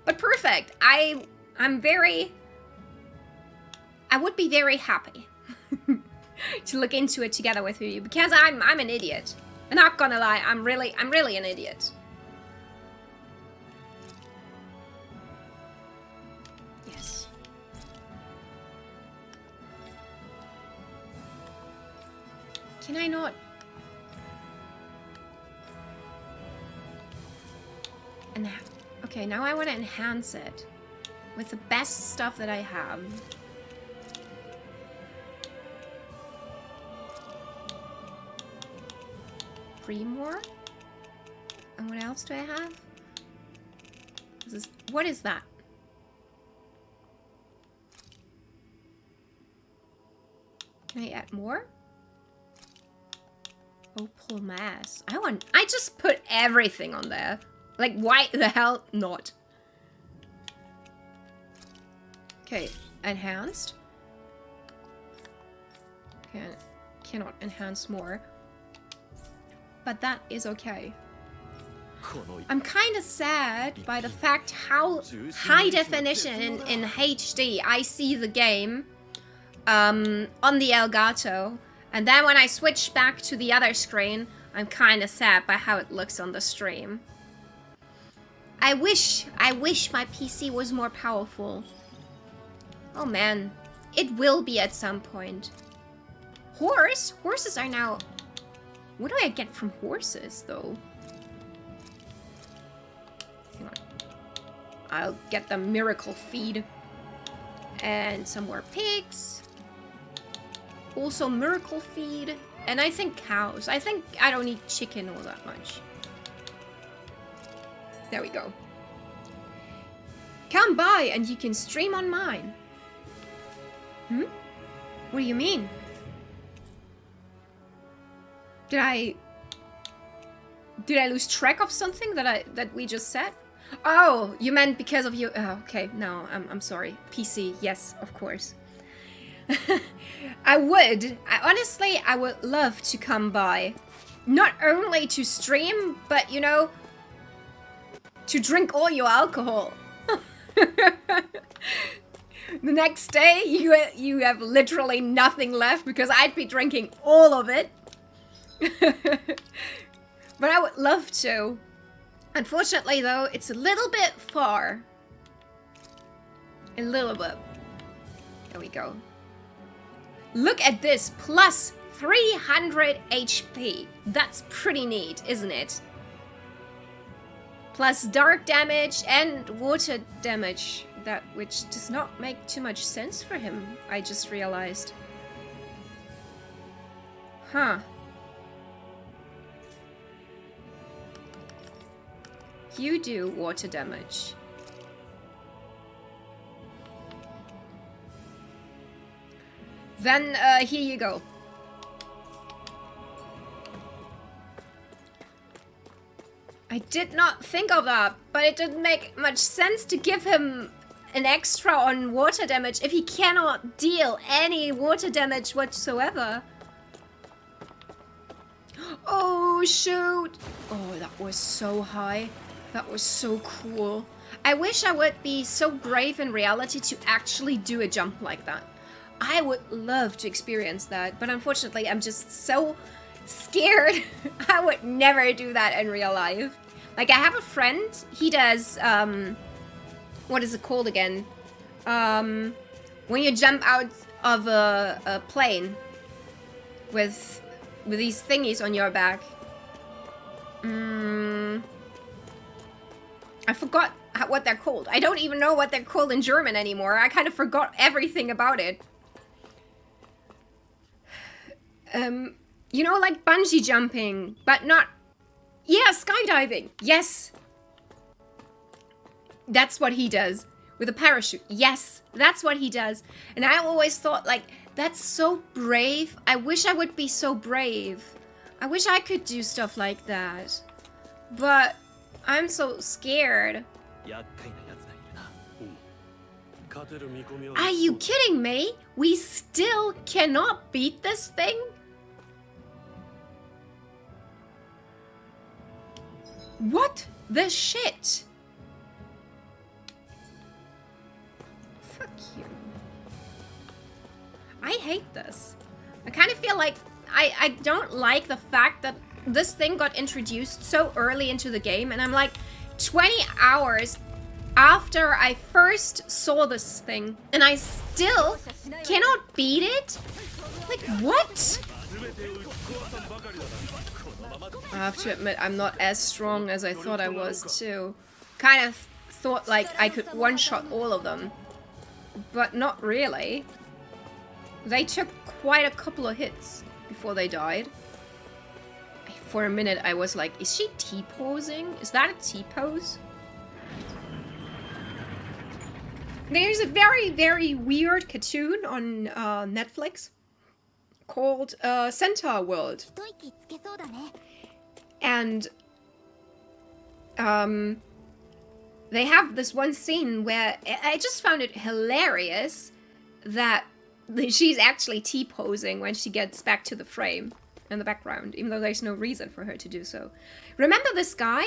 But perfect. I would be very happy to look into it together with you, because I'm an idiot. I'm not gonna lie, I'm really an idiot. Yes. Can I not? And okay, now I want to enhance it with the best stuff that I have. Three more? And what else do I have? What is that? Can I add more? Opal mass. I just put everything on there. Like, why the hell not? Okay, enhanced. Cannot enhance more. But that is okay. I'm kind of sad by the fact how high definition in HD I see the game on the Elgato. And then when I switch back to the other screen, I'm kind of sad by how it looks on the stream. I wish my PC was more powerful. Oh man, it will be at some point. Horses are now... What do I get from horses, though? Hang on. I'll get the miracle feed. And some more pigs. Also miracle feed. And I think cows. I think I don't need chicken all that much. There we go. Come by and you can stream on mine. What do you mean? Did I lose track of something that we just said? Oh, you meant because of you. Oh, okay, no, I'm sorry. PC, yes, of course. I honestly would love to come by. Not only to stream, but you know, to drink all your alcohol. The next day, you have literally nothing left because I'd be drinking all of it. But I would love to. Unfortunately, though, it's a little bit far. A little bit. There we go. Look at this, plus 300 HP. That's pretty neat, isn't it? Plus dark damage and water damage, which does not make too much sense for him, I just realized. Huh. You do water damage. Then, here you go. I did not think of that, but it didn't make much sense to give him an extra on water damage if he cannot deal any water damage whatsoever. Oh, shoot! Oh, that was so high. That was so cool. I wish I would be so brave in reality to actually do a jump like that. I would love to experience that, but unfortunately I'm just so scared. I would never do that in real life. Like, I have a friend, he does, what is it called again? When you jump out of a plane with these thingies on your back. I forgot what they're called. I don't even know what they're called in German anymore. I kind of forgot everything about it. You know, like bungee jumping, but not... Yeah, skydiving. Yes. That's what he does. With a parachute. Yes, that's what he does. And I always thought, like, that's so brave. I wish I would be so brave. I wish I could do stuff like that. But I'm so scared. 厄介な奴がいるな。勝てる見込みは Are you kidding me? We still cannot beat this thing? What the shit? Fuck you. I hate this. I kind of feel like I don't like the fact that this thing got introduced so early into the game, and I'm like 20 hours after I first saw this thing, and I still cannot beat it? Like, what? I have to admit, I'm not as strong as I thought I was, too. Kind of thought, like, I could one-shot all of them. But not really. They took quite a couple of hits before they died. For a minute, I was like, is she T-posing? Is that a T-pose? There's a very, very weird cartoon on Netflix called Centaur World. And they have this one scene where I just found it hilarious that she's actually T-posing when she gets back to the frame in the background, even though there's no reason for her to do so. Remember this guy?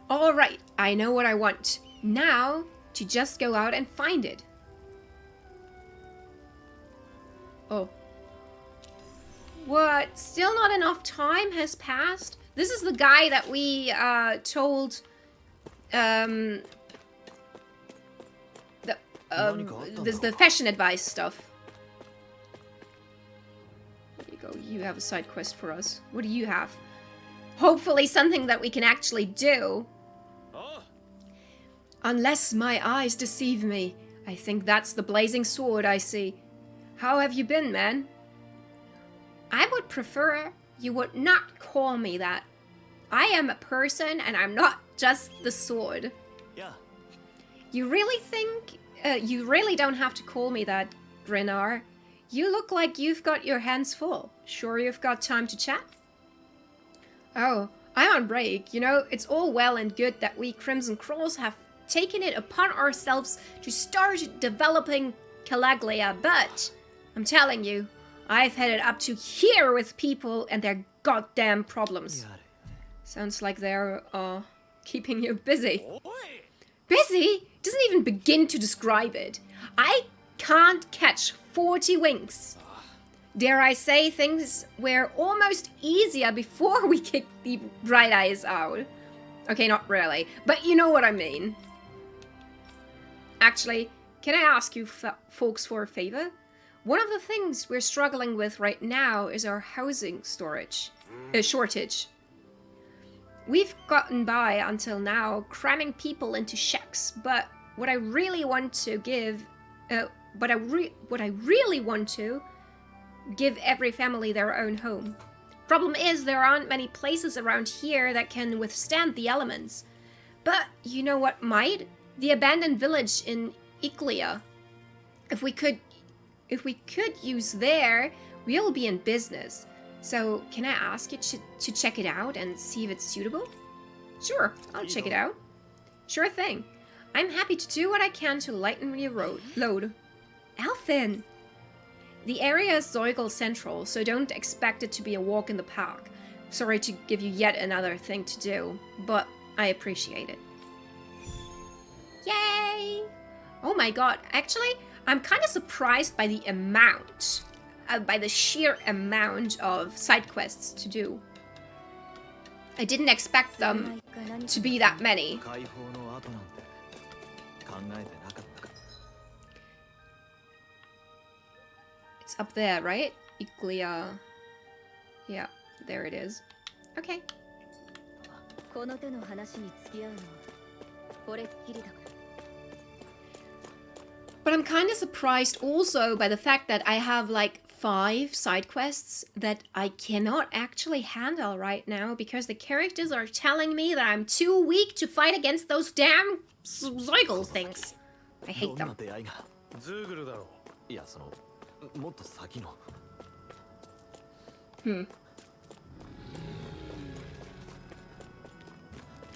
Alright, I know what I want. Now, to just go out and find it. Oh. What? Still not enough time has passed? This is the guy that we told the fashion advice stuff. There you go. You have a side quest for us. What do you have? Hopefully something that we can actually do. Unless my eyes deceive me. I think that's the blazing sword I see. How have you been, man? I would prefer you would not call me that. I am a person and I'm not just the sword. Yeah. You really think... you really don't have to call me that, Grinar. You look like you've got your hands full. Sure you've got time to chat? Oh, I'm on break. You know, it's all well and good that we Crimson Crawls have taken it upon ourselves to start developing Calaglia, but I'm telling you, I've headed up to here with people and their goddamn problems. Sounds like they're, keeping you busy. Busy? Doesn't even begin to describe it. I can't catch 40 winks. Dare I say things were almost easier before we kicked the bright eyes out. Okay, not really, but you know what I mean. Actually, can I ask you folks for a favor? One of the things we're struggling with right now is our housing shortage. We've gotten by until now cramming people into shacks, but what I really want to give every family their own home. Problem is, there aren't many places around here that can withstand the elements. But you know what might? The abandoned village in Iklia. If we could use there, we'll be in business. So, can I ask you to check it out and see if it's suitable? Sure, I'll check it out. Sure thing. I'm happy to do what I can to lighten your load. Alfin! The area is Zeugel Central, so don't expect it to be a walk in the park. Sorry to give you yet another thing to do, but I appreciate it. Yay! Oh my god, actually, I'm kind of surprised by the amount, by the sheer amount of side quests to do. I didn't expect them to be that many. It's up there, right? Iklia. Yeah, there it is. Okay. But I'm kind of surprised also by the fact that I have like 5 side quests that I cannot actually handle right now because the characters are telling me that I'm too weak to fight against those damn Zeugel things. I hate them.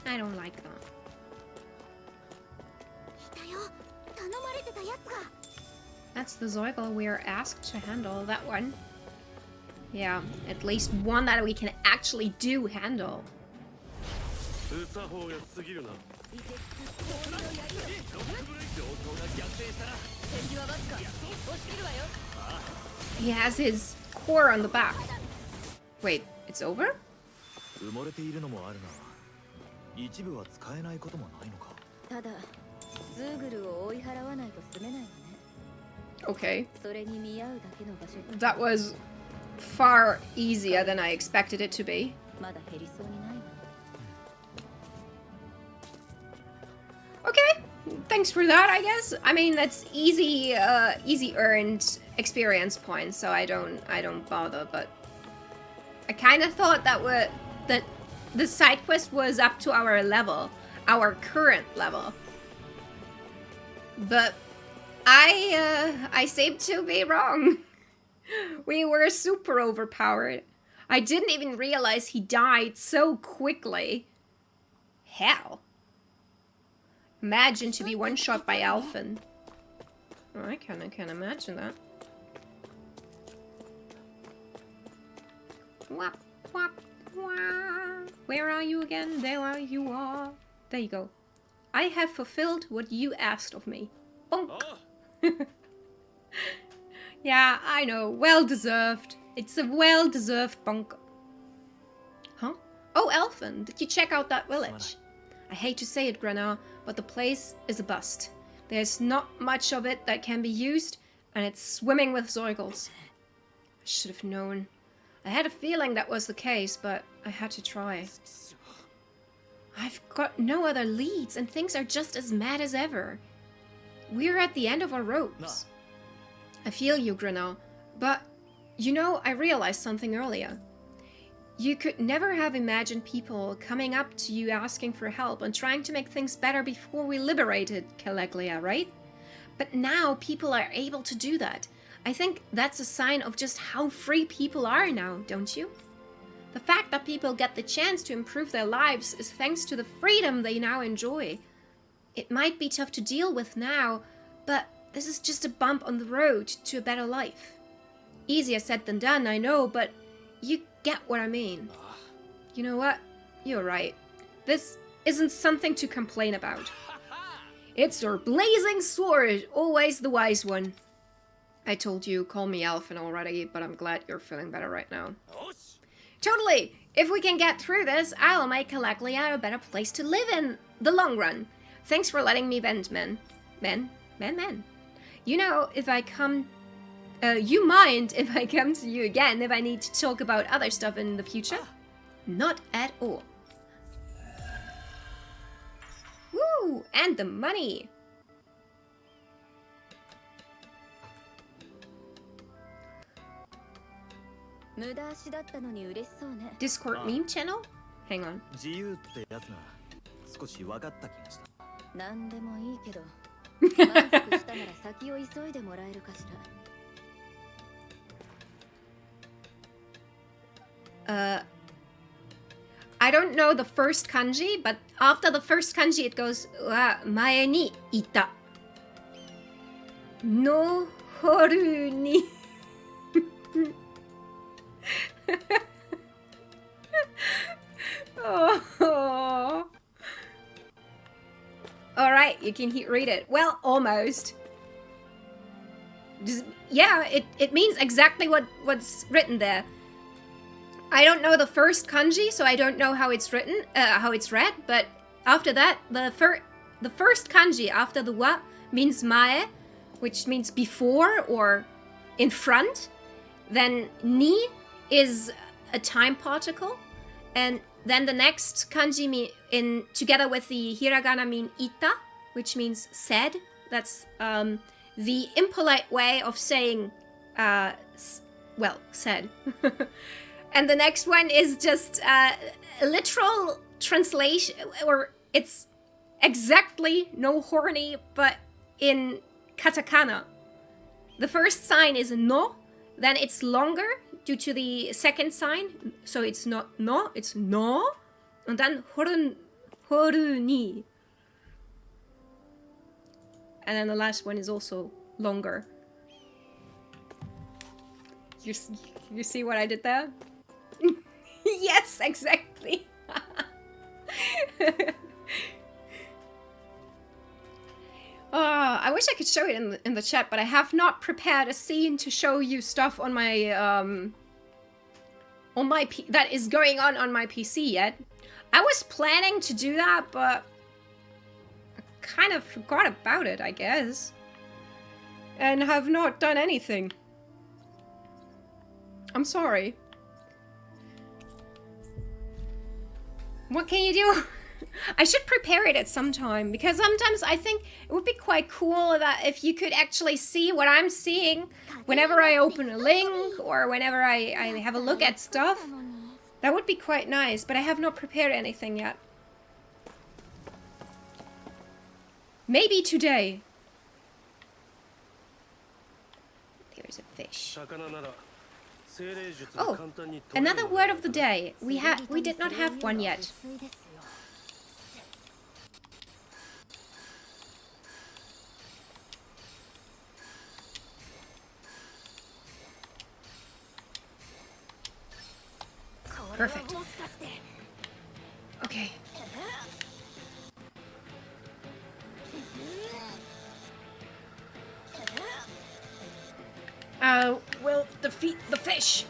I don't like that. いたよ。頼まれてたやつが。 That's the Zoigle we are asked to handle. That one. Yeah, at least one that we can actually do handle. うさほうが過ぎるな。 He has his core on the back. Wait, it's over? 埋もれているのもあるが、一部は使えないこともないのか。ただズーグルを追い払わないと住めないのね。 Okay. それに見合うだけの場所 That was far easier than I expected it to be. まだ減りそうにないわね。 Okay, thanks for that, I guess. I mean, that's easy, easy earned experience points, so I don't bother. But I kind of thought that the side quest was up to our level, our current level. But I seem to be wrong. We were super overpowered. I didn't even realize he died so quickly. Hell. Imagine to be one-shot by Alphen. Oh, I can imagine that. Wap, wap, wap. Where are you again? There you are. There you go. I have fulfilled what you asked of me. Bonk. Yeah, I know. Well-deserved. It's a well-deserved bonk. Huh? Oh, Alphen, did you check out that village? I hate to say it, Grenard, but the place is a bust. There's not much of it that can be used, and it's swimming with Zoigles. I should have known. I had a feeling that was the case, but I had to try. I've got no other leads, and things are just as mad as ever. We're at the end of our ropes. I feel you, Grenard, but, you know, I realized something earlier. You could never have imagined people coming up to you asking for help and trying to make things better before we liberated Caleglia, right? But now people are able to do that. I think that's a sign of just how free people are now, don't you? The fact that people get the chance to improve their lives is thanks to the freedom they now enjoy. It might be tough to deal with now, but this is just a bump on the road to a better life. Easier said than done, I know, but you get what I mean. You know what? You're right. This isn't something to complain about. It's your blazing sword, always the wise one. I told you, call me Alphen already, but I'm glad you're feeling better right now. Totally! If we can get through this, I'll make Caleglia a better place to live in the long run. Thanks for letting me vent, men. Men? You know, if I come... you mind if I come to you again if I need to talk about other stuff in the future? Not at all. Woo! And the money! Discord meme channel? Hang on. 自由ってやつが少し分かった気がした。何でもいいけど、満足したなら先を急いでもらえるかしら。I don't know the first kanji, but after the first kanji it goes 前にいた。のほるに。Oh. Alright, you can read it. Well, almost. Yeah, it means exactly what's written there. I don't know the first kanji, so I don't know how it's written, how it's read, but after that, the first kanji after the wa means mae, which means before or in front. Then ni is a time particle, and then the next kanji together with the hiragana mean ita, which means said. That's the impolite way of saying, well, said. And the next one is just a literal translation, or it's exactly no horny, but in katakana. The first sign is no, then it's longer due to the second sign, so it's not no, it's no, and then Horu ni. And then the last one is also longer. You see what I did there? Yes, exactly. I wish I could show it in the chat, but I have not prepared a scene to show you stuff on my that is going on my PC yet. I was planning to do that, but I kind of forgot about it, I guess, and have not done anything. I'm sorry. What can you do? I should prepare it at some time, because sometimes I think it would be quite cool that if you could actually see what I'm seeing whenever I open a link or whenever I have a look at stuff. That would be quite nice, but I have not prepared anything yet. Maybe today. There's a fish. Oh, another word of the day. We did not have one yet. Perfect. Okay. We'll defeat the fish.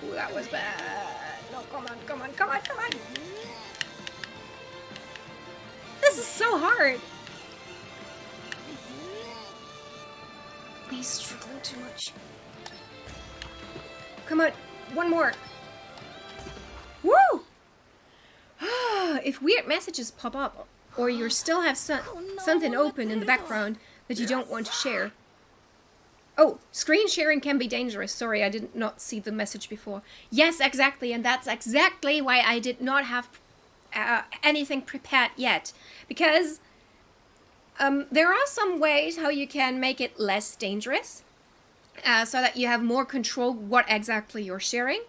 Ooh, that was bad. No, come on, come on, come on, come on. This is so hard. He's struggling too much. Come on, one more. Woo! If weird messages pop up, or you still have something open in the background that you don't want to share. Oh, screen sharing can be dangerous. Sorry, I did not see the message before. Yes, exactly, and that's exactly why I did not have anything prepared yet. Because there are some ways how you can make it less dangerous, so that you have more control what exactly you're sharing.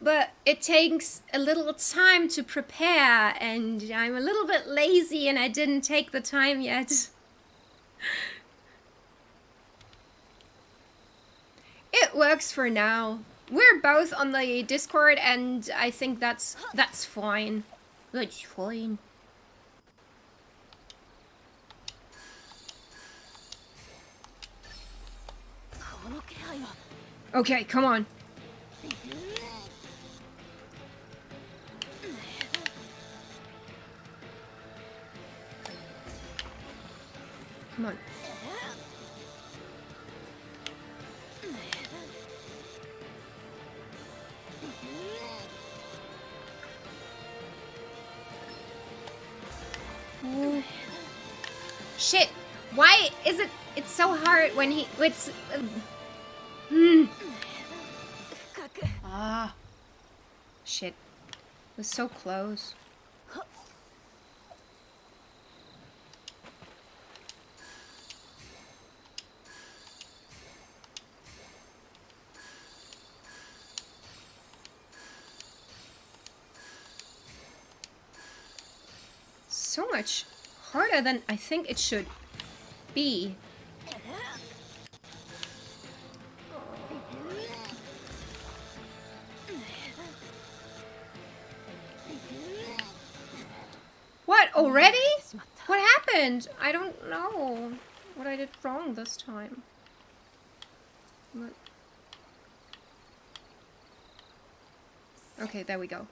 But it takes a little time to prepare, and I'm a little bit lazy and I didn't take the time yet. It works for now. We're both on the Discord, and I think that's fine. That's fine. Okay, come on. Come on. Ooh. Shit. Why is it's so hard when it's Ah. Shit. It was so close. So much harder than I think it should be. What, already? What happened? I don't know what I did wrong this time. What? Okay, there we go.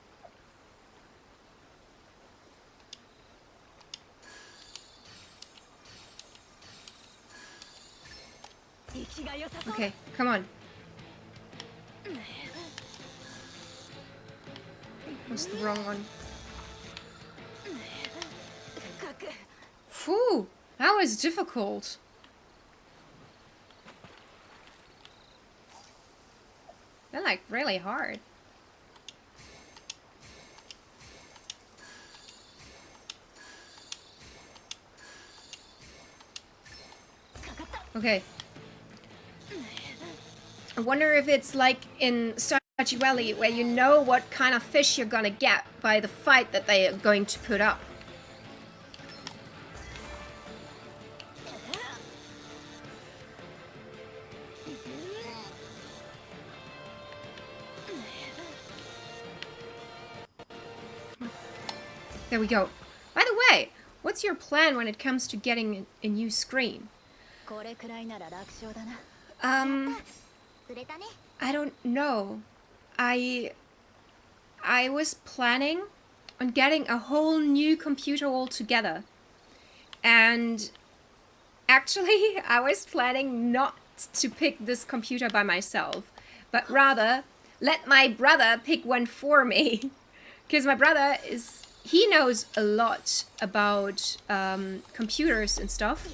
Okay, come on. What's the wrong one? Phew, that was difficult. They're like really hard. Okay. I wonder if it's like in Stardew Valley, where you know what kind of fish you're gonna get by the fight that they are going to put up. There we go. By the way, what's your plan when it comes to getting a new screen? これくらいなら楽勝だな。 釣れたね。 I don't know. I was planning on getting a whole new computer altogether. And actually, I was planning not to pick this computer by myself, but rather let my brother pick one for me. Because my brother he knows a lot about computers and stuff.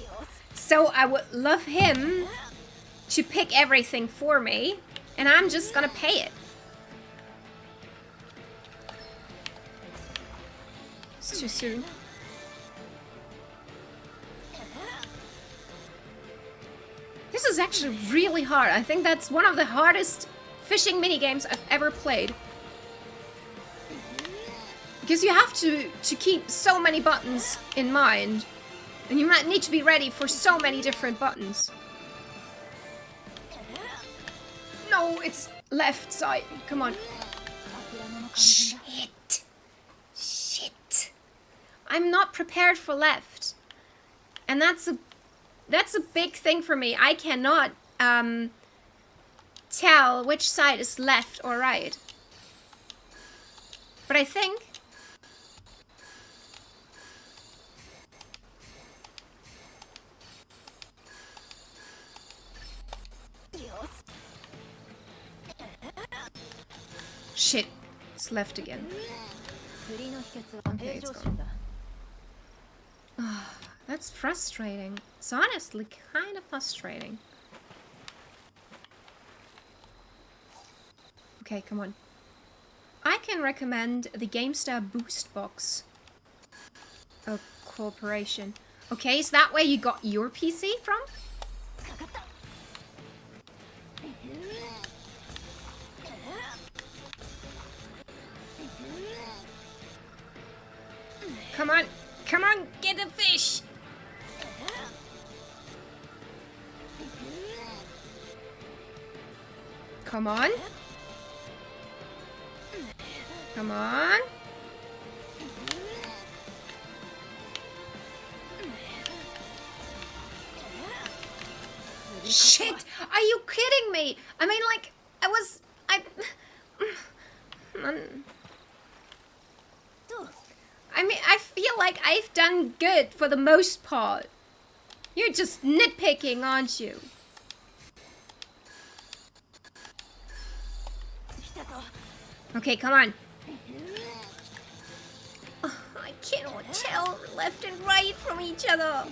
So I would love him to pick everything for me, and I'm just gonna pay it. It's too soon. This is actually really hard. I think that's one of the hardest fishing minigames I've ever played. Because you have to keep so many buttons in mind. And you might need to be ready for so many different buttons. No, it's left side. Come on. Shit. Shit. I'm not prepared for left. And that's a big thing for me. I cannot tell which side is left or right. But I think shit, it's left again. Okay, it's gone. That's frustrating. It's honestly kind of frustrating. Okay, come on. I can recommend the GameStar Boost Box. A corporation. Okay, is that where you got your PC from? Come on, come on, get a fish! Come on. Come on. Shit! Are you kidding me? I mean, like, I mean, I feel like I've done good for the most part. You're just nitpicking, aren't you? Okay, come on. Oh, I cannot tell left and right from each other.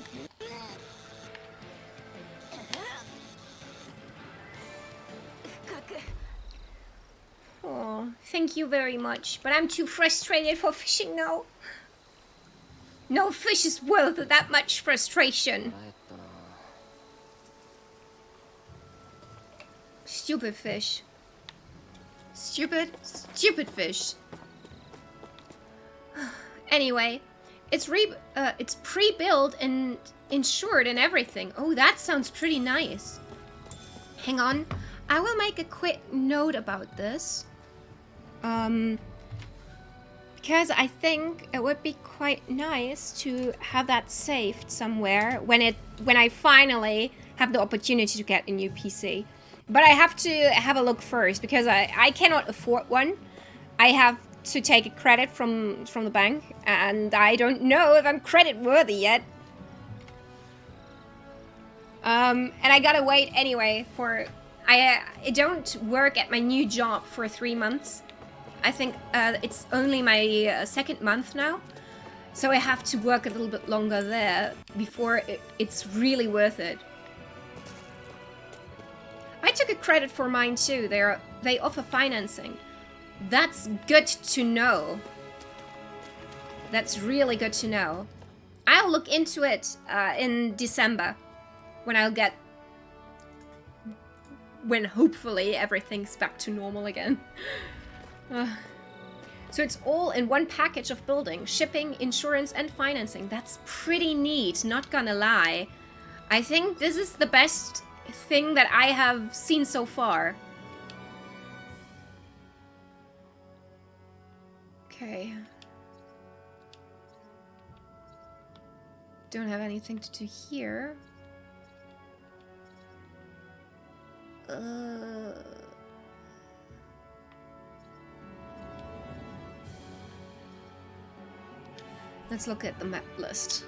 Oh, thank you very much, but I'm too frustrated for fishing now. No fish is worth that much frustration. Stupid fish. Stupid fish. Anyway, it's pre-built and insured and everything. Oh, that sounds pretty nice. Hang on, I will make a quick note about this. Because I think it would be quite nice to have that saved somewhere when I finally have the opportunity to get a new PC. But I have to have a look first because I cannot afford one. I have to take a credit from the bank, and I don't know if I'm credit worthy yet. And I gotta wait anyway for I don't work at my new job for 3 months. I think it's only my second month now, so I have to work a little bit longer there before it's really worth it. I took a credit for mine too. They offer financing. That's good to know. That's really good to know. I'll look into it in December when I'll get when hopefully everything's back to normal again. So it's all in one package of building, shipping, insurance, and financing. That's pretty neat, not gonna lie. I think this is the best thing that I have seen so far. Okay. Don't have anything to do here. Let's look at the map list.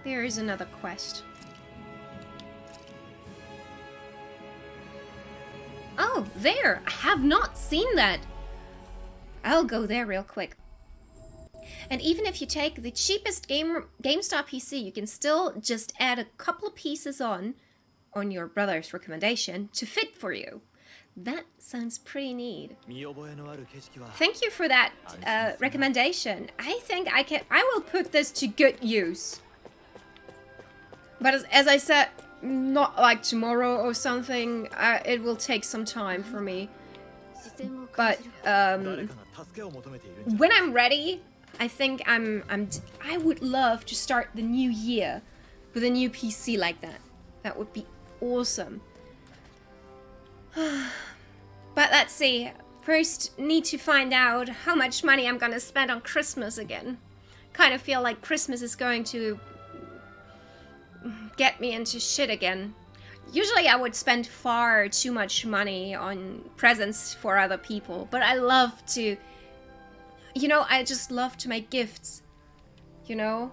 There is another quest. Oh, there! I have not seen that! I'll go there real quick. And even if you take the cheapest GameStop PC, you can still just add a couple of pieces on your brother's recommendation to fit for you. That sounds pretty neat. Thank you for that recommendation. I think I will put this to good use. But as I said, not like tomorrow or something. It will take some time for me. But when I'm ready, I think I would love to start the new year with a new PC like that. That would be awesome. But let's see. First, need to find out how much money I'm gonna spend on Christmas again. Kind of feel like Christmas is going to get me into shit again. Usually I would spend far too much money on presents for other people, but I love to, you know, I just love to make gifts, you know?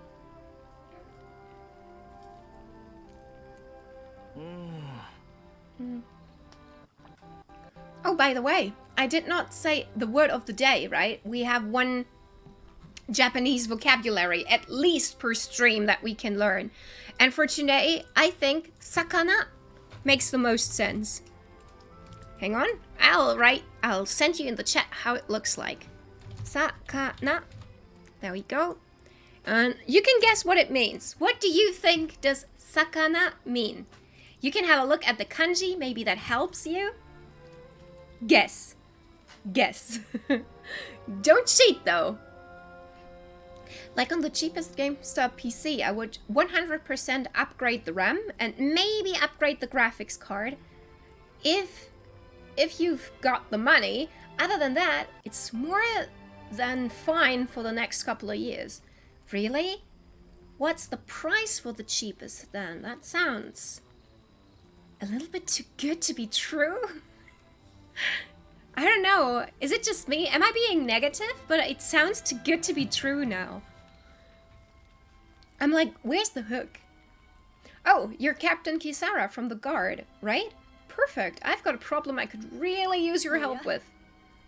Oh, by the way, I did not say the word of the day, right? We have one Japanese vocabulary, at least per stream, that we can learn. And for today, I think sakana makes the most sense. Hang on, I'll send you in the chat how it looks like. Sakana. There we go. And you can guess what it means. What do you think does sakana mean? You can have a look at the kanji, maybe that helps you. Guess. Guess. Don't cheat though. Like on the cheapest GameStop PC, I would 100% upgrade the RAM and maybe upgrade the graphics card if you've got the money. Other than that, it's more than fine for the next couple of years. Really? What's the price for the cheapest then? That sounds a little bit too good to be true. I don't know. Is it just me? Am I being negative? But it sounds too good to be true now. I'm like, where's the hook? Oh, you're Captain Kisara from the Guard, right? Perfect. I've got a problem I could really use your help with.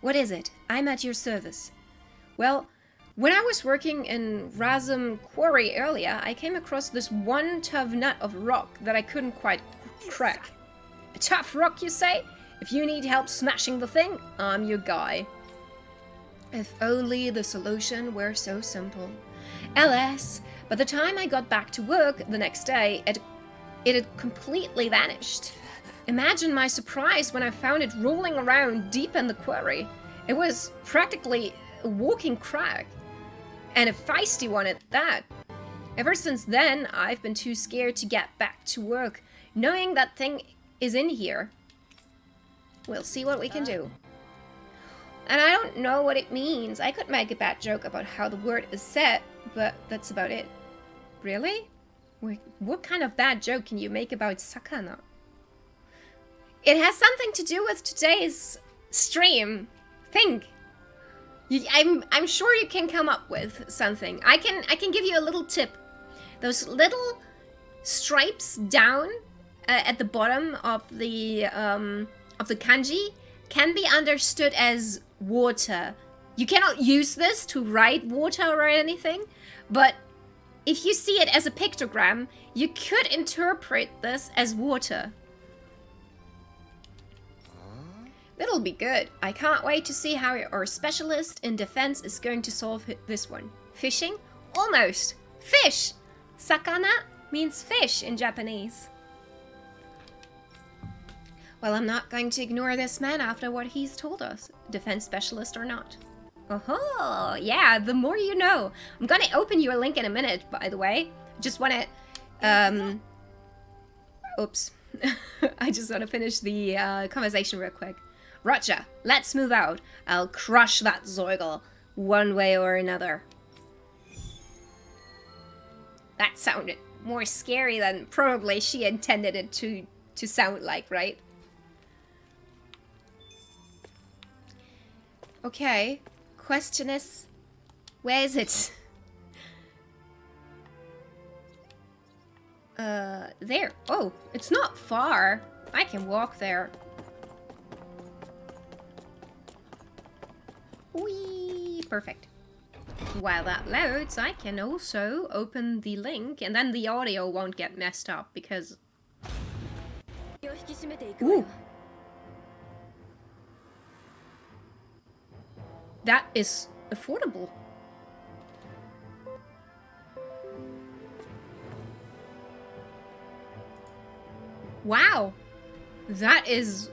What is it? I'm at your service. Well, when I was working in Razum Quarry earlier, I came across this one tough nut of rock that I couldn't quite crack. A tough rock, you say? If you need help smashing the thing, I'm your guy. If only the solution were so simple. Alas, by the time I got back to work the next day, it had completely vanished. Imagine my surprise when I found it rolling around deep in the quarry. It was practically a walking crack. And a feisty one at that. Ever since then, I've been too scared to get back to work, knowing that thing is in here. We'll see what we can do. And I don't know what it means. I could make a bad joke about how the word is said, but that's about it. Really? What kind of bad joke can you make about sakana? It has something to do with today's stream. Think. I'm sure you can come up with something. I can give you a little tip. Those little stripes down at the bottom of the kanji can be understood as water. You cannot use this to write water or anything, but if you see it as a pictogram, you could interpret this as water. That'll be good. I can't wait to see how our specialist in defense is going to solve this one. Fishing almost. Fish! Sakana means fish in Japanese. Well, I'm not going to ignore this man after what he's told us, defense specialist or not. Oh, yeah, the more you know. I'm gonna open you a link in a minute, by the way. Just wanna, oops. I just wanna finish the conversation real quick. Roger, let's move out. I'll crush that Zoigle, one way or another. That sounded more scary than probably she intended it to sound like, right? Okay, question is, where is it? There. Oh, it's not far. I can walk there. Whee! Perfect. While that loads, I can also open the link, and then the audio won't get messed up, because... Ooh. That is affordable. Wow. That is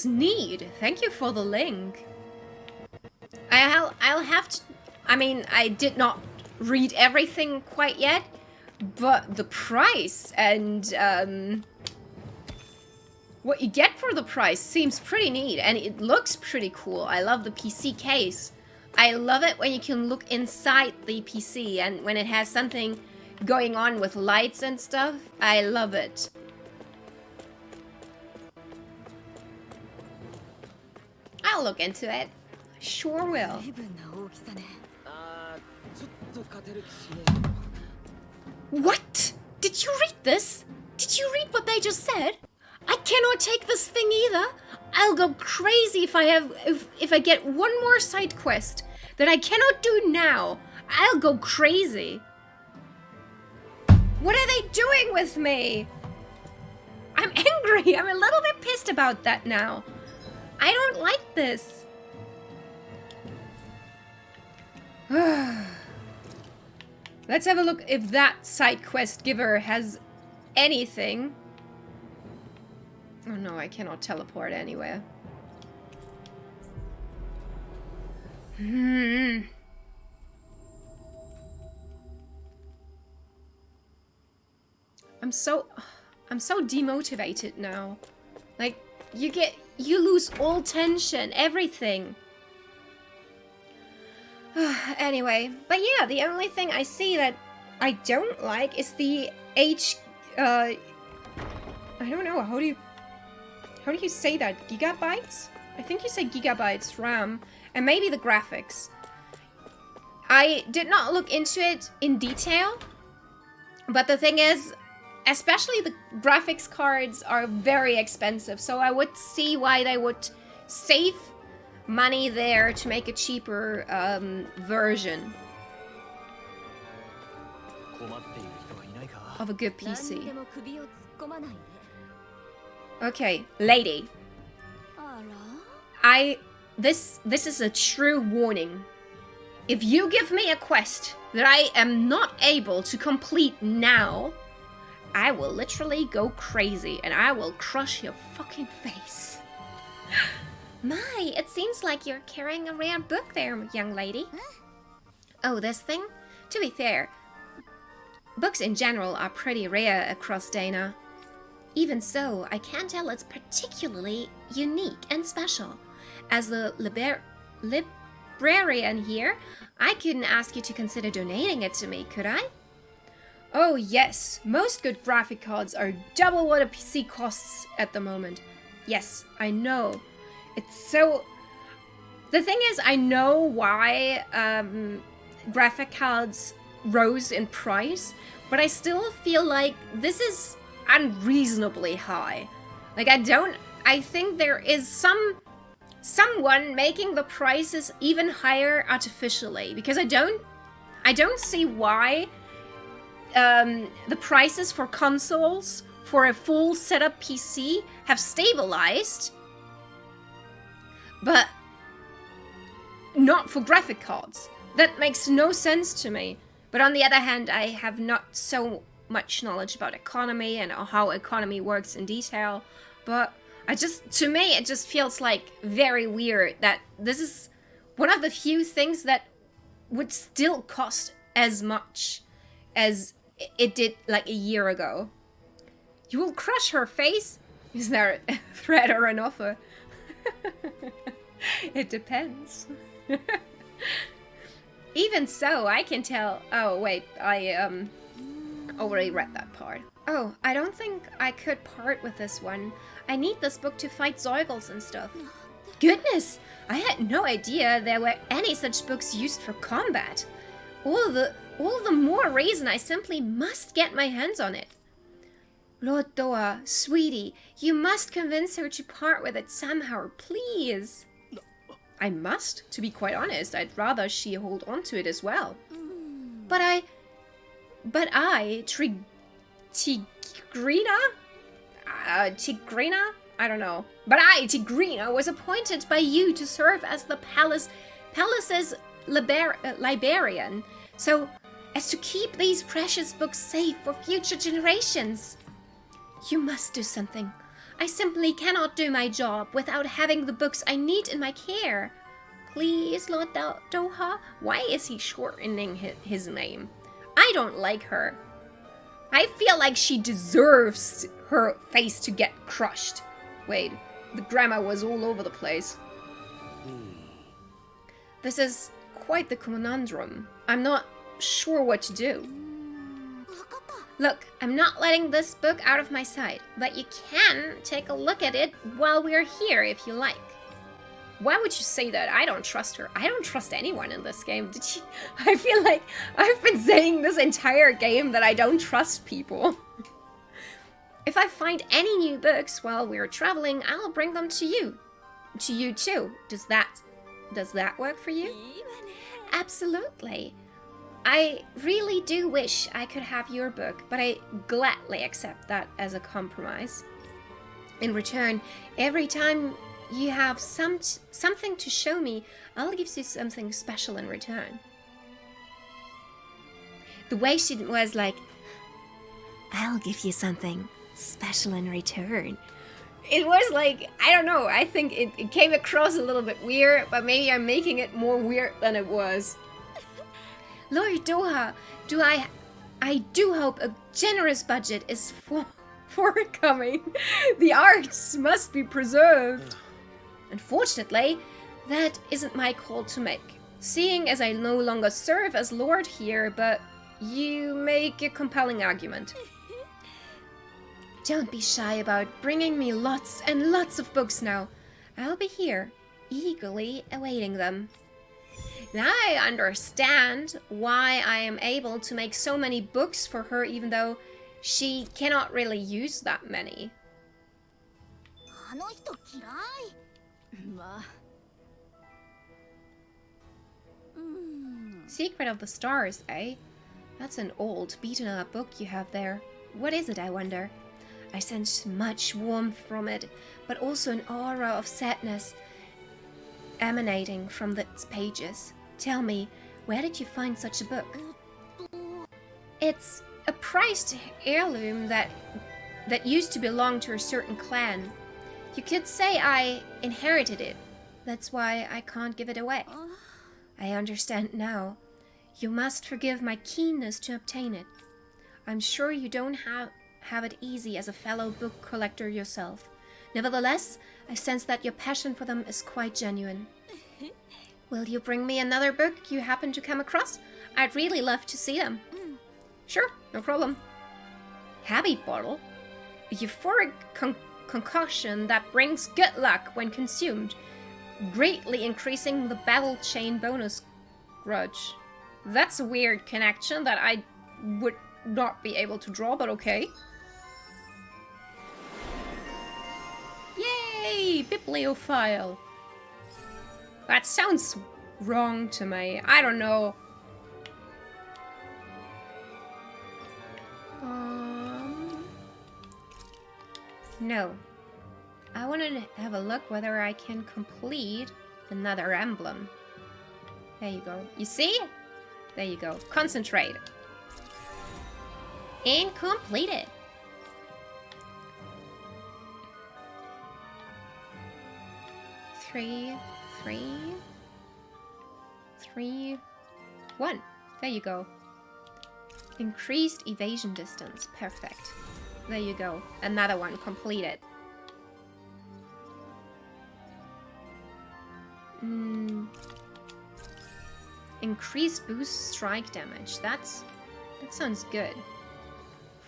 neat. Thank you for the link. I'll have to... I mean, I did not read everything quite yet, but the price and what you get for the price seems pretty neat, and it looks pretty cool. I love the PC case. I love it when you can look inside the PC and when it has something going on with lights and stuff. I love it. I'll look into it. Sure will. What? Did you read this? Did you read what they just said? I cannot take this thing either. I'll go crazy if I get one more side quest that I cannot do now. I'll go crazy. What are they doing with me? I'm angry. I'm a little bit pissed about that now. I don't like this. Let's have a look if that side quest giver has anything. Oh no, I cannot teleport anywhere. I'm so demotivated now. Like, you lose all tension, everything. Anyway, but yeah, the only thing I see that I don't like is the I don't know, how do you say that? Gigabytes? I think you say gigabytes RAM, and maybe the graphics. I did not look into it in detail, but the thing is, especially the graphics cards are very expensive, so I would see why they would save money there to make a cheaper version of a good PC. Okay, lady. This is a true warning. If you give me a quest that I am not able to complete now, I will literally go crazy and I will crush your fucking face. My, it seems like you're carrying a rare book there, young lady. Oh, this thing? To be fair, books in general are pretty rare across Dana. Even so, I can tell it's particularly unique and special. As the librarian here, I couldn't ask you to consider donating it to me, could I? Oh yes, most good graphic cards are double what a PC costs at the moment. Yes, I know. It's so... The thing is, I know why graphic cards rose in price, but I still feel like this is unreasonably high. Like, I think there is someone making the prices even higher artificially, because I don't see why the prices for consoles for a full setup PC have stabilized, but not for graphic cards. That makes no sense to me. But on the other hand, I have not so much knowledge about economy and how economy works in detail. But to me, it just feels like very weird that this is one of the few things that would still cost as much as it did like a year ago. You will crush her face? Is there a threat or an offer? It depends. Even so, I can tell... Oh, wait, I already read that part. Oh, I don't think I could part with this one. I need this book to fight Zeugels and stuff. Goodness! I had no idea there were any such books used for combat. All the more reason I simply must get my hands on it. Lord Doa, sweetie, you must convince her to part with it somehow, please. I must, to be quite honest. I'd rather she hold on to it as well. But I, Tigrina? Tigrina? I don't know. But I, Tigrina, was appointed by you to serve as the palace's librarian, so as to keep these precious books safe for future generations. You must do something. I simply cannot do my job without having the books I need in my care. Please, Lord Doha? Why is he shortening his name? I don't like her. I feel like she deserves her face to get crushed. Wait, the grammar was all over the place. This is quite the conundrum. I'm not sure what to do. Look, I'm not letting this book out of my sight, but you can take a look at it while we're here if you like. Why would you say that? I don't trust her. I don't trust anyone in this game. Did you? I feel like I've been saying this entire game that I don't trust people. If I find any new books while we're traveling, I'll bring them to you. To you too. Does that work for you? Absolutely. I really do wish I could have your book, but I gladly accept that as a compromise. In return, every time you have something to show me, I'll give you something special in return. The way she was like, I'll give you something special in return. It was like, I don't know, I think it came across a little bit weird, but maybe I'm making it more weird than it was. Lord Doha, I do hope a generous budget is forthcoming. The arts must be preserved. Unfortunately, that isn't my call to make, seeing as I no longer serve as Lord here, but you make a compelling argument. Don't be shy about bringing me lots and lots of books now. I'll be here, eagerly awaiting them. Now I understand why I am able to make so many books for her even though she cannot really use that many. Secret of the Stars, eh? That's an old, beaten-up book you have there. What is it, I wonder? I sense much warmth from it, but also an aura of sadness emanating from its pages. Tell me, where did you find such a book? It's a prized heirloom that used to belong to a certain clan. You could say I inherited it. That's why I can't give it away. I understand now. You must forgive my keenness to obtain it. I'm sure you don't have it easy as a fellow book collector yourself. Nevertheless, I sense that your passion for them is quite genuine. Will you bring me another book you happen to come across? I'd really love to see them. Sure, no problem. Habit Bottle? A euphoric concoction that brings good luck when consumed, greatly increasing the battle chain bonus grudge. That's a weird connection that I would not be able to draw, but okay. Yay! Bibliophile. That sounds wrong to me. I don't know. No. I wanted to have a look whether I can complete another emblem. There you go. You see? There you go. Concentrate. And completed. Three, 1. There you go. Increased evasion distance. Perfect. There you go. Another one completed. Increased boost strike damage. That sounds good.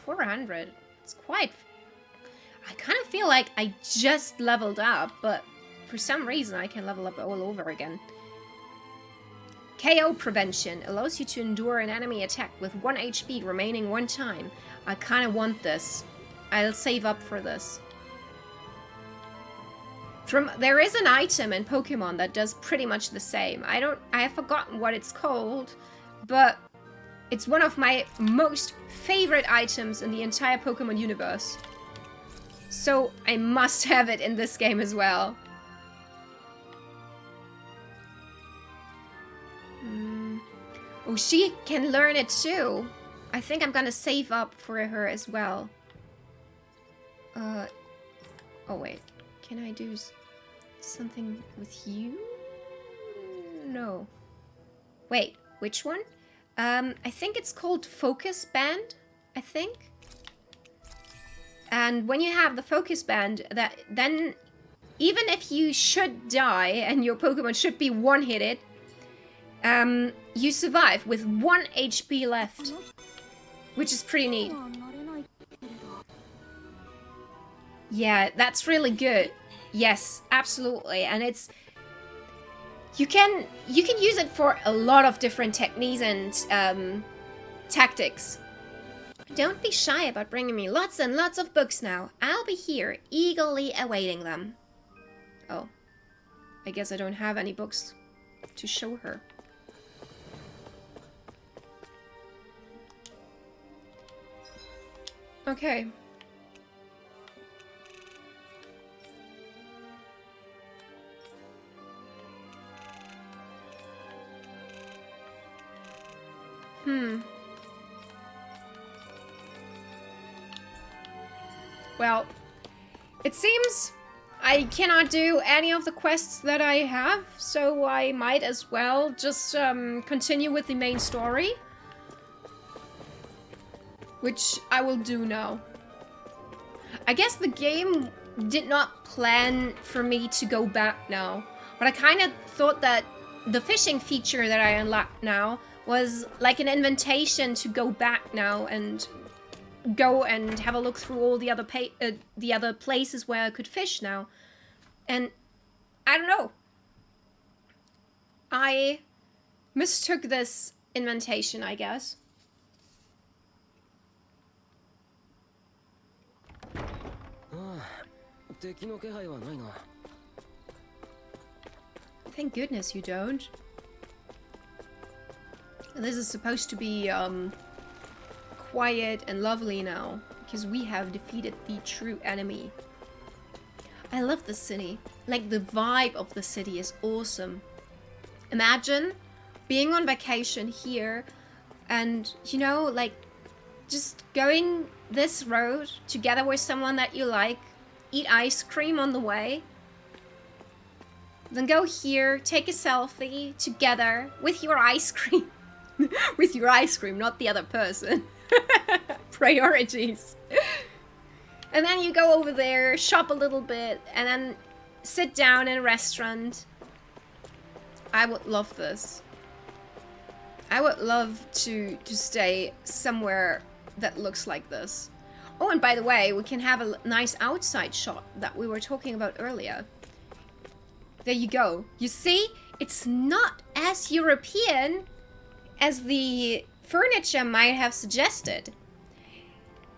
400. It's quite... I kind of feel like I just leveled up, but for some reason I can level up all over again. KO prevention allows you to endure an enemy attack with 1 HP remaining 1 time. I kind of want this. I'll save up for this. There is an item in Pokemon that does pretty much the same. I have forgotten what it's called, but it's one of my most favorite items in the entire Pokemon universe. So I must have it in this game as well. Oh, she can learn it too. I think I'm gonna save up for her as well. Oh wait, can I do something with you? No. Wait, which one? I think it's called Focus Band, I think. And when you have the Focus Band, then even if you should die and your Pokemon should be one-hitted, you survive with 1 HP left, which is pretty neat. Yeah, that's really good. Yes, absolutely. And it's you can use it for a lot of different techniques and tactics. Don't be shy about bringing me lots and lots of books now. I'll be here, eagerly awaiting them. Oh, I guess I don't have any books to show her. Okay. Well, it seems I cannot do any of the quests that I have, so I might as well just continue with the main story. Which I will do now. I guess the game did not plan for me to go back now, but I kind of thought that the fishing feature that I unlocked now was like an invitation to go back now and go and have a look through all the other places where I could fish now. And I don't know. I mistook this invitation, I guess. Thank goodness you don't. This is supposed to be quiet and lovely now, because we have defeated the true enemy. I love the city. Like, the vibe of the city is awesome. Imagine being on vacation here and, you know, like, just going this road together with someone that you like, eat ice cream on the way, then go here, take a selfie together with your ice cream. With your ice cream, not the other person. Priorities. And then you go over there, shop a little bit, and then sit down in a restaurant. I would love this. I would love to stay somewhere that looks like this. Oh, and by the way, we can have a nice outside shot that we were talking about earlier. There you go. You see, it's not as European as the furniture might have suggested.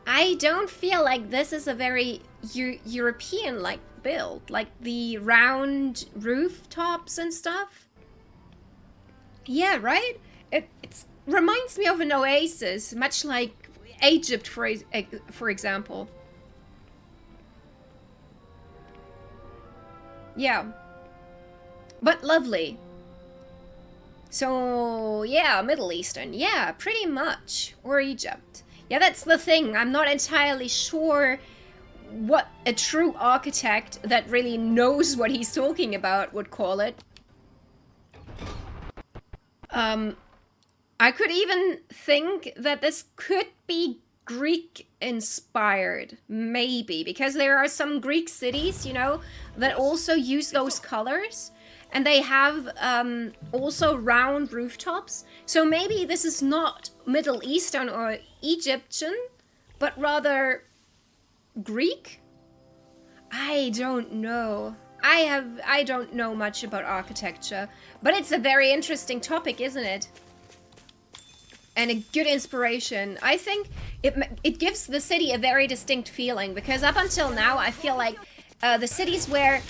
I don't feel like this is a very European-like build, like the round rooftops and stuff. Yeah, right? It reminds me of an oasis, much like Egypt, for example. Yeah. But lovely. So, yeah, Middle Eastern. Yeah, pretty much. Or Egypt. Yeah, that's the thing. I'm not entirely sure what a true architect that really knows what he's talking about would call it. I could even think that this could be Greek inspired, maybe, because there are some Greek cities, you know, that also use those colors. And they have also round rooftops. So maybe this is not Middle Eastern or Egyptian, but rather Greek? I don't know. I don't know much about architecture, but it's a very interesting topic, isn't it? And a good inspiration. I think it gives the city a very distinct feeling, because up until now I feel like the cities where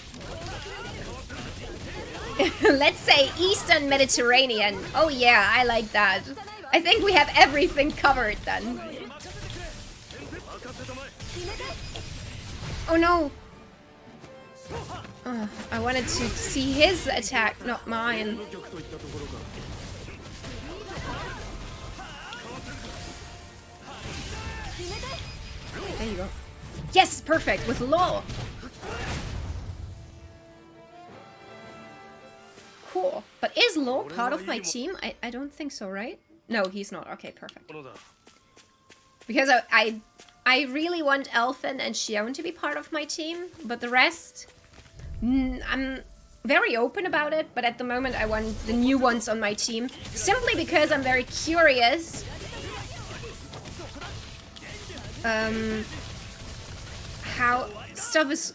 let's say Eastern Mediterranean. Oh yeah, I like that. I think we have everything covered then. Oh no. I wanted to see his attack, not mine. There you go. Yes, perfect, with law. Cool. But is Law part of my team? I don't think so, right? No, he's not. Okay, perfect. Because I really want Elfin and Xion to be part of my team, but the rest... I'm very open about it, but at the moment I want the new ones on my team. Simply because I'm very curious how stuff is...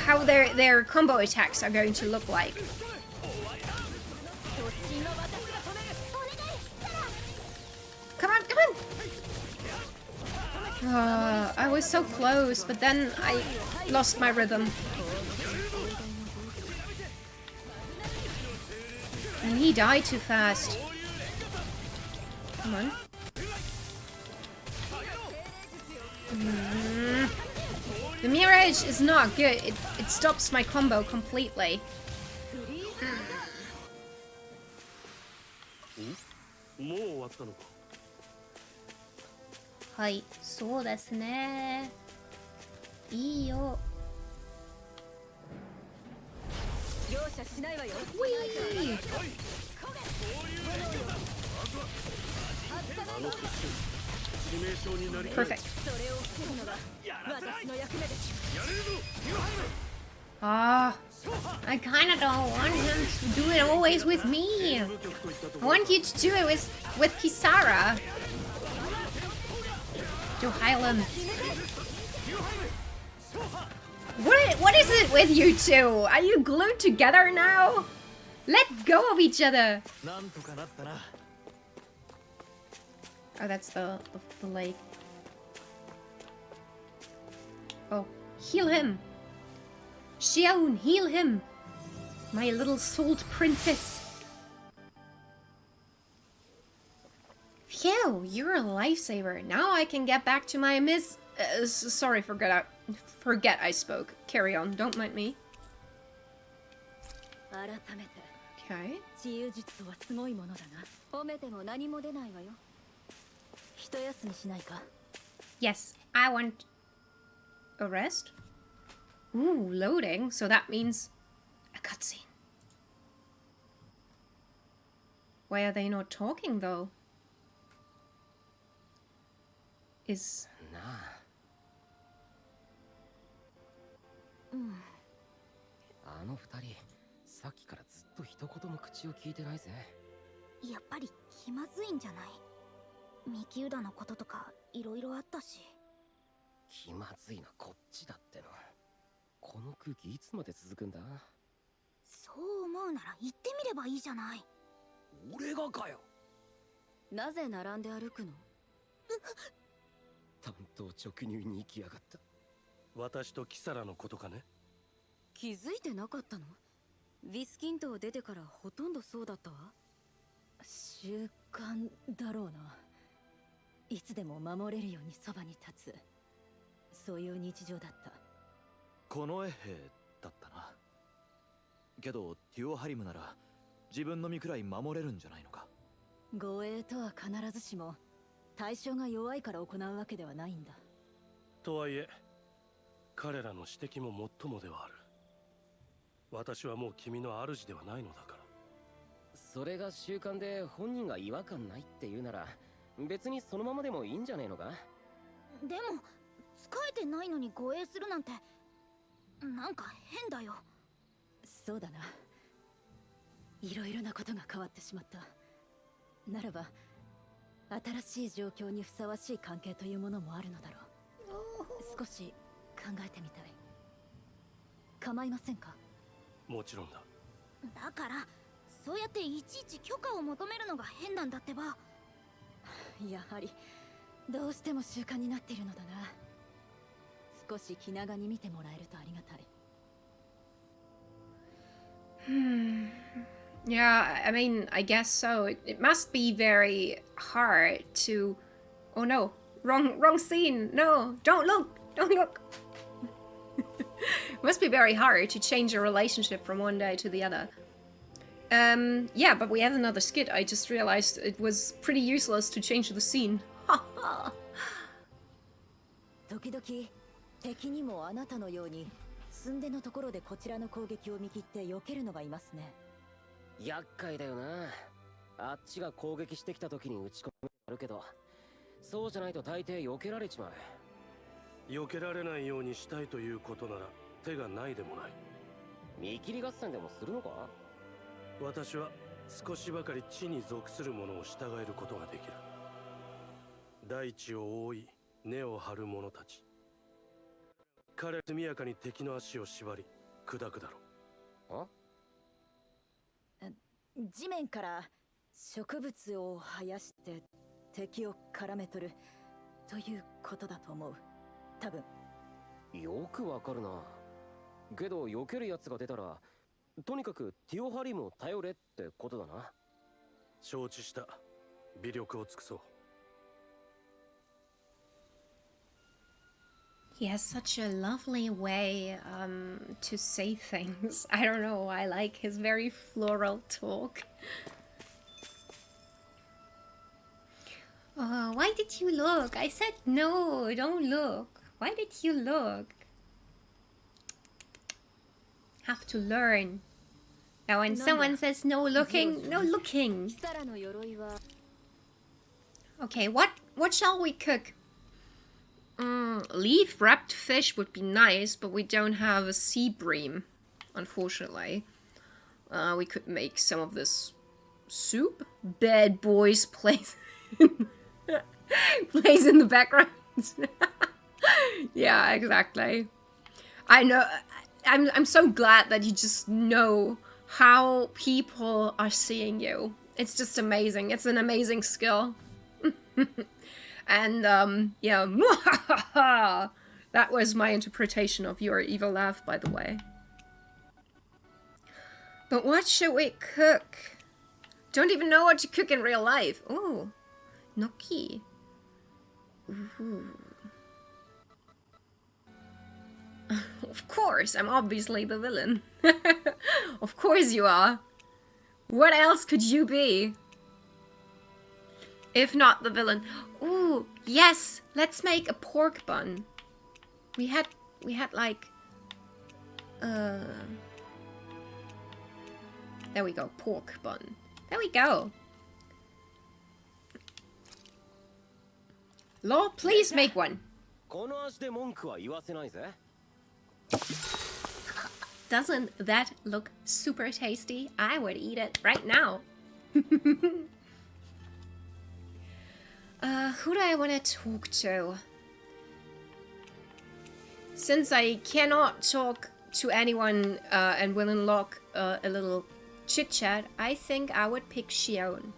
how their combo attacks are going to look like. Come on, come on! I was so close, but then I lost my rhythm. And he died too fast. Come on. The Mirage is not good. It stops my combo completely. もう終わったのか。はい、そうですね。いいよ。容赦しないわよ。Perfect. Ah, I kinda don't want him to do it always with me. I want you to do it with Kisara. To heal him. What is it with you two? Are you glued together now? Let go of each other. Oh, that's the lake. Oh, heal him. Xion, heal him. My little salt princess. Phew, you're a lifesaver. Now I can get back to my sorry, forget I spoke. Carry on, don't mind me. Okay. Yes, I want a rest. Ooh, loading. So that means a cutscene. Why are they not talking though? Is... Nah. あの二人、さっきからずっと一言も口を聞いてないぜ。やっぱり気まずいんじゃない？ミキウダのこととかいろいろあったし。気まずいのこっちだっての。この空気いつまで続くんだ？そう思うなら言ってみればいいじゃない。俺がかよ。なぜ並んで歩くの？担当直入に行きやがった。私とキサラのことかね。気づいてなかったの？ビスキントを出てからほとんどそうだったわ。習慣だろうな。いつでも守れるようにそばに立つ。そういう日常だった。この衛兵だったな。けどティオハリムなら自分の身くらい守れるんじゃないのか。護衛とは必ずしも対象が弱いから行うわけではないんだ。とはいえ彼らの指摘ももっともではある。私はもう君の主ではないのだから。それが習慣で本人が違和感ないって言うなら別にそのままでもいいんじゃねえのか。でも使えてないのに護衛するなんてなんか変だよ。そうだな。いろいろなことが変わってしまった。ならば新しい状況にふさわしい関係というものもあるのだろう。少し考えてみたい。構いませんか？もちろんだ。だからそうやっていちいち許可を求めるのが変なんだってば。やはりどうしても習慣になっているのだな。少し気長に見てもらえるとありがたい。Yeah, I mean, I guess so. It must be very hard to... Oh no, wrong scene. No, don't look. It must be very hard to change a relationship from one day to the other. Yeah, but we have another skit. I just realized it was pretty useless to change the scene. 時々敵にもあなたのように寸出のところでこちらの攻撃を見切って避けるのがいますね。厄介だよな。あっちが攻撃してきた時に打ち込みあるけど、そうじゃないと大抵避けられちまう。避けられないようにしたいということなら手がないでもない。見切り合戦でもするのか？私は少しばかり地に属するものを従えることができる。大地を覆い根を張る者たち。彼は速やかに敵の足を縛り砕くだろう。地面から植物を生やして敵を絡め取るということだと思う。多分。よくわかるな。けど避けるやつが出たらとにかくティオハリムを頼れってことだな。承知した。微力を尽くそう。He has such a lovely way to say things. I don't know, I like his very floral talk. Why did you look? I said no, don't look. Why did you look? Have to learn. Now when someone says no looking, no looking. Okay, what shall we cook? Leaf wrapped fish would be nice, but we don't have a sea bream, unfortunately. We could make some of this soup. Bad boys plays plays in the background. Yeah, exactly. I know. I'm so glad that you just know how people are seeing you. It's just amazing. It's an amazing skill. And, yeah, that was my interpretation of your evil laugh, by the way. But what should we cook? Don't even know what to cook in real life. Ooh, gnocchi. Ooh. Of course, I'm obviously the villain. Of course you are. What else could you be? If not the villain. Ooh, yes, let's make a pork bun. We had like there we go, pork bun. There we go. Law, please make one. Doesn't that look super tasty? I would eat it right now. Who do I want to talk to? Since I cannot talk to anyone and will unlock a little chit-chat, I think I would pick Shion.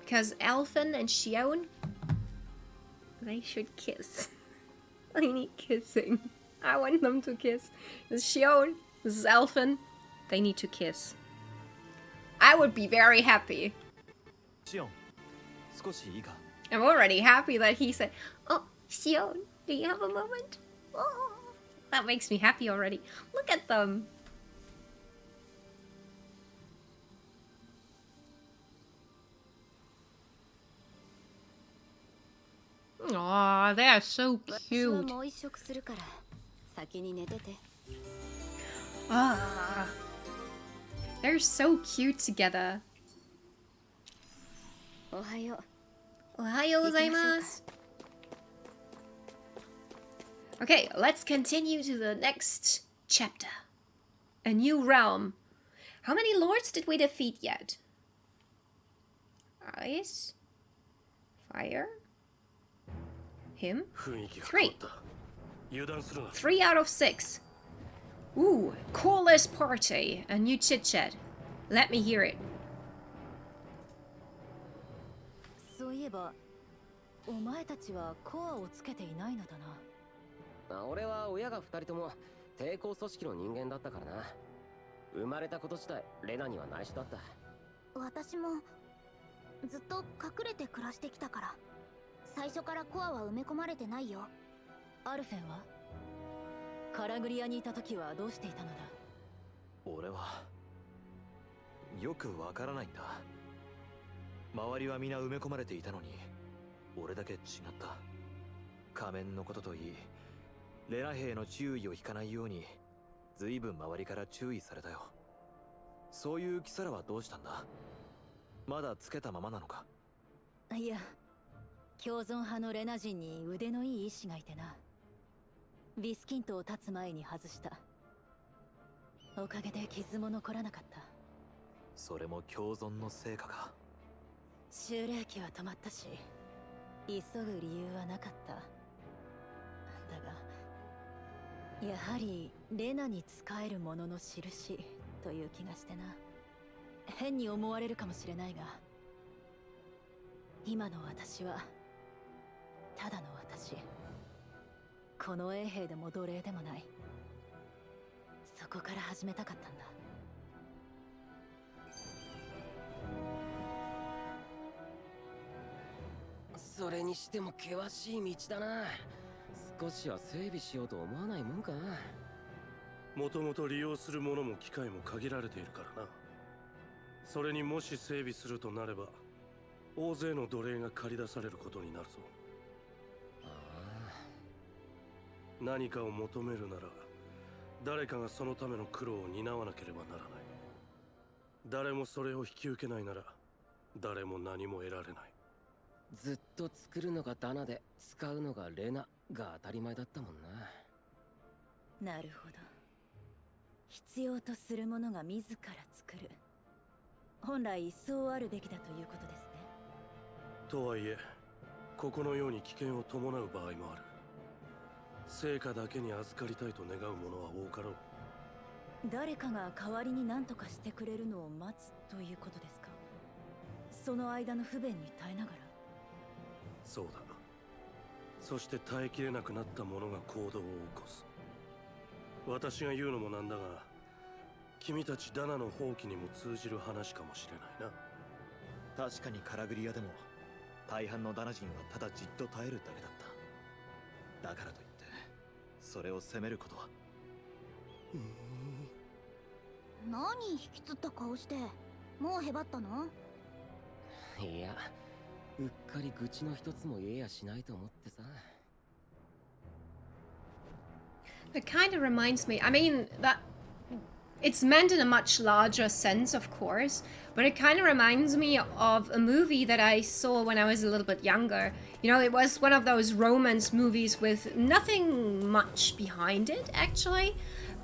Because Elfin and Shion, they should kiss. I need kissing. I want them to kiss. This is Shion, this is Elfin, they need to kiss. I would be very happy. Shion, 少しいいか? I'm already happy that he said, oh, Shion, do you have a moment? Oh, that makes me happy already. Look at them. Aw, they are so 私は cute. もう一食するから先に寝てて。 Ah, they're so cute together. おはよう。 Ohayo gozaimasu. Okay, let's continue to the next chapter. A new realm. How many lords did we defeat yet? Ice? Fire? Him? 雰囲気が変わった。油断するな。 3 out of 6. Ooh, coolest party. A new chit chat. Let me hear it. そういえばお前たちはコアをつけていないのだな。俺は親が2人とも抵抗組織の人間だったからな。生まれたこと自体レナには内緒だった。私もずっと隠れて暮らしてきたから、最初からコアは埋め込まれてないよ。アルフェンはカラグリアにいた時はどうしていたのだ。俺はよくわからないんだ。周りは皆埋め込まれていたのに俺だけ違った。仮面のことといい、レナ兵の注意を引かないように随分周りから注意されたよ。そういうキサラはどうしたんだ？まだつけたままなのか？いや、共存派のレナ人に腕のいい医師がいてな。ビスキントを立つ前に外した。おかげで傷も残らなかった。それも共存の成果か。修霊期は止まったし、急ぐ理由はなかった。だがやはりレナに仕える者の印という気がしてな。変に思われるかもしれないが、今の私はただの私。この衛兵でも奴隷でもない。そこから始めたかったんだ。それにしても険しい道だな。少しは整備しようと思わないもんか。もともと利用するものも機械も限られているからな。それにもし整備するとなれば大勢の奴隷が駆り出されることになるぞ。何かを求めるなら誰かがそのための苦労を担わなければならない。誰もそれを引き受けないなら誰も何も得られない。ずっと作るのがダナで使うのがレナが当たり前だったもんな。なるほど。必要とするものが自ら作る。本来そうあるべきだということですね。とはいえここのように危険を伴う場合もある。成果だけに預かりたいと願う者は多かろう。誰かが代わりに何とかしてくれるのを待つということですか。その間の不便に耐えながら。そうだ。そして耐えきれなくなった者が行動を起こす。私が言うのもなんだが、君たちダナの放棄にも通じる話かもしれないな。確かにカラグリアでも大半のダナ人はただじっと耐えるだけだった。だからといってそれを責めることは。何引きつった顔して、もうへばったの？いや、うっかり愚痴の一つも言えやしないと思ってさ。 It kind of reminds me, I mean, that it's meant in a much larger sense, of course, but it kind of reminds me of a movie that I saw when I was a little bit younger. You know, it was one of those romance movies with nothing much behind it, actually.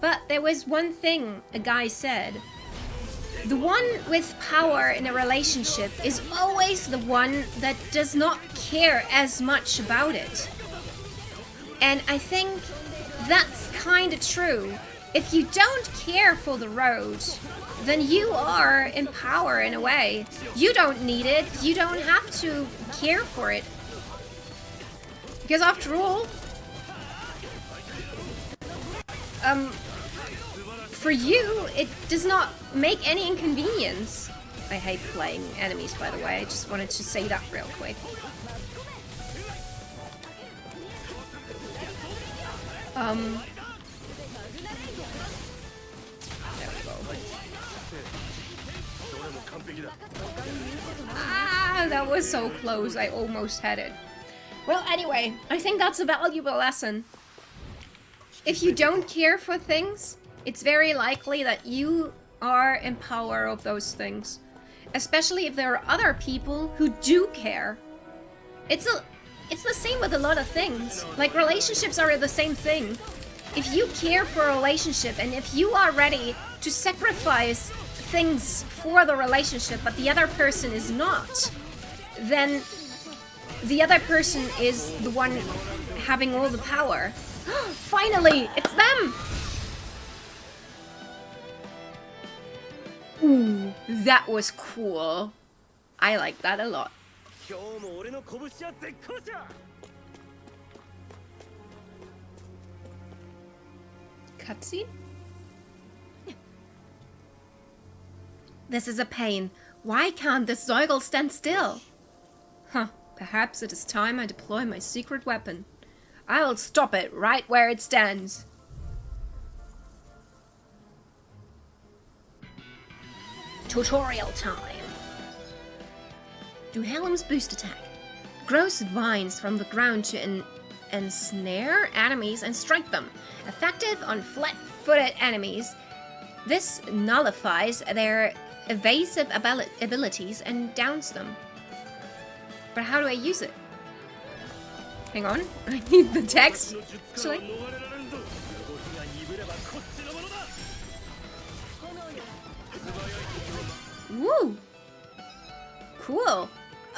But there was one thing a guy said. The one with power in a relationship is always the one that does not care as much about it. And I think that's kind of true. If you don't care for the road, then you are in power in a way. You don't need it. You don't have to care for it. Because after all, for you, it does not make any inconvenience. I hate playing enemies, by the way. I just wanted to say that real quick. There we go. Ah, that was so close. I almost had it. Well, anyway, I think that's a valuable lesson. If you don't care for things, it's very likely that you are in power of those things. Especially if there are other people who do care. It's the same with a lot of things. Like, relationships are the same thing. If you care for a relationship and if you are ready to sacrifice things for the relationship but the other person is not, then the other person is the one having all the power. Finally, it's them! Ooh, that was cool. I like that a lot. Cutscene? This is a pain. Why can't this Zeugel stand still? Huh, perhaps it is time I deploy my secret weapon. I will stop it right where it stands. Tutorial time. Do Helm's boost attack. Grows vines from the ground to ensnare enemies and strike them. Effective on flat-footed enemies. This nullifies their evasive abilities and downs them. But how do I use it? Hang on, I need the text. Actually. Woo! Cool.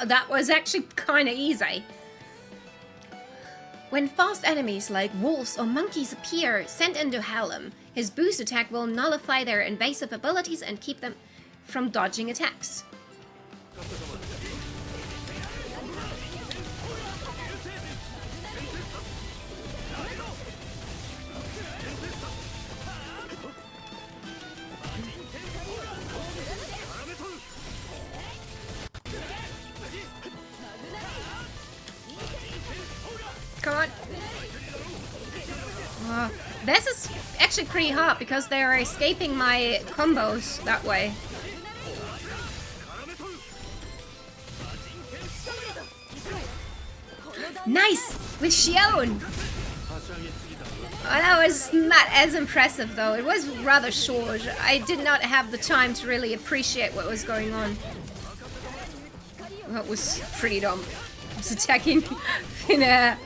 That was actually kind of easy. When fast enemies like wolves or monkeys appear, sent into Helm, his boost attack will nullify their invasive abilities and keep them from dodging attacks. Come on. This is actually pretty hard because they're escaping my combos that way. Nice! With Shion! Oh, that was not as impressive though. It was rather short. I did not have the time to really appreciate what was going on. That was pretty dumb. I was attacking in air.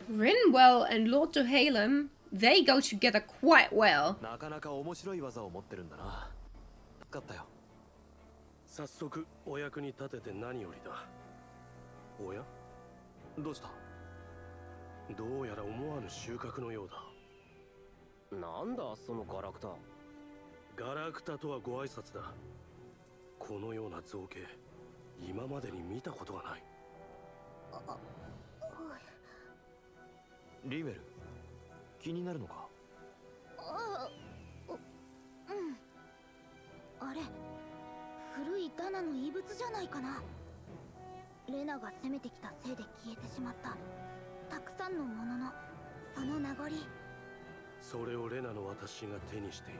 Rinwell and Lord Dohalem, they go together quite well. なかなか面白い技を持ってるんだな。助かったよ。早速お役に立てて何よりだ。おや？どうした？どうやら思わぬ収穫のようだ。なんだそのガラクタ。ガラクタとはご挨拶だ。このような造形、今までに見たことがない。リメル、気になるのか？あれ、古いダナの遺物じゃないかな。レナが攻めてきたせいで消えてしまったたくさんのもののその名残。それをレナの私が手にしている。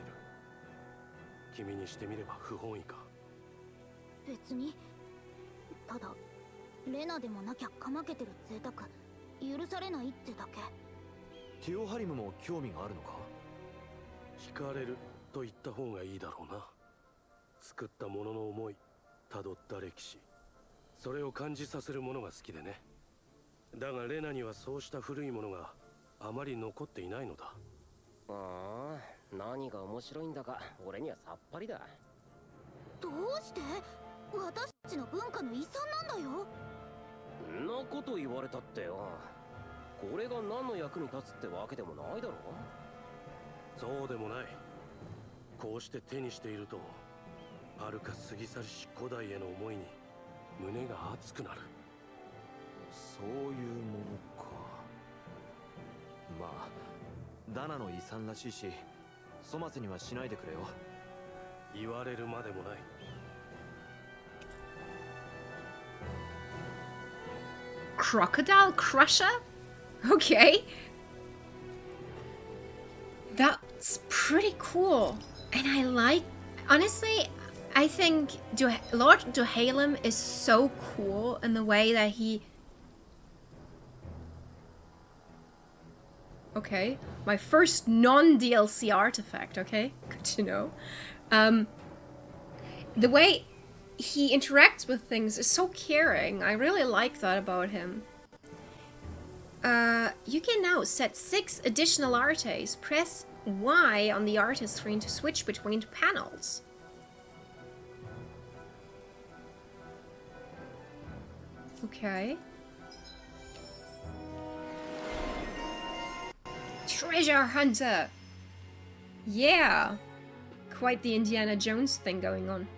君にしてみれば不本意か。別に。ただレナでもなきゃかまけてる贅沢許されないってだけ。ティオハリムも興味があるのか？惹かれると言った方がいいだろうな。作ったものの思い、辿った歴史、それを感じさせるものが好きでね。だがレナにはそうした古いものがあまり残っていないのだ。ああ、何が面白いんだか俺にはさっぱりだ。どうして私たちの文化の遺産なんだよ。んなこと言われたってよ。これが何の役に立つってわけでもないだろ。そうでもない。こうして手にしていると遥か過ぎ去りし古代への思いに胸が熱くなる。そういうものか。まあダナの遺産らしいし粗末にはしないでくれよ。言われるまでもない。Crocodile Crusher? Okay. It's pretty cool. And I like, honestly, I think Lord Duhalem is so cool in the way that he... Okay, my first non-DLC artifact, okay? Good to know. The way he interacts with things is so caring. I really like that about him. You can now set 6 additional artes. Press Y on the artist screen to switch between panels. Okay. Treasure hunter! Yeah! Quite the Indiana Jones thing going on.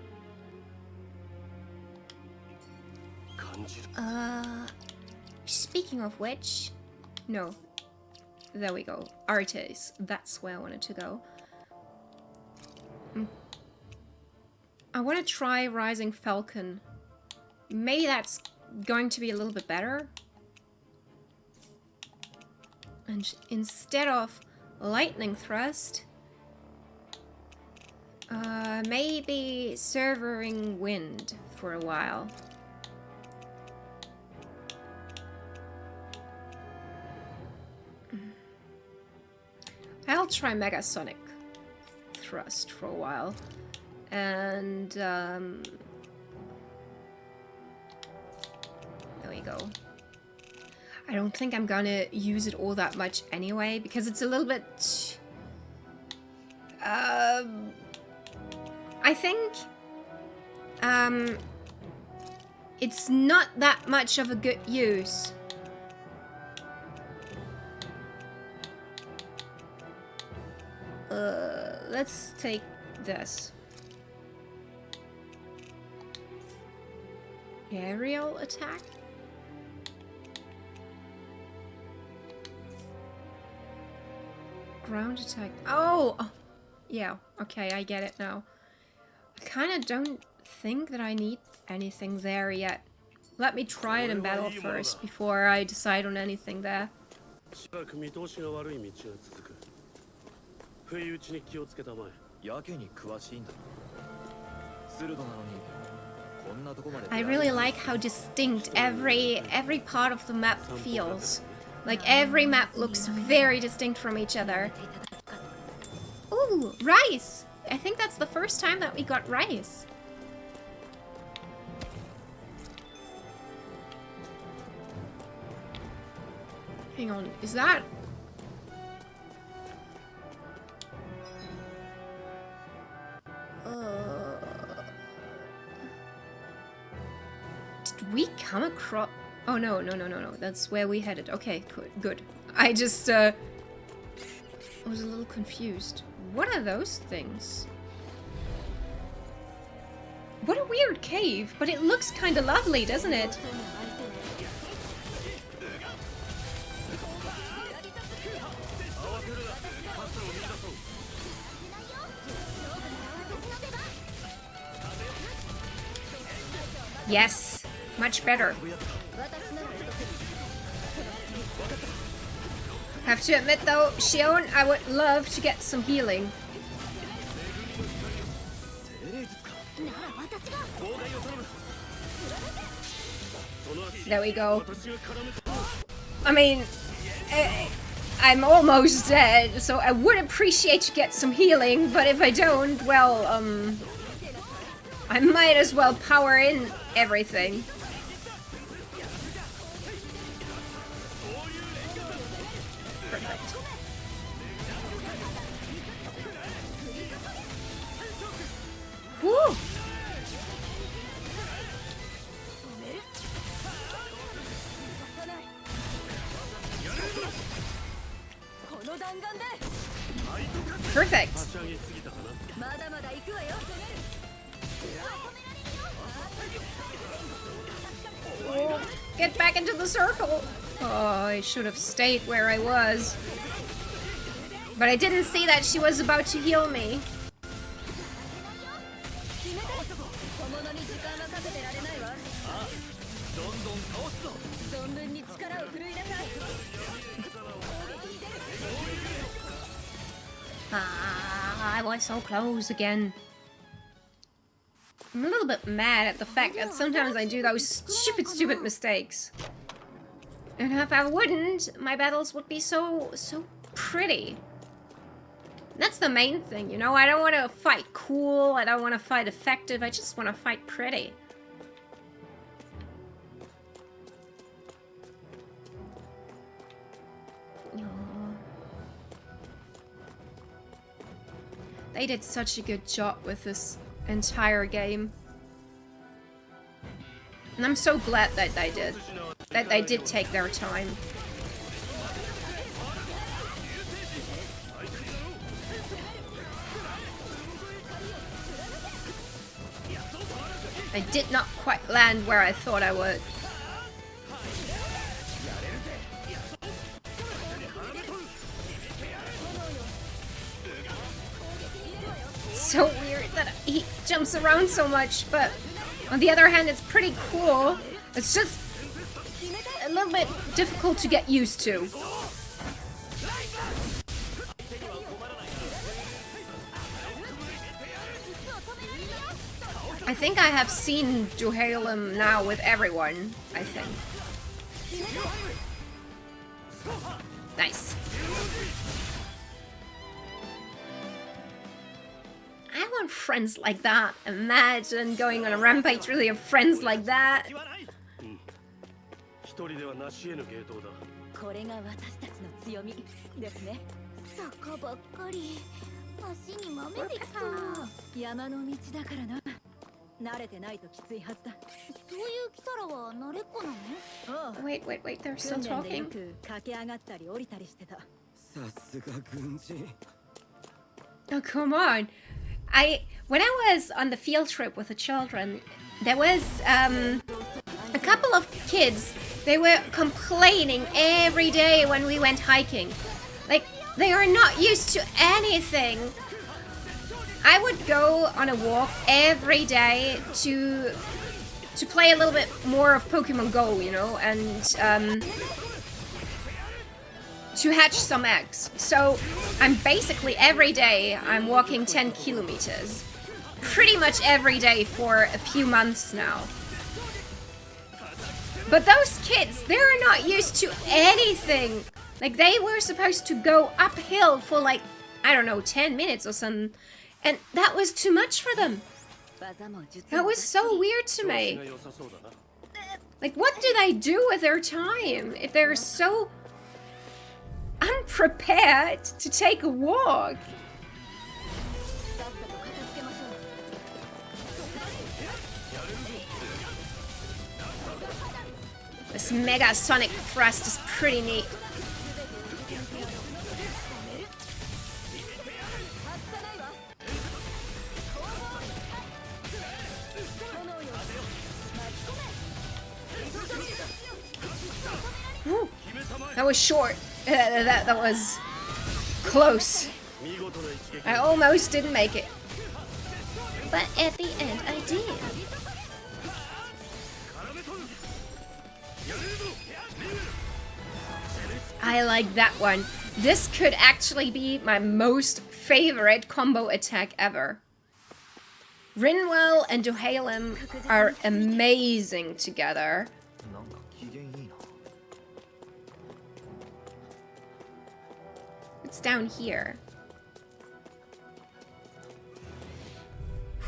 Speaking of which... No. There we go. Artes. That's where I wanted to go. I want to try Rising Falcon. Maybe that's going to be a little bit better. And instead of Lightning Thrust, maybe Severing Wind for a while. I'll try Megasonic Thrust for a while. And, there we go. I don't think I'm gonna use it all that much anyway, because it's a little bit... I think... it's not that much of a good use. Let's take this. Aerial attack? Ground attack. Oh! Yeah, okay, I get it now. I kind of don't think that I need anything there yet. Let me try it in battle first before I decide on anything there. I really like how distinct every part of the map feels. Like every map looks very distinct from each other. Ooh, rice! I think that's the first time that we got rice. Hang on, is that... Did we come across... Oh, no. That's where we headed. Okay, good. I just, I was a little confused. What are those things? What a weird cave, but it looks kind of lovely, doesn't it? Yes, much better. Have to admit though, Shion, I would love to get some healing. There we go. I mean, I'm almost dead, so I would appreciate to get some healing, but if I don't, well, I might as well power in everything. Perfect. Woo! Perfect. Oh, get back into the circle. Oh, I should have stayed where I was. But I didn't see that she was about to heal me. Ah, I was so close again. I'm a little bit mad at the fact that sometimes I do those stupid mistakes. And if I wouldn't, my battles would be so pretty. That's the main thing, you know? I don't want to fight cool, I don't want to fight effective, I just want to fight pretty. They did such a good job with this entire game. And I'm so glad that they did. That they did take their time. I did not quite land where I thought I would. So weird that he jumps around so much, but on the other hand, it's pretty cool. It's just a little bit difficult to get used to. I think I have seen Duhalem now with everyone, I think. Nice. I want friends like that. Imagine going on a rampage with your friends like that. 一人では成し得ぬ芸当だ。これが私たちの強みですね。坂ばっかり足に豆できそう山の道だからな。慣れてないときついはずだ。そういうキサラは慣れっこなの？ Wait, they're still 訓練でよ talking? く駆け上がったり降りたりしてた。さすが軍人。 Oh, come on. When I was on the field trip with the children, there was a couple of kids. They were complaining every day when we went hiking. Like, they are not used to anything. I would go on a walk every day to play a little bit more of Pokemon Go, you know, and to hatch some eggs. So I'm basically every day I'm walking 10 kilometers. Pretty much every day for a few months now. But those kids, they're not used to anything. Like, they were supposed to go uphill for like, I don't know, 10 minutes or something. And that was too much for them. That was so weird to me. Like, what do they do with their time if they're so unprepared to take a walk? This Mega Sonic Thrust is pretty neat. Ooh, that was short. That was close. I almost didn't make it. But at the end, I did. I like that one. This could actually be my most favorite combo attack ever. Rinwell and Duhalem are amazing together. It's down here.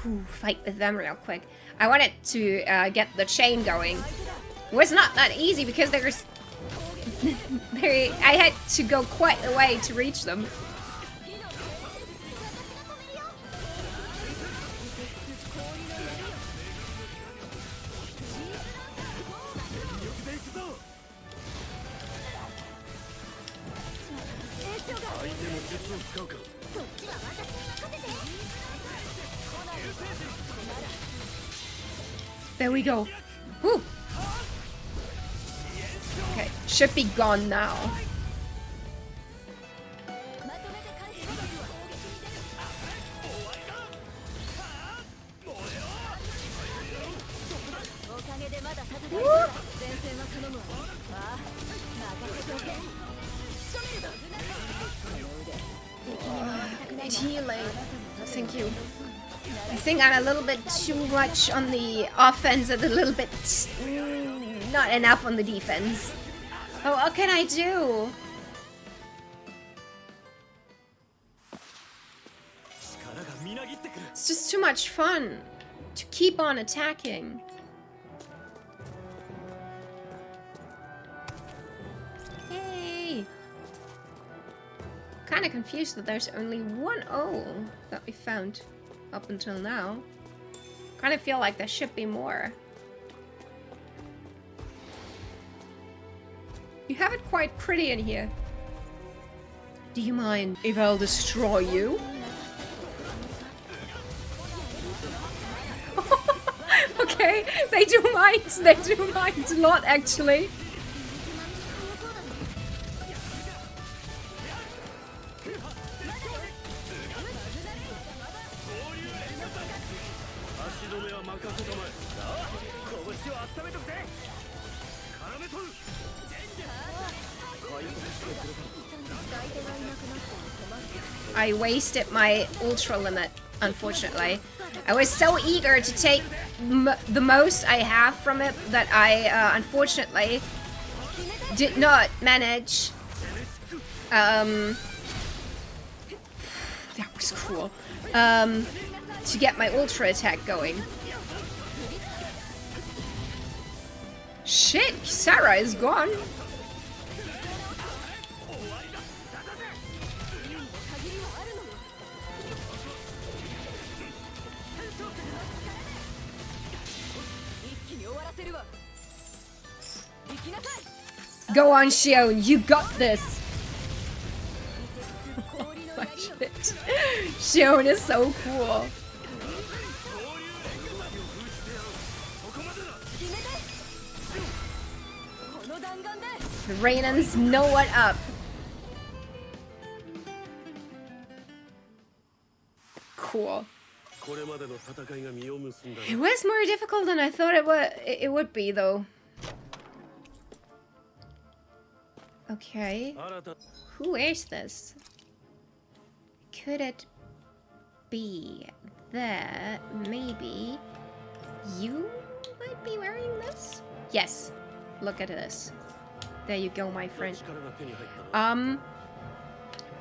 Whew, fight with them real quick. I wanted to get the chain going. It was not that easy because there's... I had to go quite a way to reach them. There we go. Woo. Okay, should be gone now. Woo. Need healing. Thank you. I think I'm a little bit too much on the offense and a little bit not enough on the defense. Oh, what can I do? It's just too much fun to keep on attacking. Hey! Kind of confused that there's only one O that we found up until now. Kind of feel like there should be more. You have it quite pretty in here. Do you mind if I'll destroy you? Okay, they do mind. They do mind a lot, actually. I wasted my ultra limit, unfortunately. I was so eager to take the most I have from it that I unfortunately did not manage. That was cool. To get my ultra attack going. Shit, Sarah is gone. Go on, Shion, you got this. Oh my shit. Shion is so cool. The Rainans know what up. Cool. It was more difficult than I thought it would be, though. Okay. Who is this? Could it be that maybe you might be wearing this? Yes. Look at this. There you go, my friend.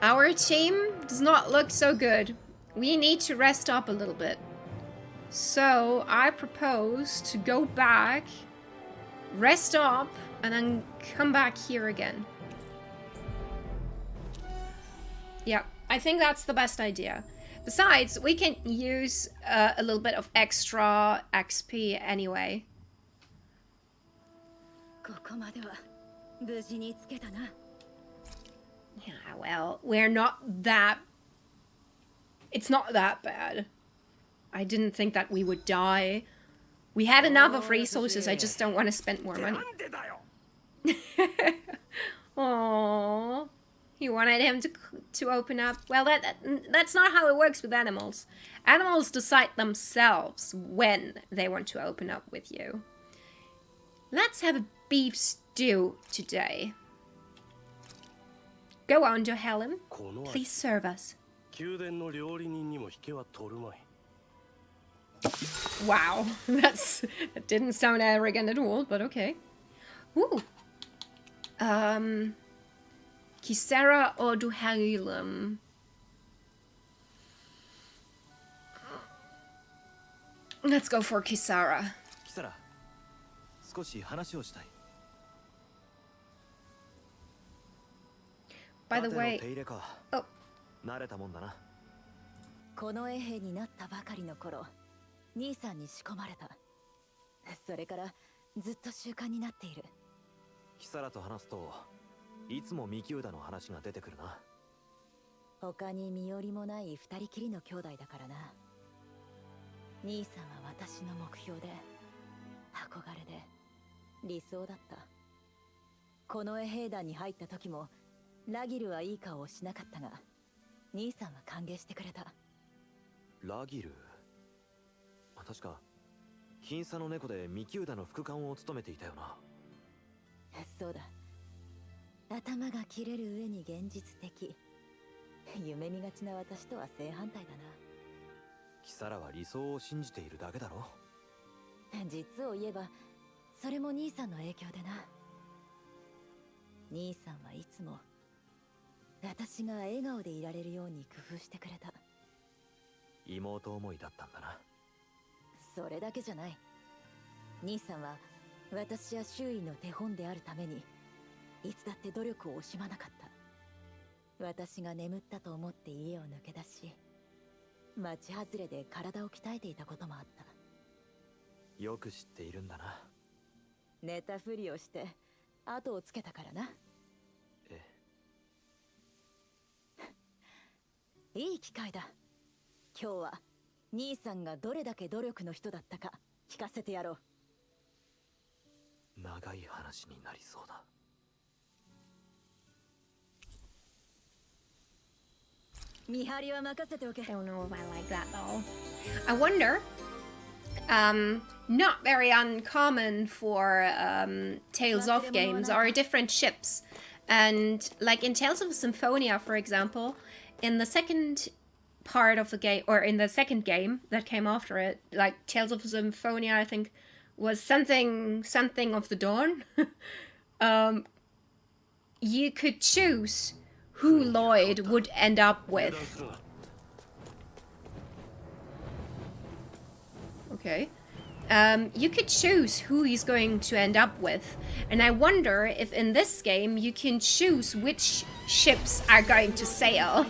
Our team does not look so good. We need to rest up a little bit. So I propose to go back, rest up, and then come back here again. Yeah, I think that's the best idea. Besides, we can use a little bit of extra XP anyway. Yeah, well, we're not that... It's not that bad. I didn't think that we would die. We had enough of resources, I just don't want to spend more money. Aww. You wanted him to open up? Well, that's not how it works with animals. Animals decide themselves when they want to open up with you. Let's have a beef stew today. Go on, Helen. Please serve us. Wow, that didn't sound arrogant at all, but okay. Ooh. Kisara or Duharilum? Let's go for Kisara. Kisara, 少し話をしたい. By the way, oh. 慣れたもんだな。この衛兵になったばかりの頃、兄さんに仕込まれた。それからずっと習慣になっている。キサラと話すといつもミキウダの話が出てくるな。他に身寄りもない二人きりの兄弟だからな。兄さんは私の目標で、憧れで、理想だった。この衛兵団に入った時も、ラギルはいい顔をしなかったが、兄さんは歓迎してくれた。ラギル、確か金沙の猫でミキウダの副官を務めていたよな。そうだ。頭が切れる上に現実的。夢見がちな私とは正反対だキサラは理想を信じているだけだろ。な。実を言えばそれも兄さんの影響でな。兄さんはいつも私が笑顔でいられるように工夫してくれた。妹思いだったんだな。それだけじゃない。兄さんは私や周囲の手本であるためにいつだって努力を惜しまなかった。私が眠ったと思って家を抜け出し、町外れで体を鍛えていたこともあった。よく知っているんだな。寝たふりをして後をつけたからな。ええ。いい機会だ。今日は兄さんがどれだけ努力の人だったか聞かせてやろう。長い話になりそうだ。見張りは任せておけ。 I don't know if I like that though. I wonder, not very uncommon for Tales of games are different ships. And like in Tales of Symphonia, for example, in the second part of the game, or in the second game that came after it, like Tales of Symphonia, I think was something of the Dawn. You could choose who Lloyd would end up with. Okay. You could choose who he's going to end up with. And I wonder if in this game you can choose which ships are going to sail.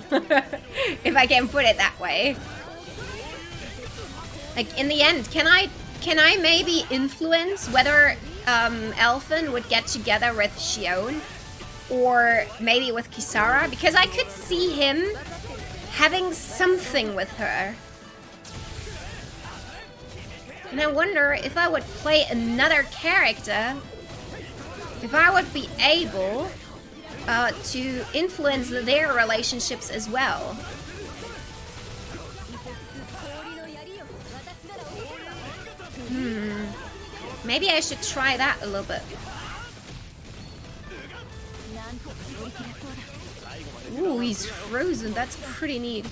If I can put it that way. Like in the end, can I maybe influence whether Elfin would get together with Shion? Or maybe with Kisara? Because I could see him having something with her. And I wonder if I would play another character, if I would be able to influence their relationships as well. Maybe I should try that a little bit. Ooh, he's frozen. That's pretty neat.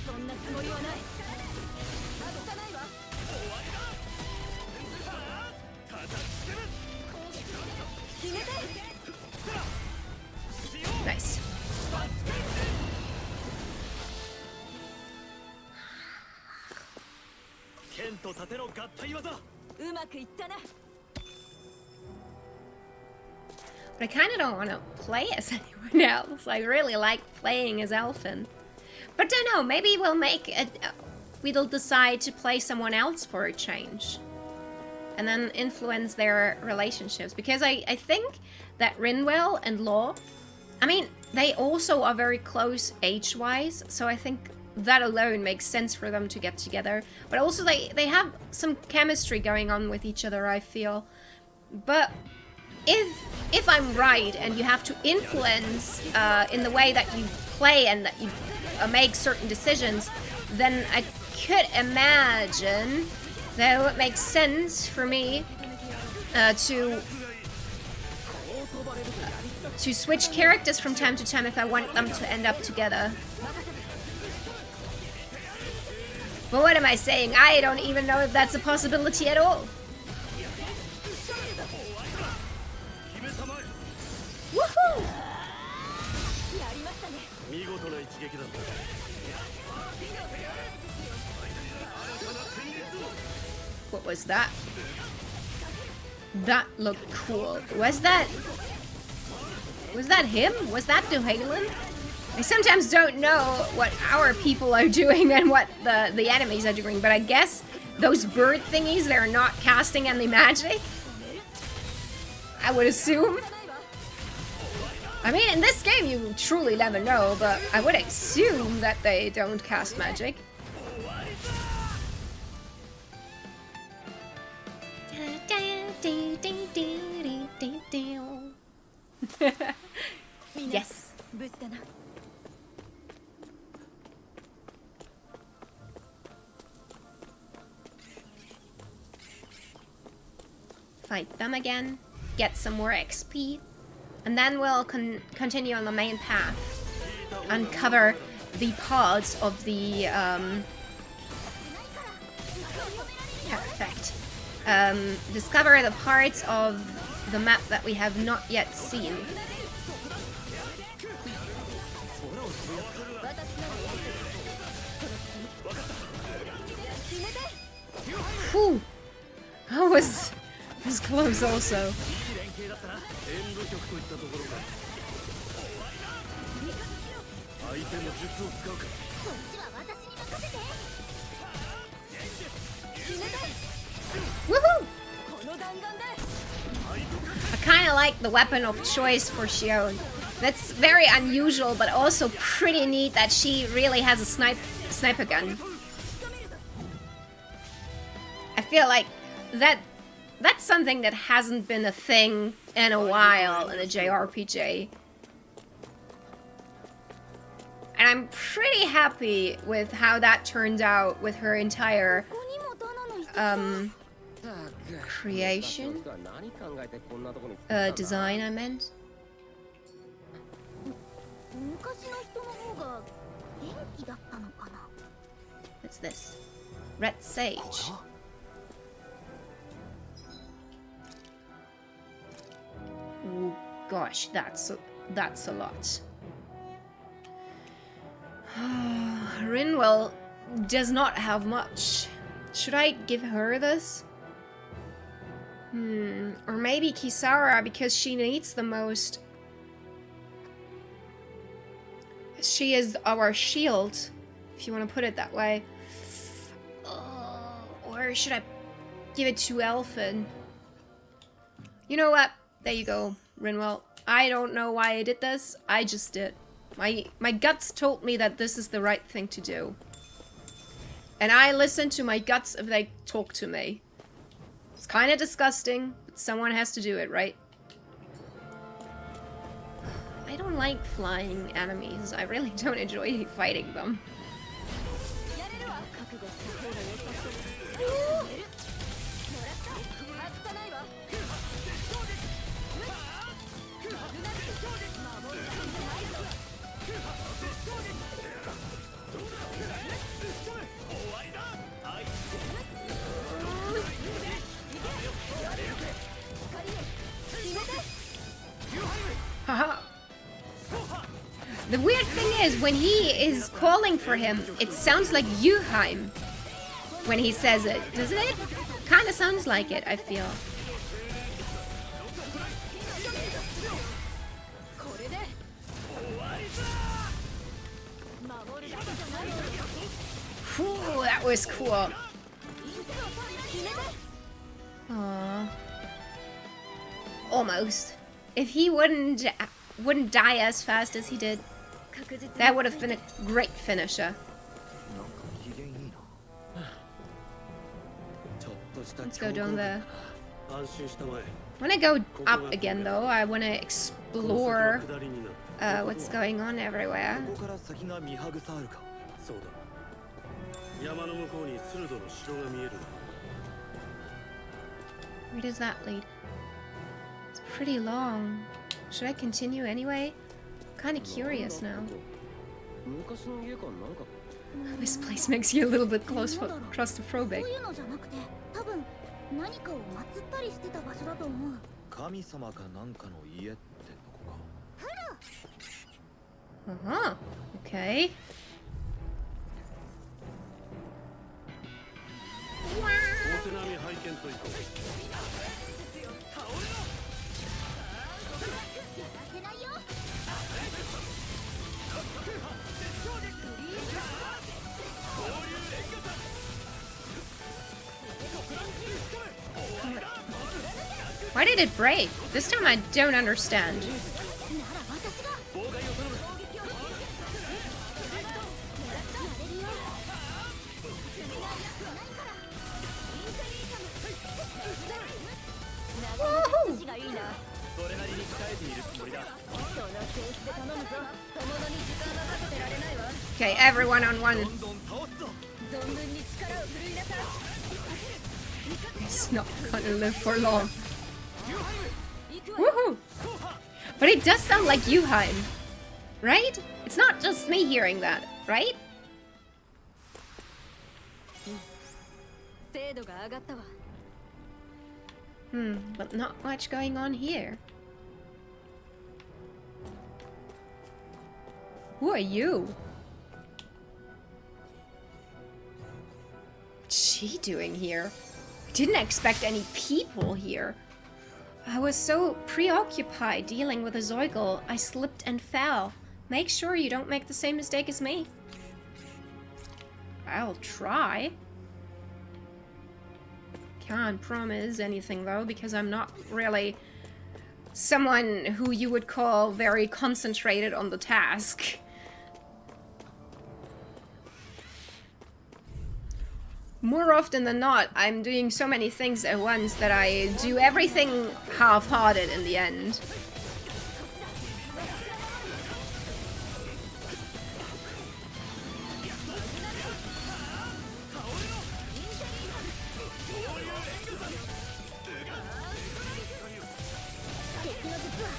Nice. But I kind of don't want to play as anyone else. I really like playing as Elfin. But I don't know, maybe we'll decide to play someone else for a change. And then influence their relationships. Because I think that Rinwell and Law, I mean, they also are very close age-wise. So I think that alone makes sense for them to get together. But also they have some chemistry going on with each other, I feel. But if I'm right and you have to influence in the way that you play and that you make certain decisions, then I could imagine that it would make sense for me to switch characters from time to time if I want them to end up together. But what am I saying? I don't even know if that's a possibility at all. Woohoo! What was that? That looked cool. Was that him? Was that Dohalen? I sometimes don't know what our people are doing and what the enemies are doing, but I guess those bird thingies, they're not casting any magic. I would assume. I mean, in this game you truly never know, but I would assume that they don't cast magic. Yes. Fight them again, get some more XP, and then we'll continue on the main path. Uncover the parts of the perfect. Discover the parts of the map that we have not yet seen. Whew. That was close also. Woohoo! I kind of like the weapon of choice for Shion. That's very unusual, but also pretty neat that she really has a sniper gun. I feel like that's something that hasn't been a thing in a while in a JRPG. And I'm pretty happy with how that turned out with her entire creation? Design, I meant. What's this? Red sage. Ooh, gosh, that's a lot. Rinwell does not have much. Should I give her this? Or maybe Kisara, because she needs the most. She is our shield, if you want to put it that way. Or should I give it to Elfin? You know what? There you go, Rinwell. I don't know why I did this. I just did. My guts told me that this is the right thing to do. And I listen to my guts if they talk to me. It's kind of disgusting, but someone has to do it, right? I don't like flying enemies. I really don't enjoy fighting them. Haha. The weird thing is, when he is calling for him, it sounds like Yuheim when he says it, doesn't it? Kinda sounds like it, I feel. Ooh, that was cool. Aww. Almost. If he wouldn't die as fast as he did, that would have been a great finisher. Let's go down there. When I go up again, though, I want to explore what's going on everywhere. Where does that lead? It's pretty long. Should I continue anyway? I'm kind of curious now. This place makes you a little bit claustrophobic. Uh-huh. Okay. Why did it break? This time I don't understand. Okay, everyone on one. It's not gonna live for long. Woohoo! But it does sound like Yuheim, right? It's not just me hearing that, Right? 精度が上がったわ。 But not much going on here. Who are you? What's she doing here? I didn't expect any people here. I was so preoccupied dealing with a Zoigle, I slipped and fell. Make sure you don't make the same mistake as me. I'll try. Can't promise anything though, because I'm not really someone who you would call very concentrated on the task. More often than not, I'm doing so many things at once that I do everything half-hearted in the end.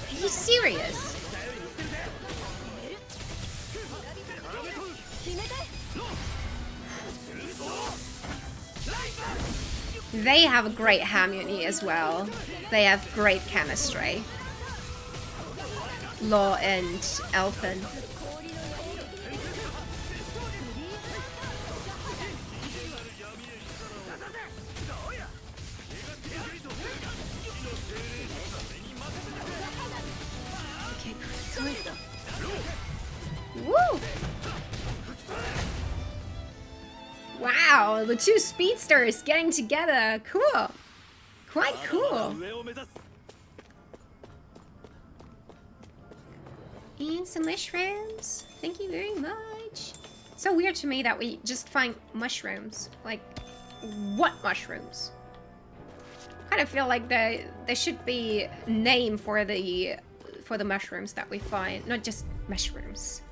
Are you serious? They have a great harmony as well. They have great chemistry. Law and Elfin. Okay, woo! Wow, the two speedsters getting together. Cool. Quite cool. And some mushrooms. Thank you very much. So weird to me that we just find mushrooms. Like, what mushrooms? I kind of feel like there should be a name for the mushrooms that we find, not just mushrooms.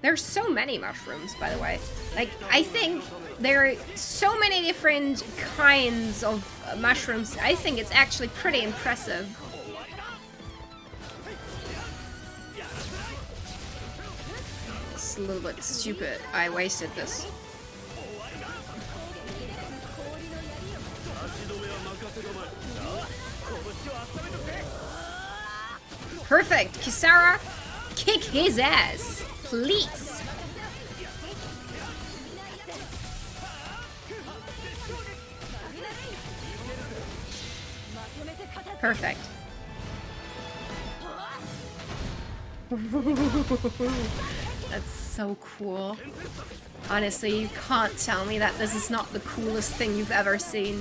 There's so many mushrooms, by the way. Like, I think there are so many different kinds of mushrooms. I think it's actually pretty impressive. It's a little bit stupid. I wasted this. Perfect! Kisara, kick his ass! Please! Perfect. That's so cool. Honestly, you can't tell me that this is not the coolest thing you've ever seen.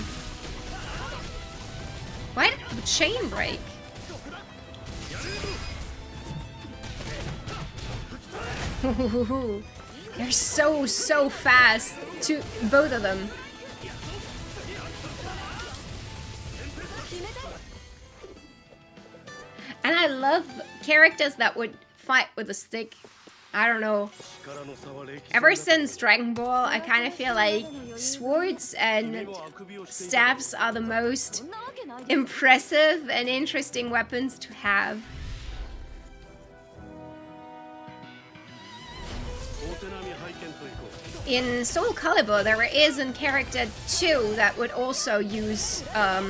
What? The chain break? They're so fast, to both of them. And I love characters that would fight with a stick. I don't know. Ever since Dragon Ball, I kind of feel like swords and staffs are the most impressive and interesting weapons to have. In Soul Calibur, there is a character too that would also use a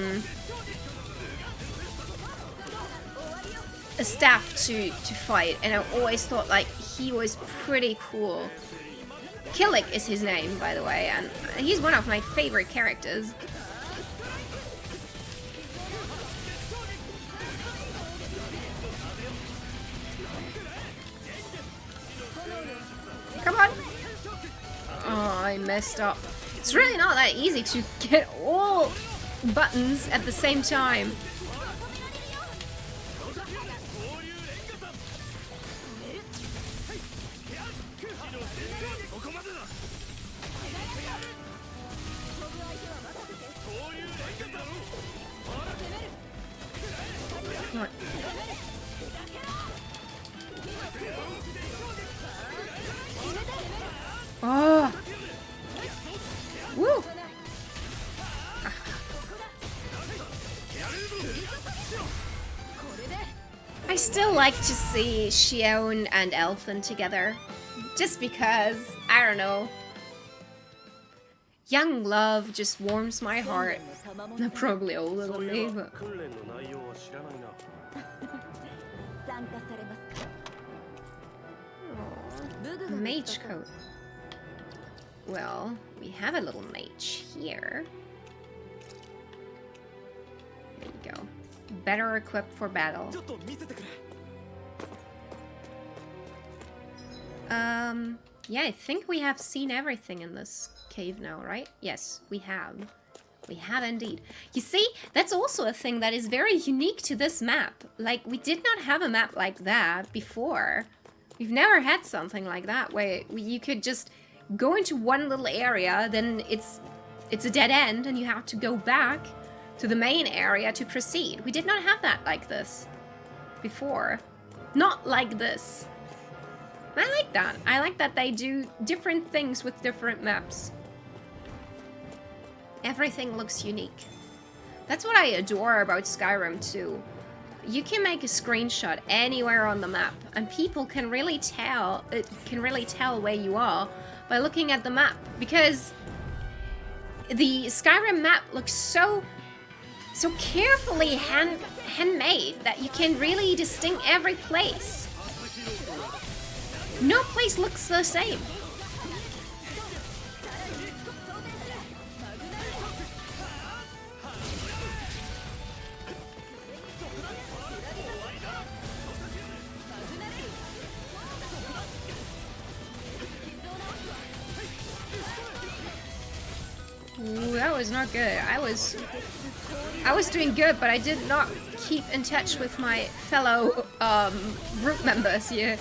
staff to fight, and I always thought like he was pretty cool. Killick is his name, by the way, and he's one of my favorite characters. Come on! Oh, I messed up. It's really not that easy to get all buttons at the same time. Come on. Oh! Woo! I still like to see Xion and Elfin together. Just because, I don't know. Young love just warms my heart. They're probably older than me, but... 訓練の内容は知らないな。参加されますか？ Mage coat. Well, we have a little mage here. There you go. Better equipped for battle. Yeah, I think we have seen everything in this cave now, right? Yes, we have. We have indeed. You see, that's also a thing that is very unique to this map. Like, we did not have a map like that before. We've never had something like that where you could just go into one little area, then it's a dead end and you have to go back to the main area to proceed. We did not have that like this before. Not like this. I like that. I like that they do different things with different maps. Everything looks unique. That's what I adore about Skyrim too. You can make a screenshot anywhere on the map and people can really tell where you are by looking at the map, because the Skyrim map looks so carefully handmade that you can really distinguish every place. No place looks the same. Ooh, that was not good. I was doing good, but I did not keep in touch with my fellow group members here.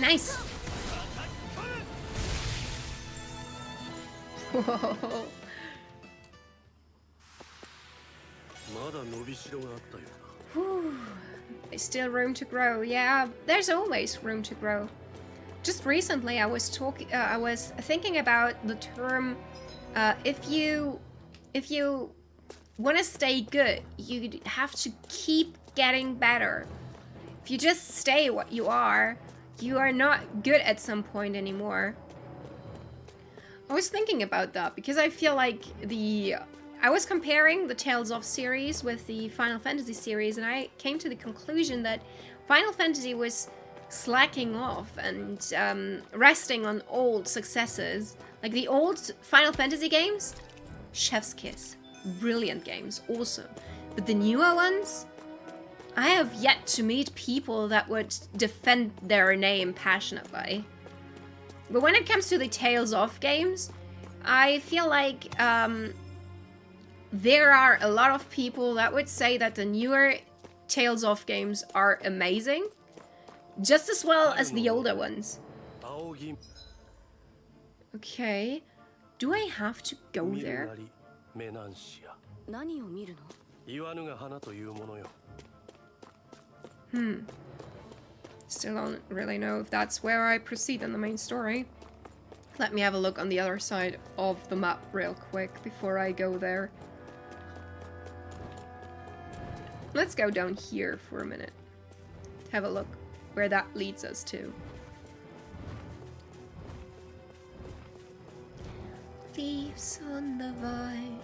Nice. Whoa. Whew. There's still room to grow. Yeah, there's always room to grow. Just recently, I was thinking about the term. If you want to stay good, you have to keep getting better. If you just stay what you are not good at some point anymore. I was thinking about that because I feel like I was comparing the Tales of series with the Final Fantasy series, and I came to the conclusion that Final Fantasy was slacking off and resting on old successes. Like the old Final Fantasy games, chef's kiss. Brilliant games, awesome. But the newer ones, I have yet to meet people that would defend their name passionately. But when it comes to the Tales of games, I feel like there are a lot of people that would say that the newer Tales of games are amazing, just as well as the older ones. Okay, do I have to go there? Still don't really know if that's where I proceed in the main story. Let me have a look on the other side of the map real quick before I go there. Let's go down here for a minute. Have a look where that leads us to. Leaves on the vine.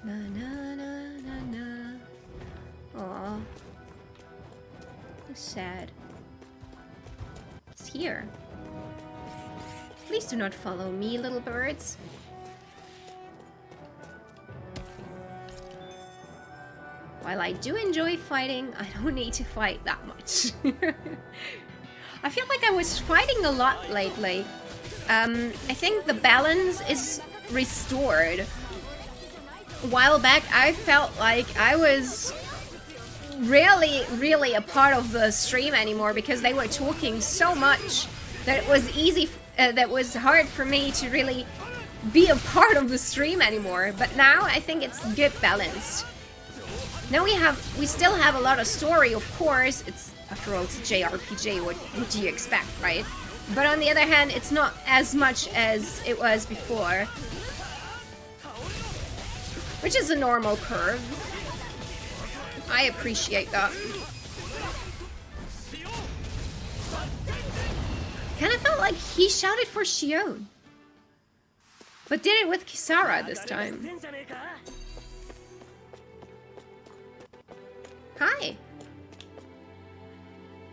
Na na na na na. Aww. Sad. It's here. Please do not follow me, little birds. While I do enjoy fighting, I don't need to fight that much. I feel like I was fighting a lot lately. I think the balance is restored. A while back, I felt like I was really a part of the stream anymore because they were talking so much that it was that was hard for me to really be a part of the stream anymore. But now I think it's good balanced. Now we still have a lot of story, of course. It's, after all, it's a JRPG. What do you expect, right? But on the other hand, it's not as much as it was before. Which is a normal curve. I appreciate that. Kind of felt like he shouted for Shion. But did it with Kisara this time. Hi.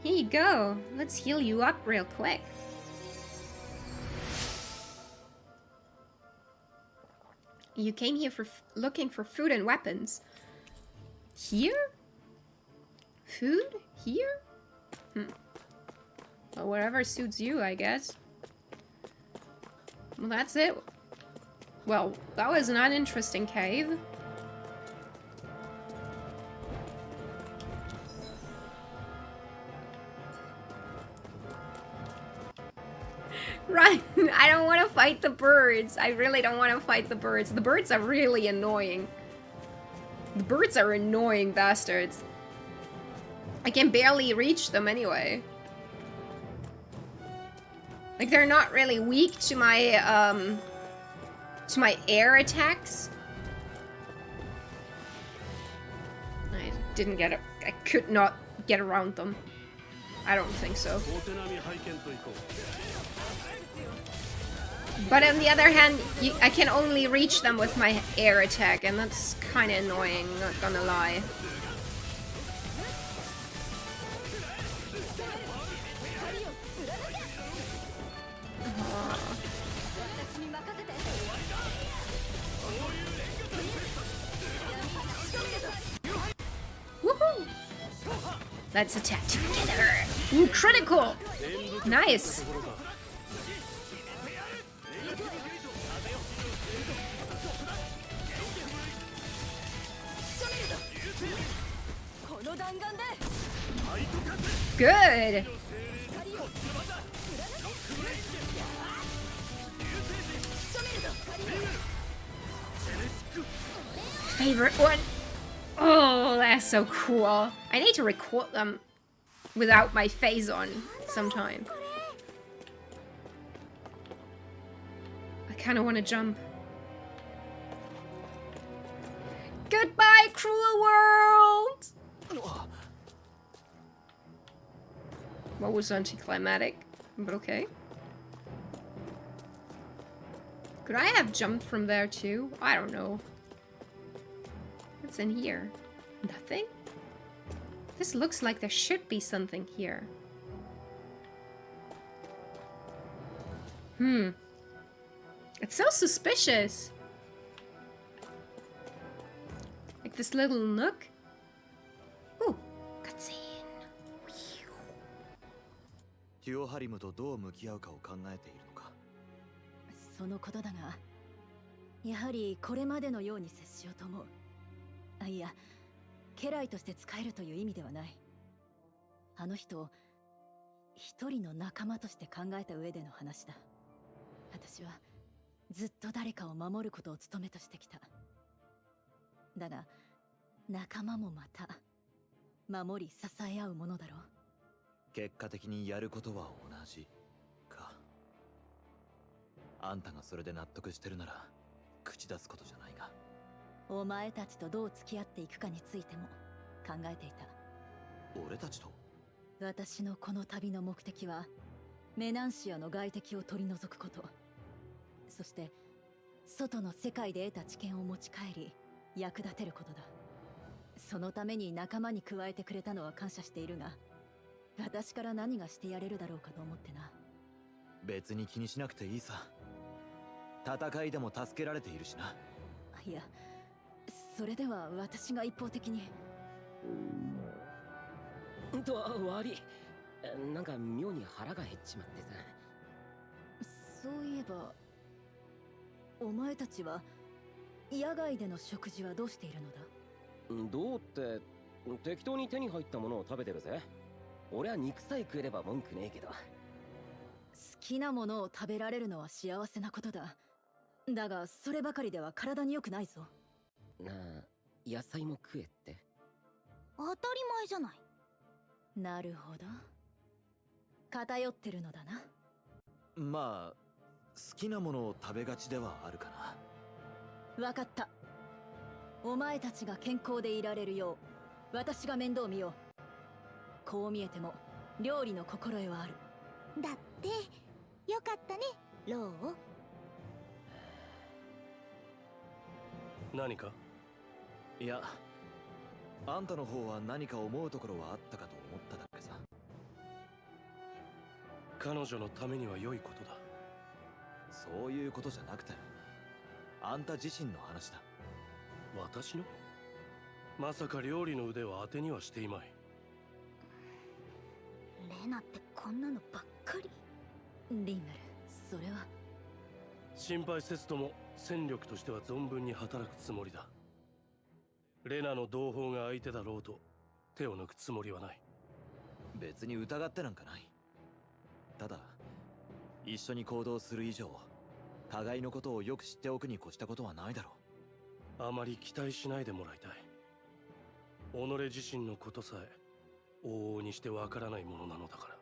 Here you go. Let's heal you up real quick. You came here for looking for food and weapons. Here? Food? Here? Well, whatever suits you, I guess. Well, that's it. Well, that was an uninteresting cave. Run! I don't want to fight the birds. I really don't want to fight the birds. The birds are really annoying. The birds are annoying bastards. I can barely reach them anyway. Like, they're not really weak to my air attacks. I didn't get it. I could not get around them. I don't think so. But on the other hand, I can only reach them with my air attack, and that's kind of annoying, not gonna lie. Woohoo! Let's attack together. Ooh, critical! Nice! Good! Favorite one? Oh, that's so cool. I need to record them without my face on sometime. I kind of want to jump. Goodbye, cruel world! What was anticlimactic, but okay. Could I have jumped from there too? I don't know. What's in here? Nothing? This looks like there should be something here. It's so suspicious. Like this little nook. Ooh, cutscene. テュオハリムとどう向き合うかを考えているのか。そのことだが、やはりこれまでのように接しようと思う。あ、いや、家来として使えるという意味ではない。あの人を一人の仲間として考えた上での話だ。私はずっと誰かを守ることを務めとしてきた。だが、仲間もまた守り支え合うものだろう。結果的にやることは同じか。あんたがそれで納得してるなら口出すことじゃないが。お前たちとどう付き合っていくかについても考えていた。俺たちと？私のこの旅の目的はメナンシアの外敵を取り除くこと。そして外の世界で得た知見を持ち帰り役立てることだ。そのために仲間に加えてくれたのは感謝しているが、私から何がしてやれるだろうかと思ってな。別に気にしなくていいさ。戦いでも助けられているしな。いや、それでは私が一方的に。悪い。なんか妙に腹が減っちまってさ。そういえば、お前たちは野外での食事はどうしているのだ？どうって適当に手に入ったものを食べてるぜ。俺は肉さえ食えれば文句ねえけど。好きなものを食べられるのは幸せなことだ。だがそればかりでは体に良くないぞ。なあ、野菜も食えって。当たり前じゃない。なるほど。偏ってるのだな。まあ好きなものを食べがちではあるかな。わかった。お前たちが健康でいられるよう私が面倒見よう。こう見えても料理の心得はある。だってよかったね、ロー。何か？いや、あんたの方は何か思うところはあったかと思っただけさ。彼女のためには良いことだ。そういうことじゃなくて、あんた自身の話だ。私の？まさか料理の腕を当てにはしていまい。レナってこんなのばっかり。リンメル、それは。心配せずとも戦力としては存分に働くつもりだ。レナの同胞が相手だろうと手を抜くつもりはない。別に疑ってなんかない。ただ一緒に行動する以上、互いのことをよく知っておくに越したことはないだろあまり期待しないでもらいたい。己自身のことさえ往々にしてわからないものなのだから。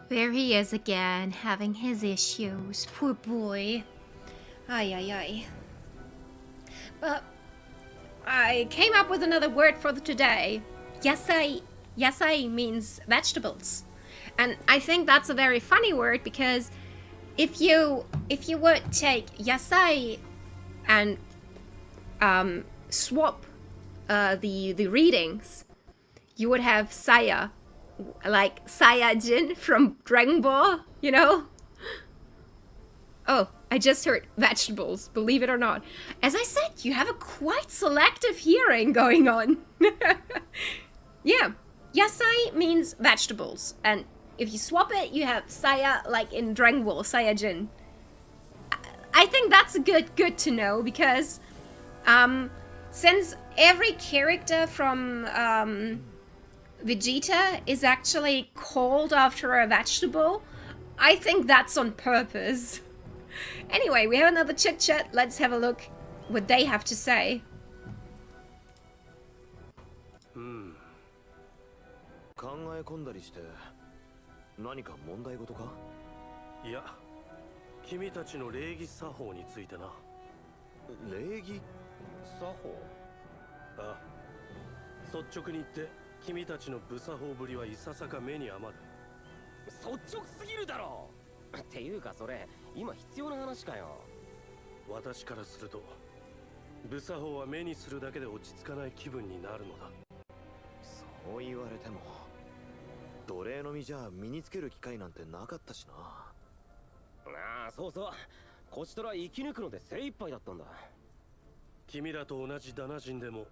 There he is again, having his issues. Poor boy. Ay, ay, ay. But I came up with another word for today. Yasai. Yasai means vegetables. And I think that's a very funny word because if you would take yasai and swap the readings, you would have Saya, like Saiyajin from Dragon Ball, you know? Oh, I just heard vegetables, believe it or not. As I said, you have a quite selective hearing going on. Yeah, yasai means vegetables, and if you swap it, you have Saya, like in Dragon Ball, Saiyajin. I think that's good to know because since every character from Vegeta is actually called after a vegetable, I think that's on purpose. Anyway, we have another chit chat. Let's have a look what they have to say. 考え込んだりして何か問題事か？いや、君たちの礼儀作法についてな。礼儀作法？ああ、率直に言って君たちの無作法ぶりはいささか目に余る。率直すぎるだろう。っていうかそれ今必要な話かよ。私からすると無作法は目にするだけで落ち着かない気分になるのだ。そう言われても奴隷の身じゃ身につける機会なんてなかったしな。ああ、そうそう、こちとら生き抜くので精一杯だったんだ。君らと同じダナ人でも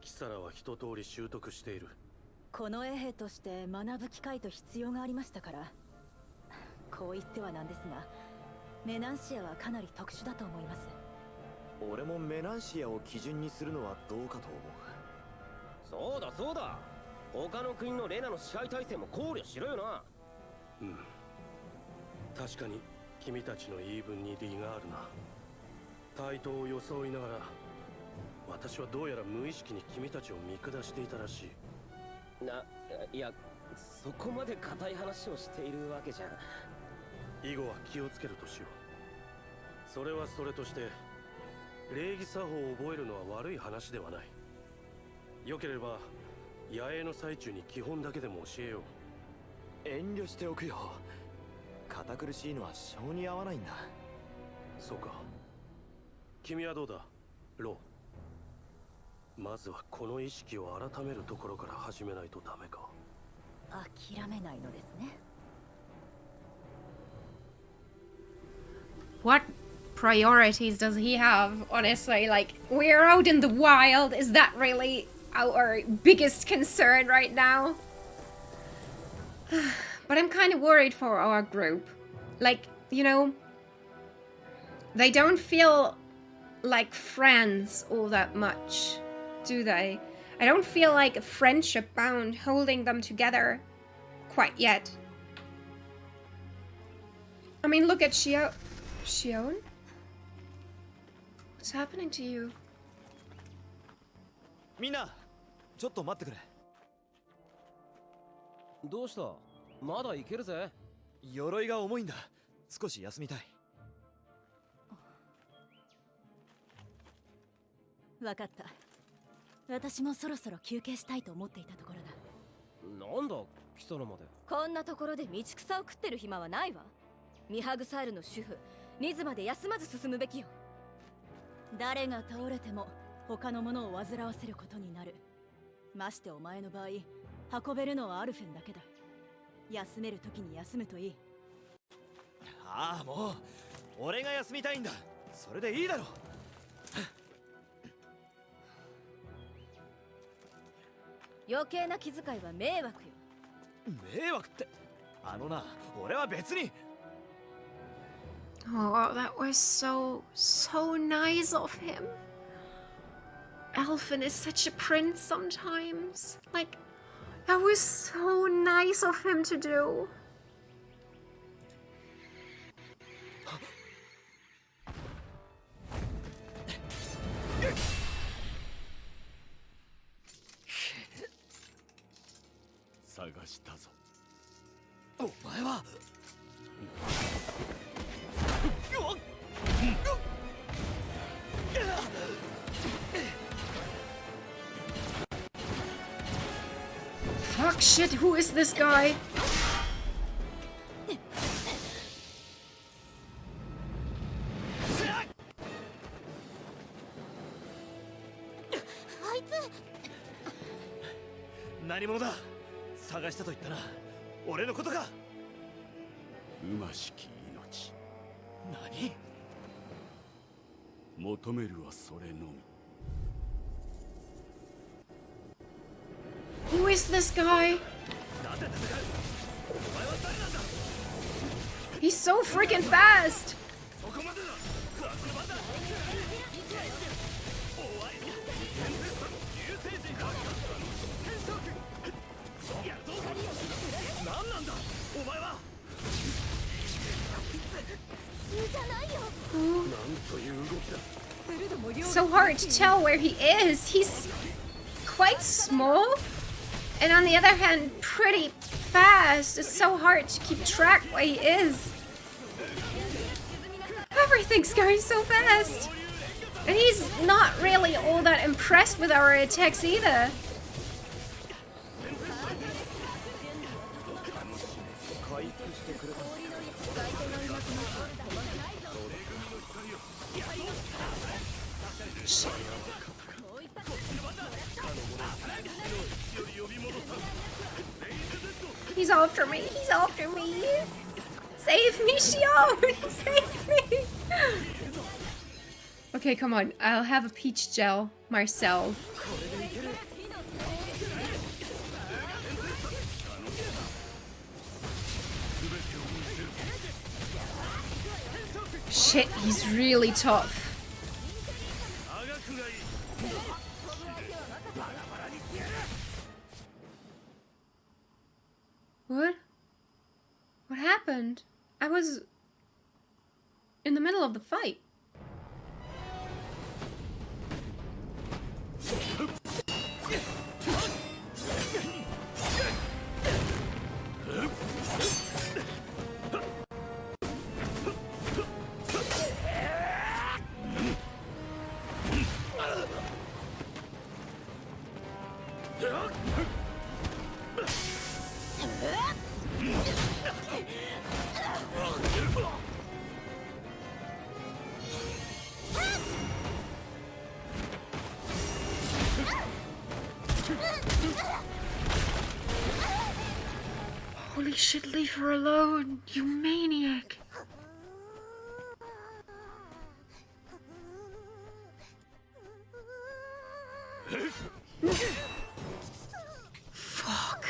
キサラは一通り習得している。この衛兵として学ぶ機会と必要がありましたから。こう言ってはなんですが、メナンシアはかなり特殊だと思います。俺もメナンシアを基準にするのはどうかと思う。そうだそうだ、他の国のレナの支配体制も考慮しろよな。うん、確かに君たちの言い分に理があるな。対等を装いながら私はどうやら無意識に君たちを見下していたらしい。いや、そこまで固い話をしているわけじゃ。以後は気をつけるとしよう。それはそれとして礼儀作法を覚えるのは悪い話ではない。よければ野営の最中に基本だけでも教えよう。遠慮しておくよ。堅苦しいのは性に合わないんだ。そうか。君はどうだ、ロー。まずはこの意識を改めるところから始めないとダメか。諦めないのですね。What priorities does he have, honestly? Like, we're out in the wild. Is that really our biggest concern right now? But I'm kind of worried for our group. Like, you know, they don't feel like friends all that much, do they? I don't feel like a friendship bound holding them together quite yet. I mean, look at Shio. Shion? What's happening to you? みんなちょっと待ってくれ。どうした？まだいけるぜ。鎧が重いんだ。少し休みたい。わかった。私もそろそろ休憩したいと思っていたところだ。なんだ貴様まで。こんなところで道草を食ってる暇はないわ。ミハグサールの主婦ニズまで休まず進むべきよ。誰が倒れても他の者を煩わせることになる。ましてお前の場合、運べるのはアルフェンだけだ。休める時に休むといい。ああもう俺が休みたいんだ。それでいいだろ。余計な気遣いは迷惑よ。迷惑ってあのな、俺は別に。 Oh, that was so nice of him. Elfin is such a prince sometimes. Like, that was so nice of him to do. Fuck shit, who is this guy?何者だ。探したと言ったな。俺のことか。うましき命。何？求めるはそれのみ。 Who is this guy? He's so freaking fast! So hard to tell where he is. He's quite small, and on the other hand, pretty fast. It's so hard to keep track where he is. Everything's going so fast. And he's not really all that impressed with our attacks either. Shit. He's after me. He's after me. Save me, Shion. Save me. Okay, come on. I'll have a peach gel, Marcel. Shit, he's really tough. What? What happened? I was in the middle of the fight. Holy shit, leave her alone, you maniac. Fuck.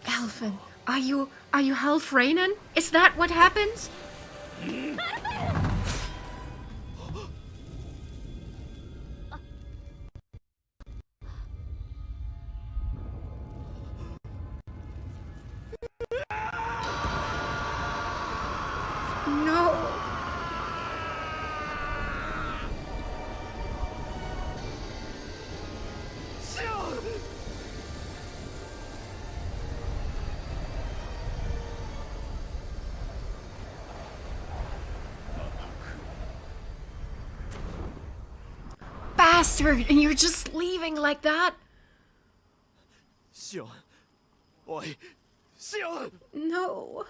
Elfin, are you Half Rainan? Is that what happens? No. Bastard, and you're just leaving like that? シオンおいシオン No.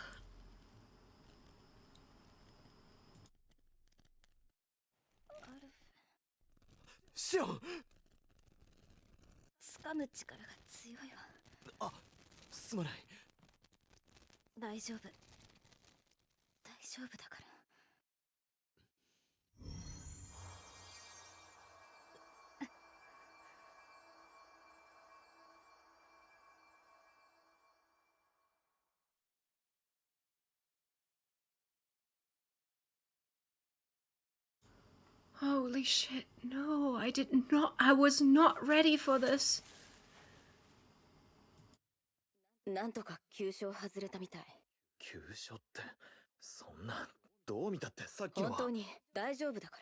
シオン掴む力が強いわ。あすまない大丈夫。大丈夫だから。Holy shit, no, I was not ready for this. なんとか急所を外れたみたい。急所ってそんなどう見たってさっきは本当に大丈夫だか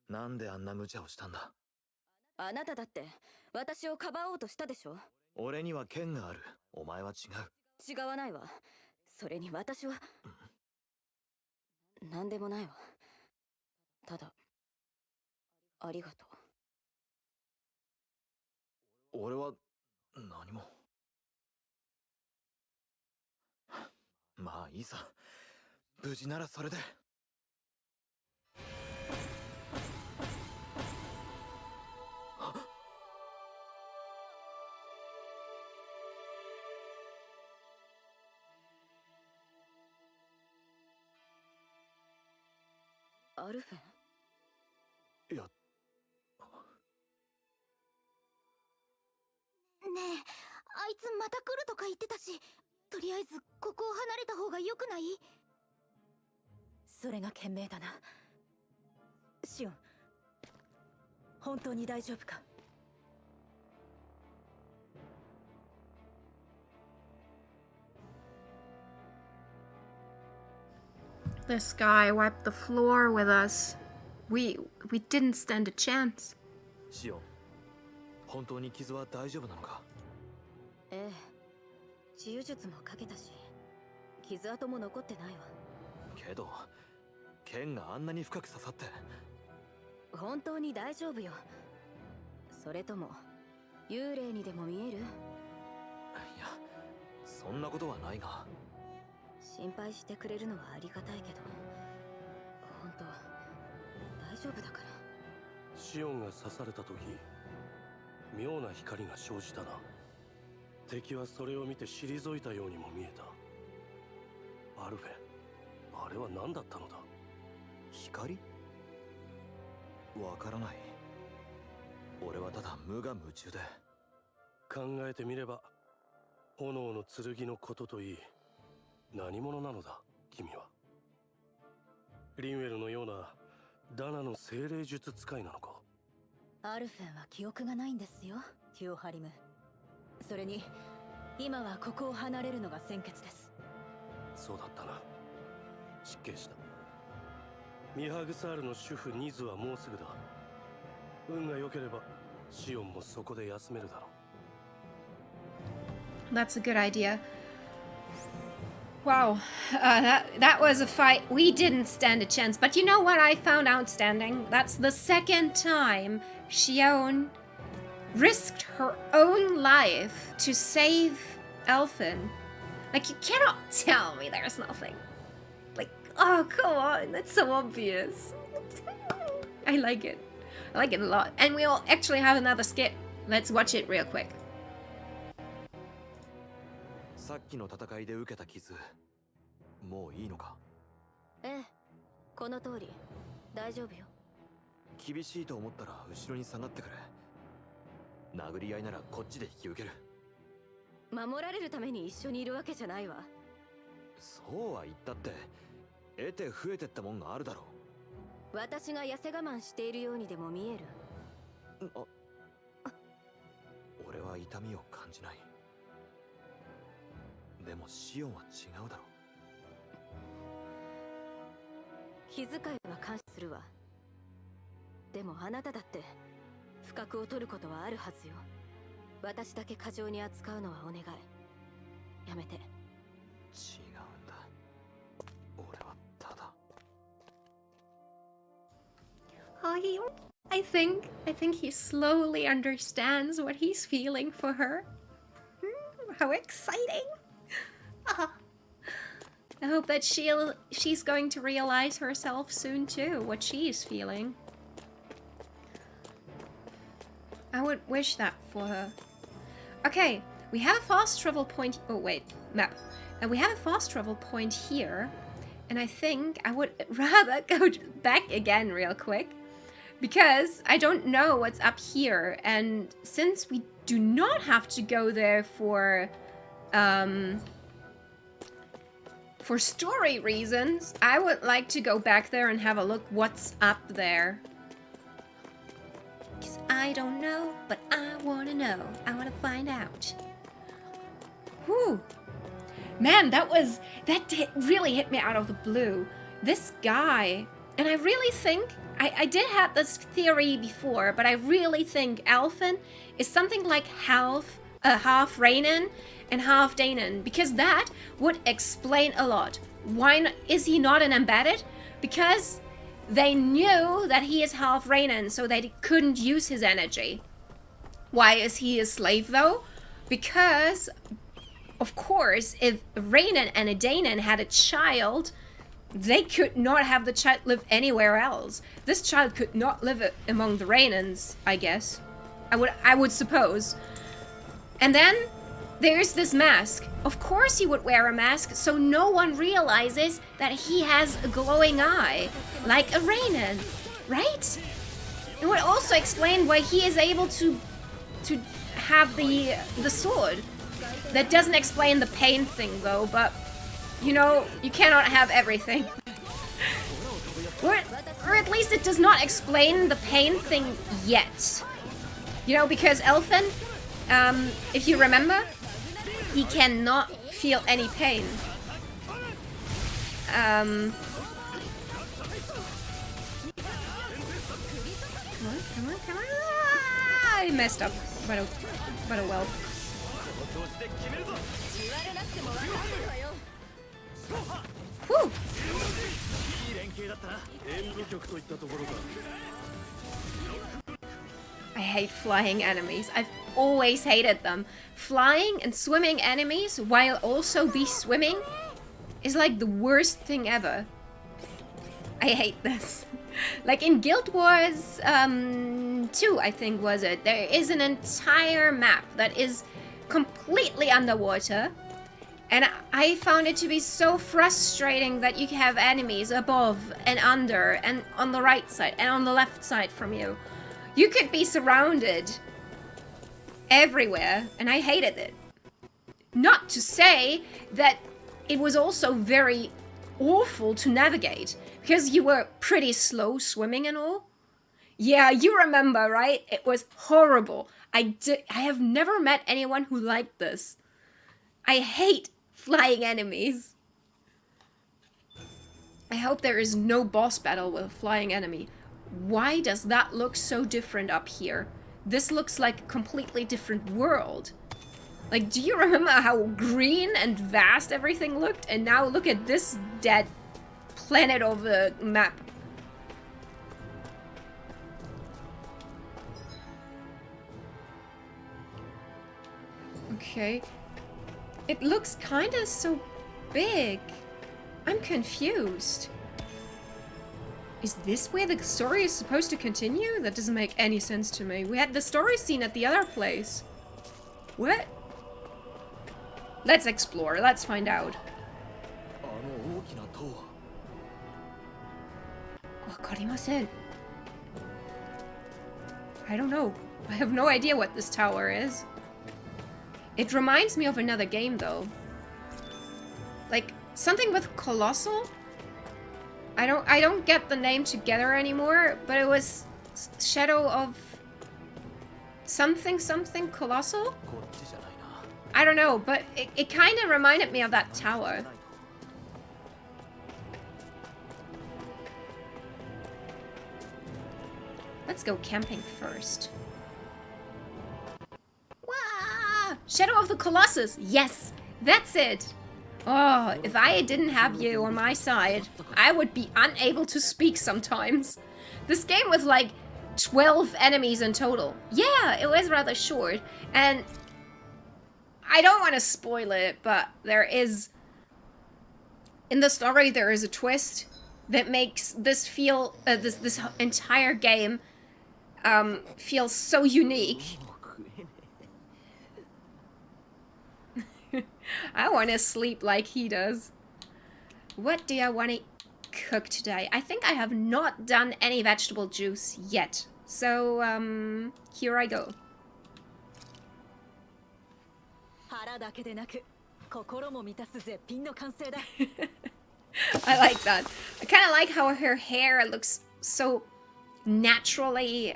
ら。なんであんな無茶をしたんだ。あなただって私をかばおうとしたでしょ。俺には剣がある。お前は違う。違わないわ。それに私は何でもないわ。ただありがとう。俺は何も。まあいいさ。無事ならそれで。アルフェン？いや。ねえ、あいつまた来るとか言ってたし、とりあえずここを離れた方が良くない？それが賢明だな。シオン、本当に大丈夫かThis guy wiped the floor with us. We didn't stand a chance. シオン、本当に傷は大丈夫なのか？ええ、治癒術もかけたし、傷跡も残ってないわ。けど、剣があんなに深く刺さって。本当に大丈夫よ。それとも幽霊にでも見える？いや、そんなことはないが。心配してくれるのはありがたいけど、本当大丈夫だから。シオンが刺された時、妙な光が生じたな。敵はそれを見て退いたようにも見えた。アルフェン、あれは何だったのだ？光？わからない。俺はただ無我夢中で。考えてみれば、炎の剣のことといい、何者なのだ君は。リンウェルのようなダナの精霊術使いなのか？アルフェンは記憶がないんですよ、テュオハリム。それに今はここを離れるのが先決です。そうだったな。失敬した。ミハグサールの主婦ニズはもうすぐだ。運が良ければシオンもそこで休めるだろう。 That's a good idea. Wow, that was a fight. We didn't stand a chance. But you know what I found outstanding? That's the second time Xion risked her own life to save Elfin. Like, you cannot tell me there's nothing. Like, oh, come on. That's so obvious. I like it. I like it a lot. And we'll actually have another skit. Let's watch it real quick. さっきの戦いで受けた傷、もういいのか？ええ、この通り大丈夫よ。厳しいと思ったら後ろに下がってくれ。殴り合いならこっちで引き受ける。守られるために一緒にいるわけじゃないわ。そうは言ったって得て増えてったもんがあるだろう。私が痩せ我慢しているようにでも見える？俺は痛みを感じない。でもシオンは違うだろう。気遣いは感謝するわ。でもあなただって不覚を取ることはあるはずよ。私だけ過剰に扱うのはお願い。やめて。違うんだ。俺はただ。I think he slowly understands what he's feeling for her. How exciting! Ah. I hope that she's going to realize herself soon too, what she is feeling. I would wish that for her. Okay, we have a fast travel point. Oh wait, map. And we have a fast travel point here. And I think I would rather go back again real quick, because I don't know what's up here. And since we do not have to go there for story reasons, I would like to go back there and have a look what's up there. Because I don't know, but I want to know. I want to find out. Whew. Man, that really hit me out of the blue. This guy, and I really think, I did have this theory before, but I really think Elfin is something like half Rainan and half Danon, because that would explain a lot. Why is he not an embedded? Because they knew that he is half Rainan, so they couldn't use his energy. Why is he a slave though? Because, of course, if Rainan and a Danon had a child, they could not have the child live anywhere else. This child could not live among the Rainans, I guess. I would suppose. And then there's this mask. Of course he would wear a mask, so no one realizes that he has a glowing eye, like a Rainan, right? It would also explain why he is able to have the sword. That doesn't explain the pain thing though, but you know, you cannot have everything. or at least it does not explain the pain thing yet. You know, because Elfin, if you remember, he cannot feel any pain. Come on. I messed up, but oh well. Whew. I hate flying enemies. I've always hated them. Flying and swimming enemies while also be swimming is like the worst thing ever. I hate this. Like in Guild Wars 2, I think was it, there is an entire map that is completely underwater. And I found it to be so frustrating that you have enemies above and under and on the right side and on the left side from you. You could be surrounded everywhere, and I hated it. Not to say that it was also very awful to navigate, because you were pretty slow swimming and all. Yeah, you remember, right? It was horrible. I have never met anyone who liked this. I hate flying enemies. I hope there is no boss battle with a flying enemy. Why does that look so different up here? This looks like a completely different world. Like, do you remember how green and vast everything looked? And now look at this dead planet of the map. Okay. It looks kinda so big. I'm confused. Is this where the story is supposed to continue? That doesn't make any sense to me. We had the story scene at the other place. What? Let's explore. Let's find out. あの大きな塔は。わかりません. I don't know. I have no idea what this tower is. It reminds me of another game though. Like something with Colossal? I don't get the name together anymore, but it was Shadow of something Colossal? こっちじゃないな。 I don't know, but it kind of reminded me of that tower. Let's go camping first. Wah! Shadow of the Colossus! Yes! That's it! Oh, if I didn't have you on my side, I would be unable to speak sometimes. This game with like 12 enemies in total. Yeah, it was rather short, and I don't want to spoil it, but there is... In the story, there is a twist that makes this feel... this entire game feel so unique. I want to sleep like he does. What do I want to cook today? I think I have not done any vegetable juice yet. So, here I go. I like that. I kind of like how her hair looks so naturally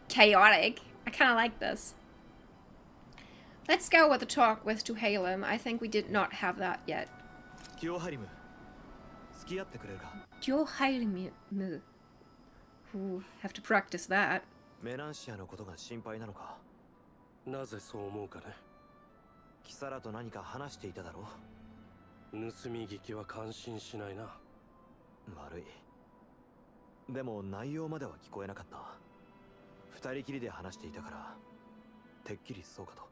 chaotic. I kind of like this. Let's go with the talk with Tuhalem. I think we did not have that yet. Tuhalem, 付き合ってくれるか? Tuhalem. Ooh, have to practice that. メナンシアのことが心配なのか? なぜそう思うかね? キサラと何か話していただろう? 盗み聞きは感心しないな。悪い。でも内容までは聞こえなかった。二人きりで話していたから、てっきりそうかと。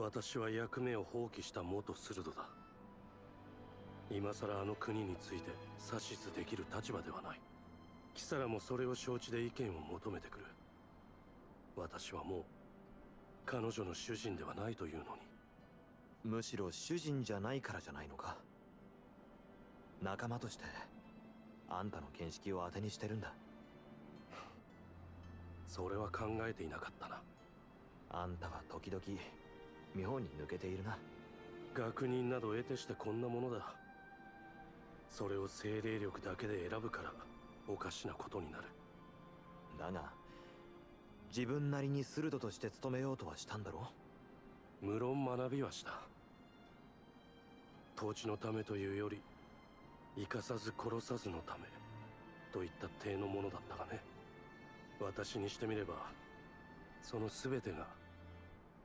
私は役目を放棄した元スルドだ。今さらあの国について指図できる立場ではない。キサラもそれを承知で意見を求めてくる。私はもう彼女の主人ではないというのに。むしろ主人じゃないからじゃないのか。仲間としてあんたの見識を当てにしてるんだ。それは考えていなかったな。あんたは時々妙に抜けているな。学人など得てしてこんなものだ。それを精霊力だけで選ぶからおかしなことになる。だが自分なりに鋭として務めようとはしたんだろう。無論学びはした。統治のためというより生かさず殺さずのためといった体のものだったがね。私にしてみればその全てが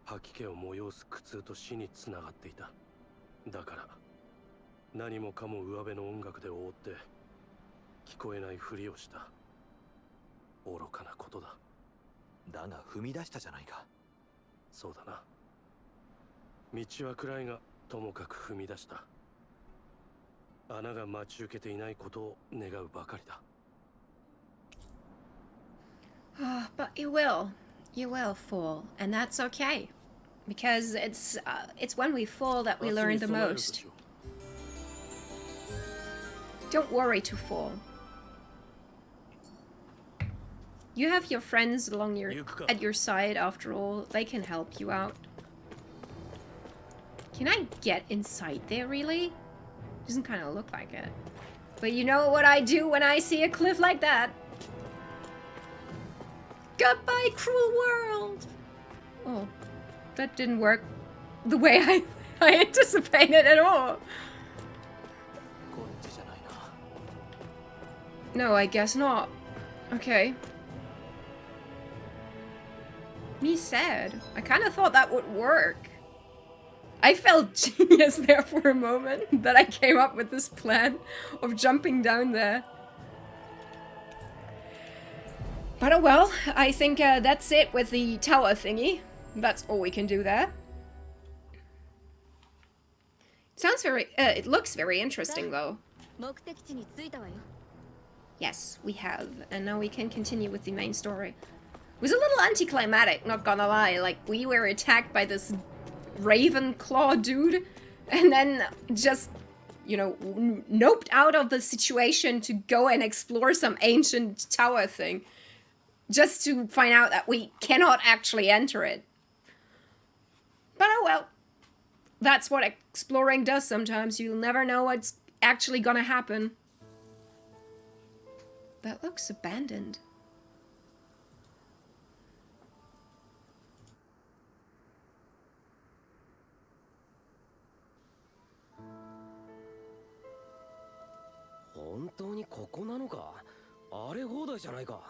吐き気を催す苦痛と死につながっていた。だから何もかも上辺の音楽で覆って聞こえないふりをした。愚かなことだ。だが踏み出したじゃないか。そうだな。道は暗いがともかく踏み出した。穴が待ち受けていないことを願うばかりだ。But you will fall, and that's okay, because it's when we fall that we learn the most. Don't worry to fall. You have your friends at your side after all. They can help you out. Can I get inside there really? Doesn't kind of look like it. But you know what I do when I see a cliff like that? Goodbye, cruel world! Oh, that didn't work the way I anticipated at all. No, I guess not. Okay. Me sad. I kind of thought that would work. I felt genius there for a moment that I came up with this plan of jumping down there. But oh well, I think that's it with the tower thingy. That's all we can do there. It looks very interesting though. Yes, we have. And now we can continue with the main story. It was a little anticlimactic, not gonna lie. Like, we were attacked by this Ravenclaw dude, and then just, you know, noped out of the situation to go and explore some ancient tower thing, just to find out that we cannot actually enter it. But oh well. That's what exploring does sometimes. You'll never know what's actually gonna happen. That looks abandoned.本当にここなのか？荒れ放題じゃないか。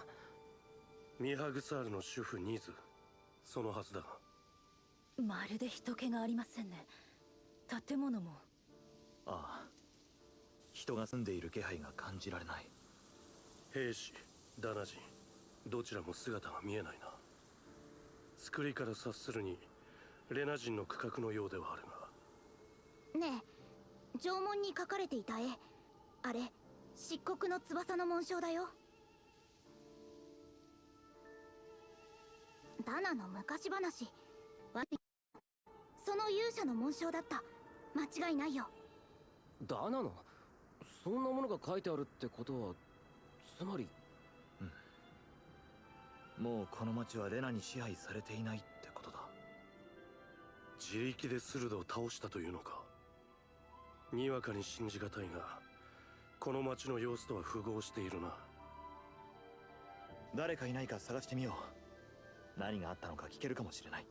ミハグサールの主婦ニズ、そのはずだが。まるで人気がありませんね。建物も。ああ、人が住んでいる気配が感じられない。兵士、ダナ人、どちらも姿が見えないな。作りから察するにレナ人の区画のようではあるが。ねえ、縄文に描かれていた絵、あれ漆黒の翼の紋章だよ。ダナの昔話、その勇者の紋章だった。間違いないよ。ダナのそんなものが書いてあるってことは、つまり、もうこの町はレナに支配されていないってことだ。自力でスルドを倒したというのか。にわかに信じがたいが、この町の様子とは符合しているな。誰かいないか探してみよう。何があったのか聞けるかもしれない。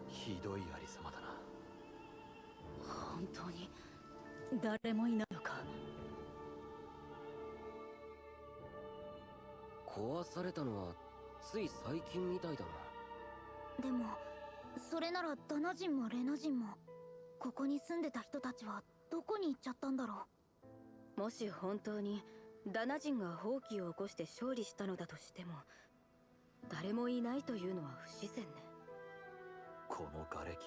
ひどいありさまだな。本当に誰もいないのか。壊されたのはつい最近みたいだな。でもそれならダナ人もレナ人も、ここに住んでた人たちはどこに行っちゃったんだろう。もし本当にダナ人が蜂起を起こして勝利したのだとしても、誰もいないというのは不自然ね。この瓦礫、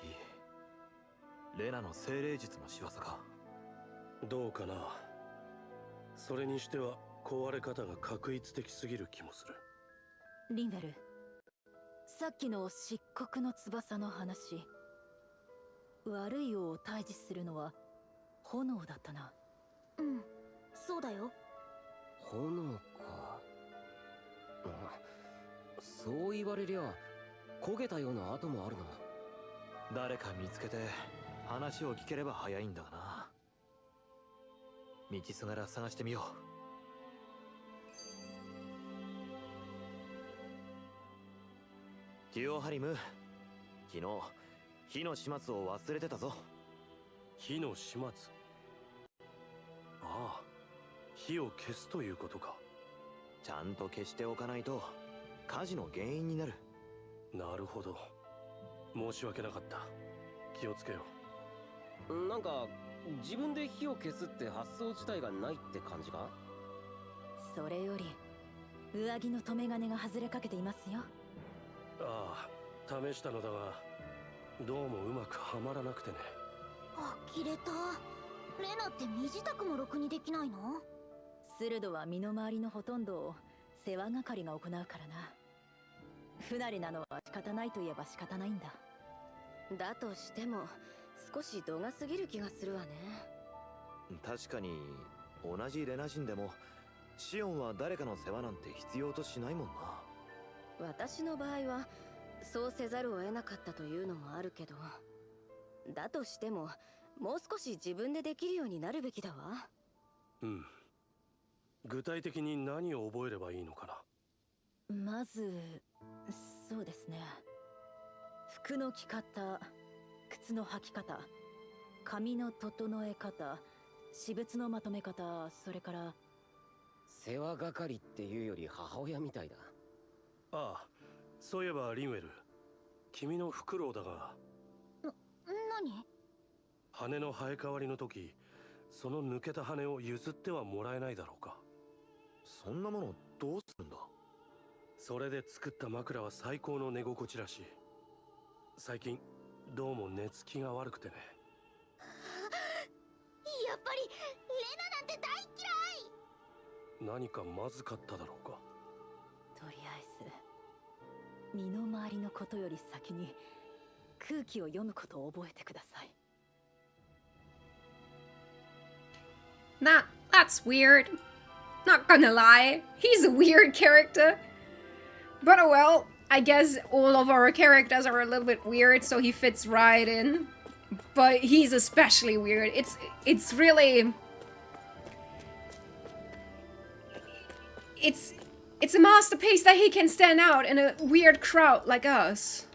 レナの精霊術の仕業か。どうかな。それにしては壊れ方が画一的すぎる気もする。リンベル、さっきの漆黒の翼の話、悪い王を退治するのは炎だったな。うん、そうだよ。炎か。そう言われりゃ焦げたような跡もあるな。誰か見つけて話を聞ければ早いんだがな。道すがら探してみよう。デュオハリム、昨日火の始末を忘れてたぞ。火の始末。ああ、火を消すということか。ちゃんと消しておかないと火事の原因になる。なるほど。申し訳なかった。気をつけよう。なんか自分で火を消すって発想自体がないって感じか。それより上着の留め金が外れかけていますよ。ああ、試したのだがどうもうまくはまらなくてね。呆れた。レナって身支度もろくにできないの？スルドは身の回りのほとんどを世話係が行うからな。不慣れなのは仕方ないといえば仕方ないんだ。だとしても少し度が過ぎる気がするわね。確かに同じレナ人でもシオンは誰かの世話なんて必要としないもんな。私の場合はそうせざるを得なかったというのもあるけど、だとしてももう少し自分でできるようになるべきだわ。うん。具体的に何を覚えればいいのかな。まずそうですね、服の着方、靴の履き方、髪の整え方、私物のまとめ方、それから世話係っていうより母親みたいだ。ああ、そういえばリンウェル、君のフクロウだが。何？羽の生え変わりの時、その抜けた羽を譲ってはもらえないだろうか。そんなものどうするんだ。それで作った枕は最高の寝心地らしい。最近どうも寝つきが悪くてね。やっぱりレナなんて大何かまずかっただろうか。とりあえず身の回りのことより先に空気を読むことを覚えてください。That's weird. Not gonna lie, he's a weird character. But oh well, I guess all of our characters are a little bit weird, so he fits right in. But he's especially weird. It's really... It's a masterpiece that he can stand out in a weird crowd like us.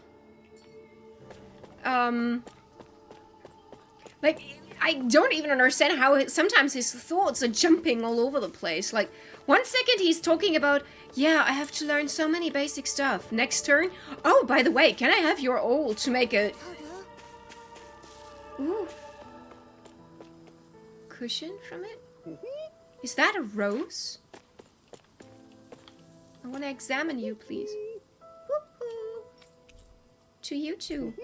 Like, I don't even understand how sometimes his thoughts are jumping all over the place. Like, one second he's talking about, yeah, I have to learn so many basic stuff. Next turn, oh, by the way, can I have your oil to make a... Ooh. Cushion from it? Is that a rose? I want to examine you, please. Woo-hoo. To you too.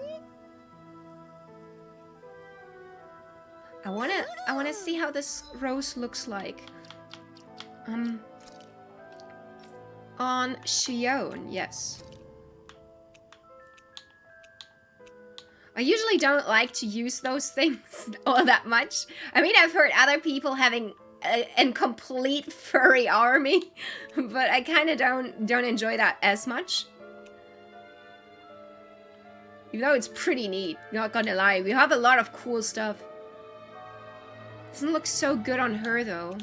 I wanna see how this rose looks like. On Shion, yes. I usually don't like to use those things all that much. I mean, I've heard other people having a complete furry army, but I kind of don't enjoy that as much. Even though it's pretty neat, not gonna lie. We have a lot of cool stuff. Doesn't look so good on her, though.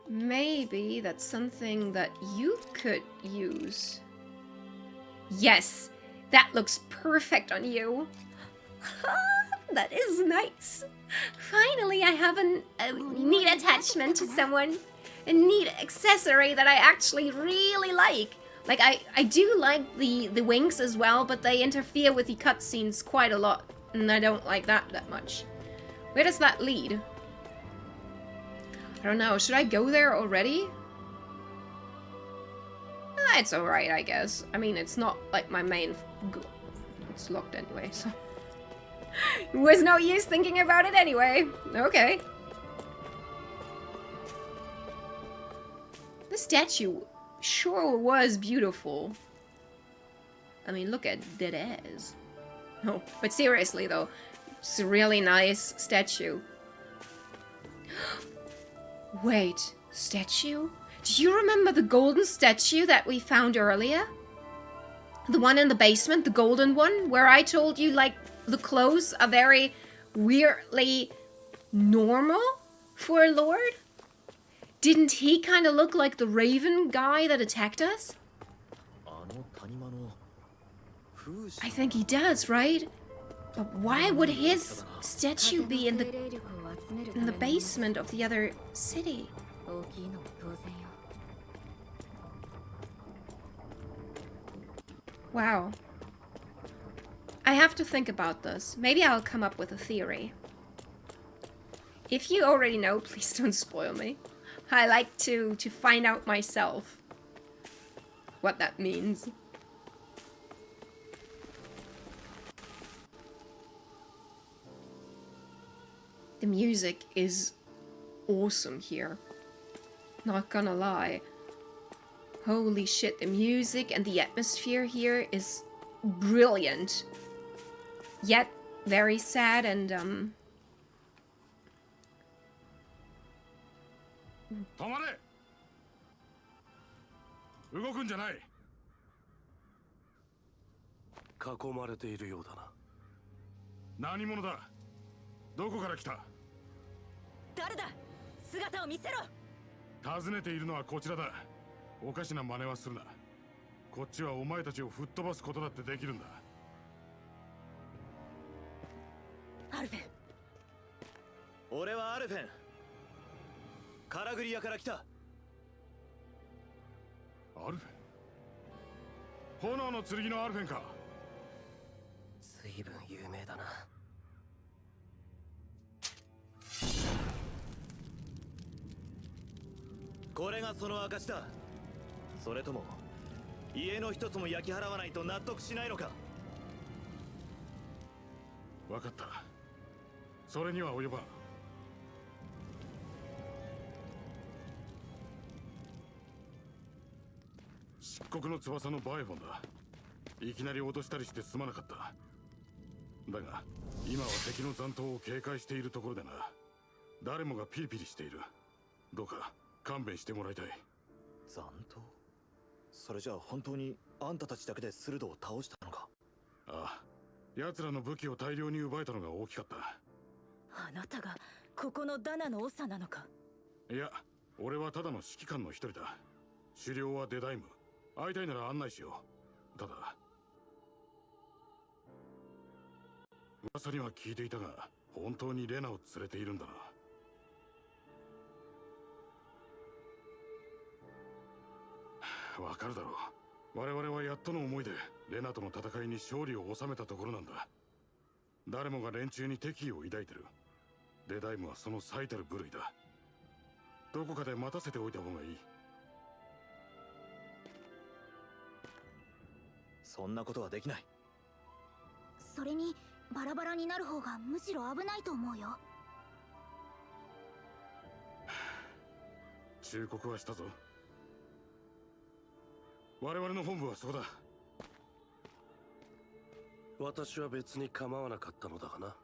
Maybe that's something that you could use. Yes, that looks perfect on you. That is nice. Finally, I have a neat attachment to someone. A neat accessory that I actually really like. Like, I do like the wings as well, but they interfere with the cutscenes quite a lot. And I don't like that much. Where does that lead? I don't know. Should I go there already? It's alright, I guess. I mean, it's not like my main goal. It's locked anyway, so... It was no use thinking about it anyway. Okay. The statue sure was beautiful. I mean, look at that ass. No, but seriously though, it's a really nice statue. Wait, statue? Do you remember the golden statue that we found earlier? The one in the basement, the golden one, where I told you, like, the clothes are very weirdly normal for a lord? Didn't he kind of look like the raven guy that attacked us? I think he does, right? But why would his statue be in the basement of the other city? Wow. I have to think about this. Maybe I'll come up with a theory. If you already know, please don't spoil me. I like to find out myself what that means. The music is awesome here. Not gonna lie. Holy shit, the music and the atmosphere here is brilliant. Yet very sad and 止まれ。動くんじゃない。囲まれているようだな。何者だ。どこから来た。誰だ。姿を見せろ。尋ねているのはこちらだ。おかしな真似はするな。こっちはお前たちを吹っ飛ばすことだってできるんだ。アルフェン。俺はアルフェン。カラグリアから来た。アルフェン。炎の剣のアルフェンか。随分有名だな。これがその証だ。それとも家の一つも焼き払わないと納得しないのか。分かった。それには及ばん。漆黒の翼のバイフォンだ。いきなり落としたりしてすまなかった。だが今は敵の残党を警戒しているところでな。誰もがピリピリしている。どうか勘弁してもらいたい。残党？それじゃあ本当にあんたたちだけでスルドを倒したのか？ああ、奴らの武器を大量に奪えたのが大きかった。あなたがここのダナの長なのか？いや、俺はただの指揮官の一人だ。狩猟はデダイム。会いたいなら案内しよう。ただ噂には聞いていたが、本当にレナを連れているんだな。わかるだろう。我々はやっとの思いでレナとの戦いに勝利を収めたところなんだ。誰もが連中に敵意を抱いてる。デダイムはその最たる部類だ。どこかで待たせておいた方がいい。そんなことはできない。それにバラバラになる方がむしろ危ないと思うよ。忠告はしたぞ。我々の本部はそこだ。私は別に構わなかったのだがな。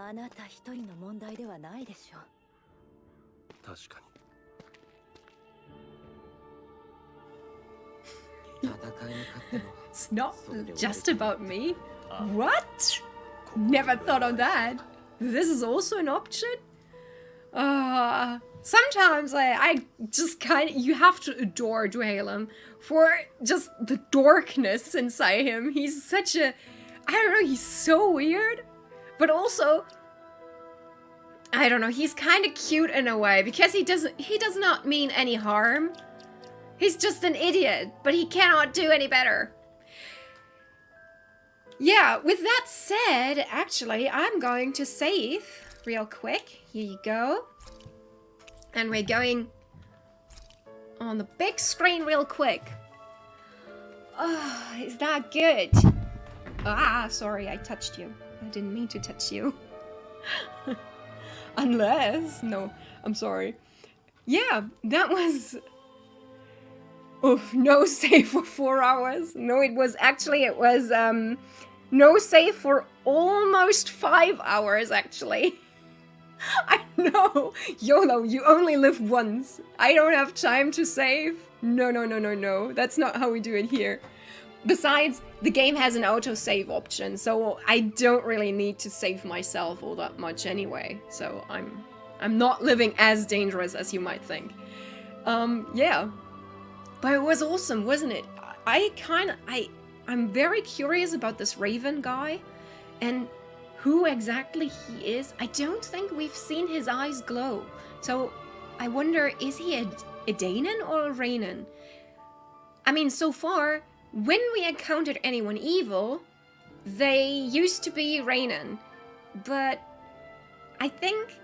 あなた一人の問題ではないでしょう。確か戦いに勝っても It's not just about me. What? Never thought of that. This is also an option? Sometimes I just kind of, you have to adore Dwalem for just the darkness inside him. He's such a, I don't know, he's so weird. But also, I don't know, he's kind of cute in a way because he does not mean any harm. He's just an idiot, but he cannot do any better. Yeah, with that said, actually, I'm going to save real quick. Here you go. And we're going on the big screen real quick. Oh, is that good? Ah, sorry, I touched you. I didn't mean to touch you. Unless... No, I'm sorry. Yeah, that was... Oof, no save for 4 hours. No, it was no save for almost 5 hours, actually. I know. YOLO, you only live once. I don't have time to save. No. That's not how we do it here. Besides, the game has an auto-save option, so I don't really need to save myself all that much anyway. So I'm not living as dangerous as you might think. Yeah. But it was awesome, wasn't it? I'm very curious about this Raven guy and who exactly he is. I don't think we've seen his eyes glow. So I wonder, is he a Danon or a Rainan? I mean, so far, when we encountered anyone evil, they used to be Rainan. But I think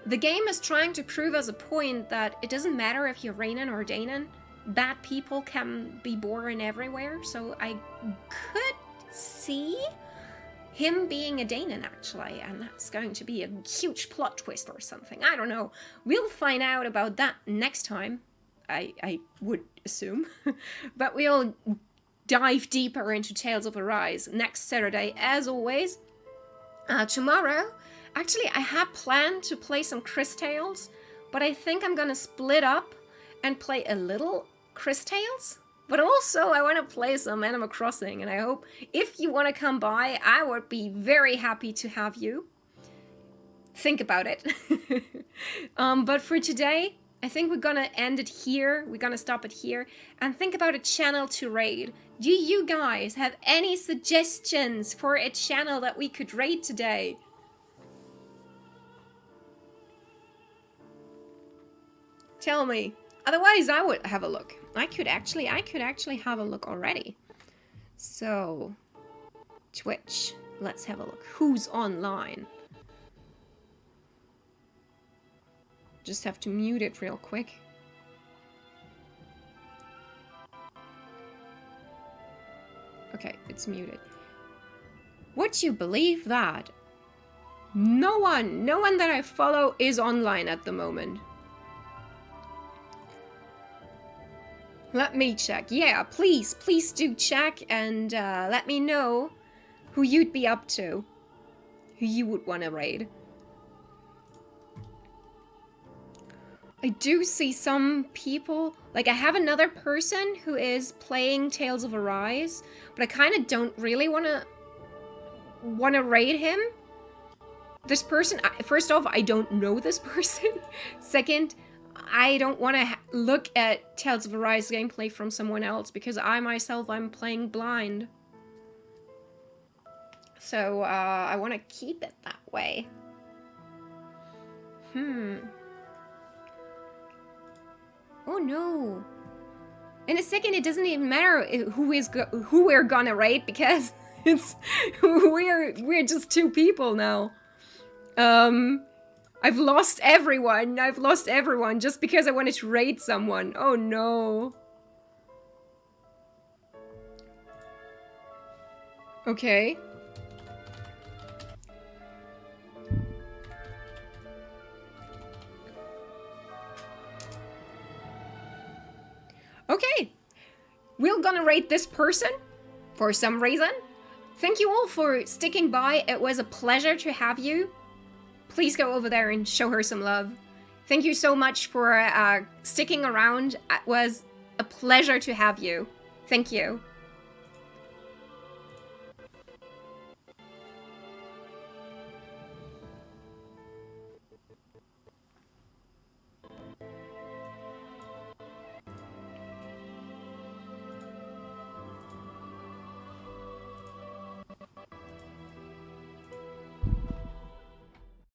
the game is trying to prove us a point that it doesn't matter if you're Rainan or Danon. Bad people can be born everywhere, so I could see him being a Danon, actually, and that's going to be a huge plot twist or something. I don't know. We'll find out about that next time, I would assume. But we'll dive deeper into Tales of Arise next Saturday, as always. Tomorrow, actually, I had planned to play some Chris Tales, but I think I'm gonna split up and play a little Chris Tales, but also I want to play some Animal Crossing, and I hope if you want to come by, I would be very happy to have you. Think about it. But for today, I think we're gonna end it here. We're gonna stop it here and think about a channel to raid. Do you guys have any suggestions for a channel that we could raid today? Tell me. Otherwise, I would have a look. I could actually have a look already. So, Twitch. Let's have a look. Who's online? Just have to mute it real quick. Okay, it's muted. Would you believe that? No one that I follow is online at the moment. Let me check. Yeah, please do check and let me know who you'd be up to. Who you would want to raid. I do see some people, like I have another person who is playing Tales of Arise, but I kind of don't really want to raid him. This person, first off, I don't know this person. Second, I don't want to look at Tales of Arise gameplay from someone else because I'm playing blind. So, I want to keep it that way. Oh no. In a second, it doesn't even matter who we're gonna raid because it's we're just two people now. I've lost everyone. I've lost everyone just because I wanted to raid someone. Oh no. Okay. Okay. We're gonna raid this person for some reason. Thank you all for sticking by. It was a pleasure to have you. Please go over there and show her some love. Thank you so much for sticking around. It was a pleasure to have you. Thank you.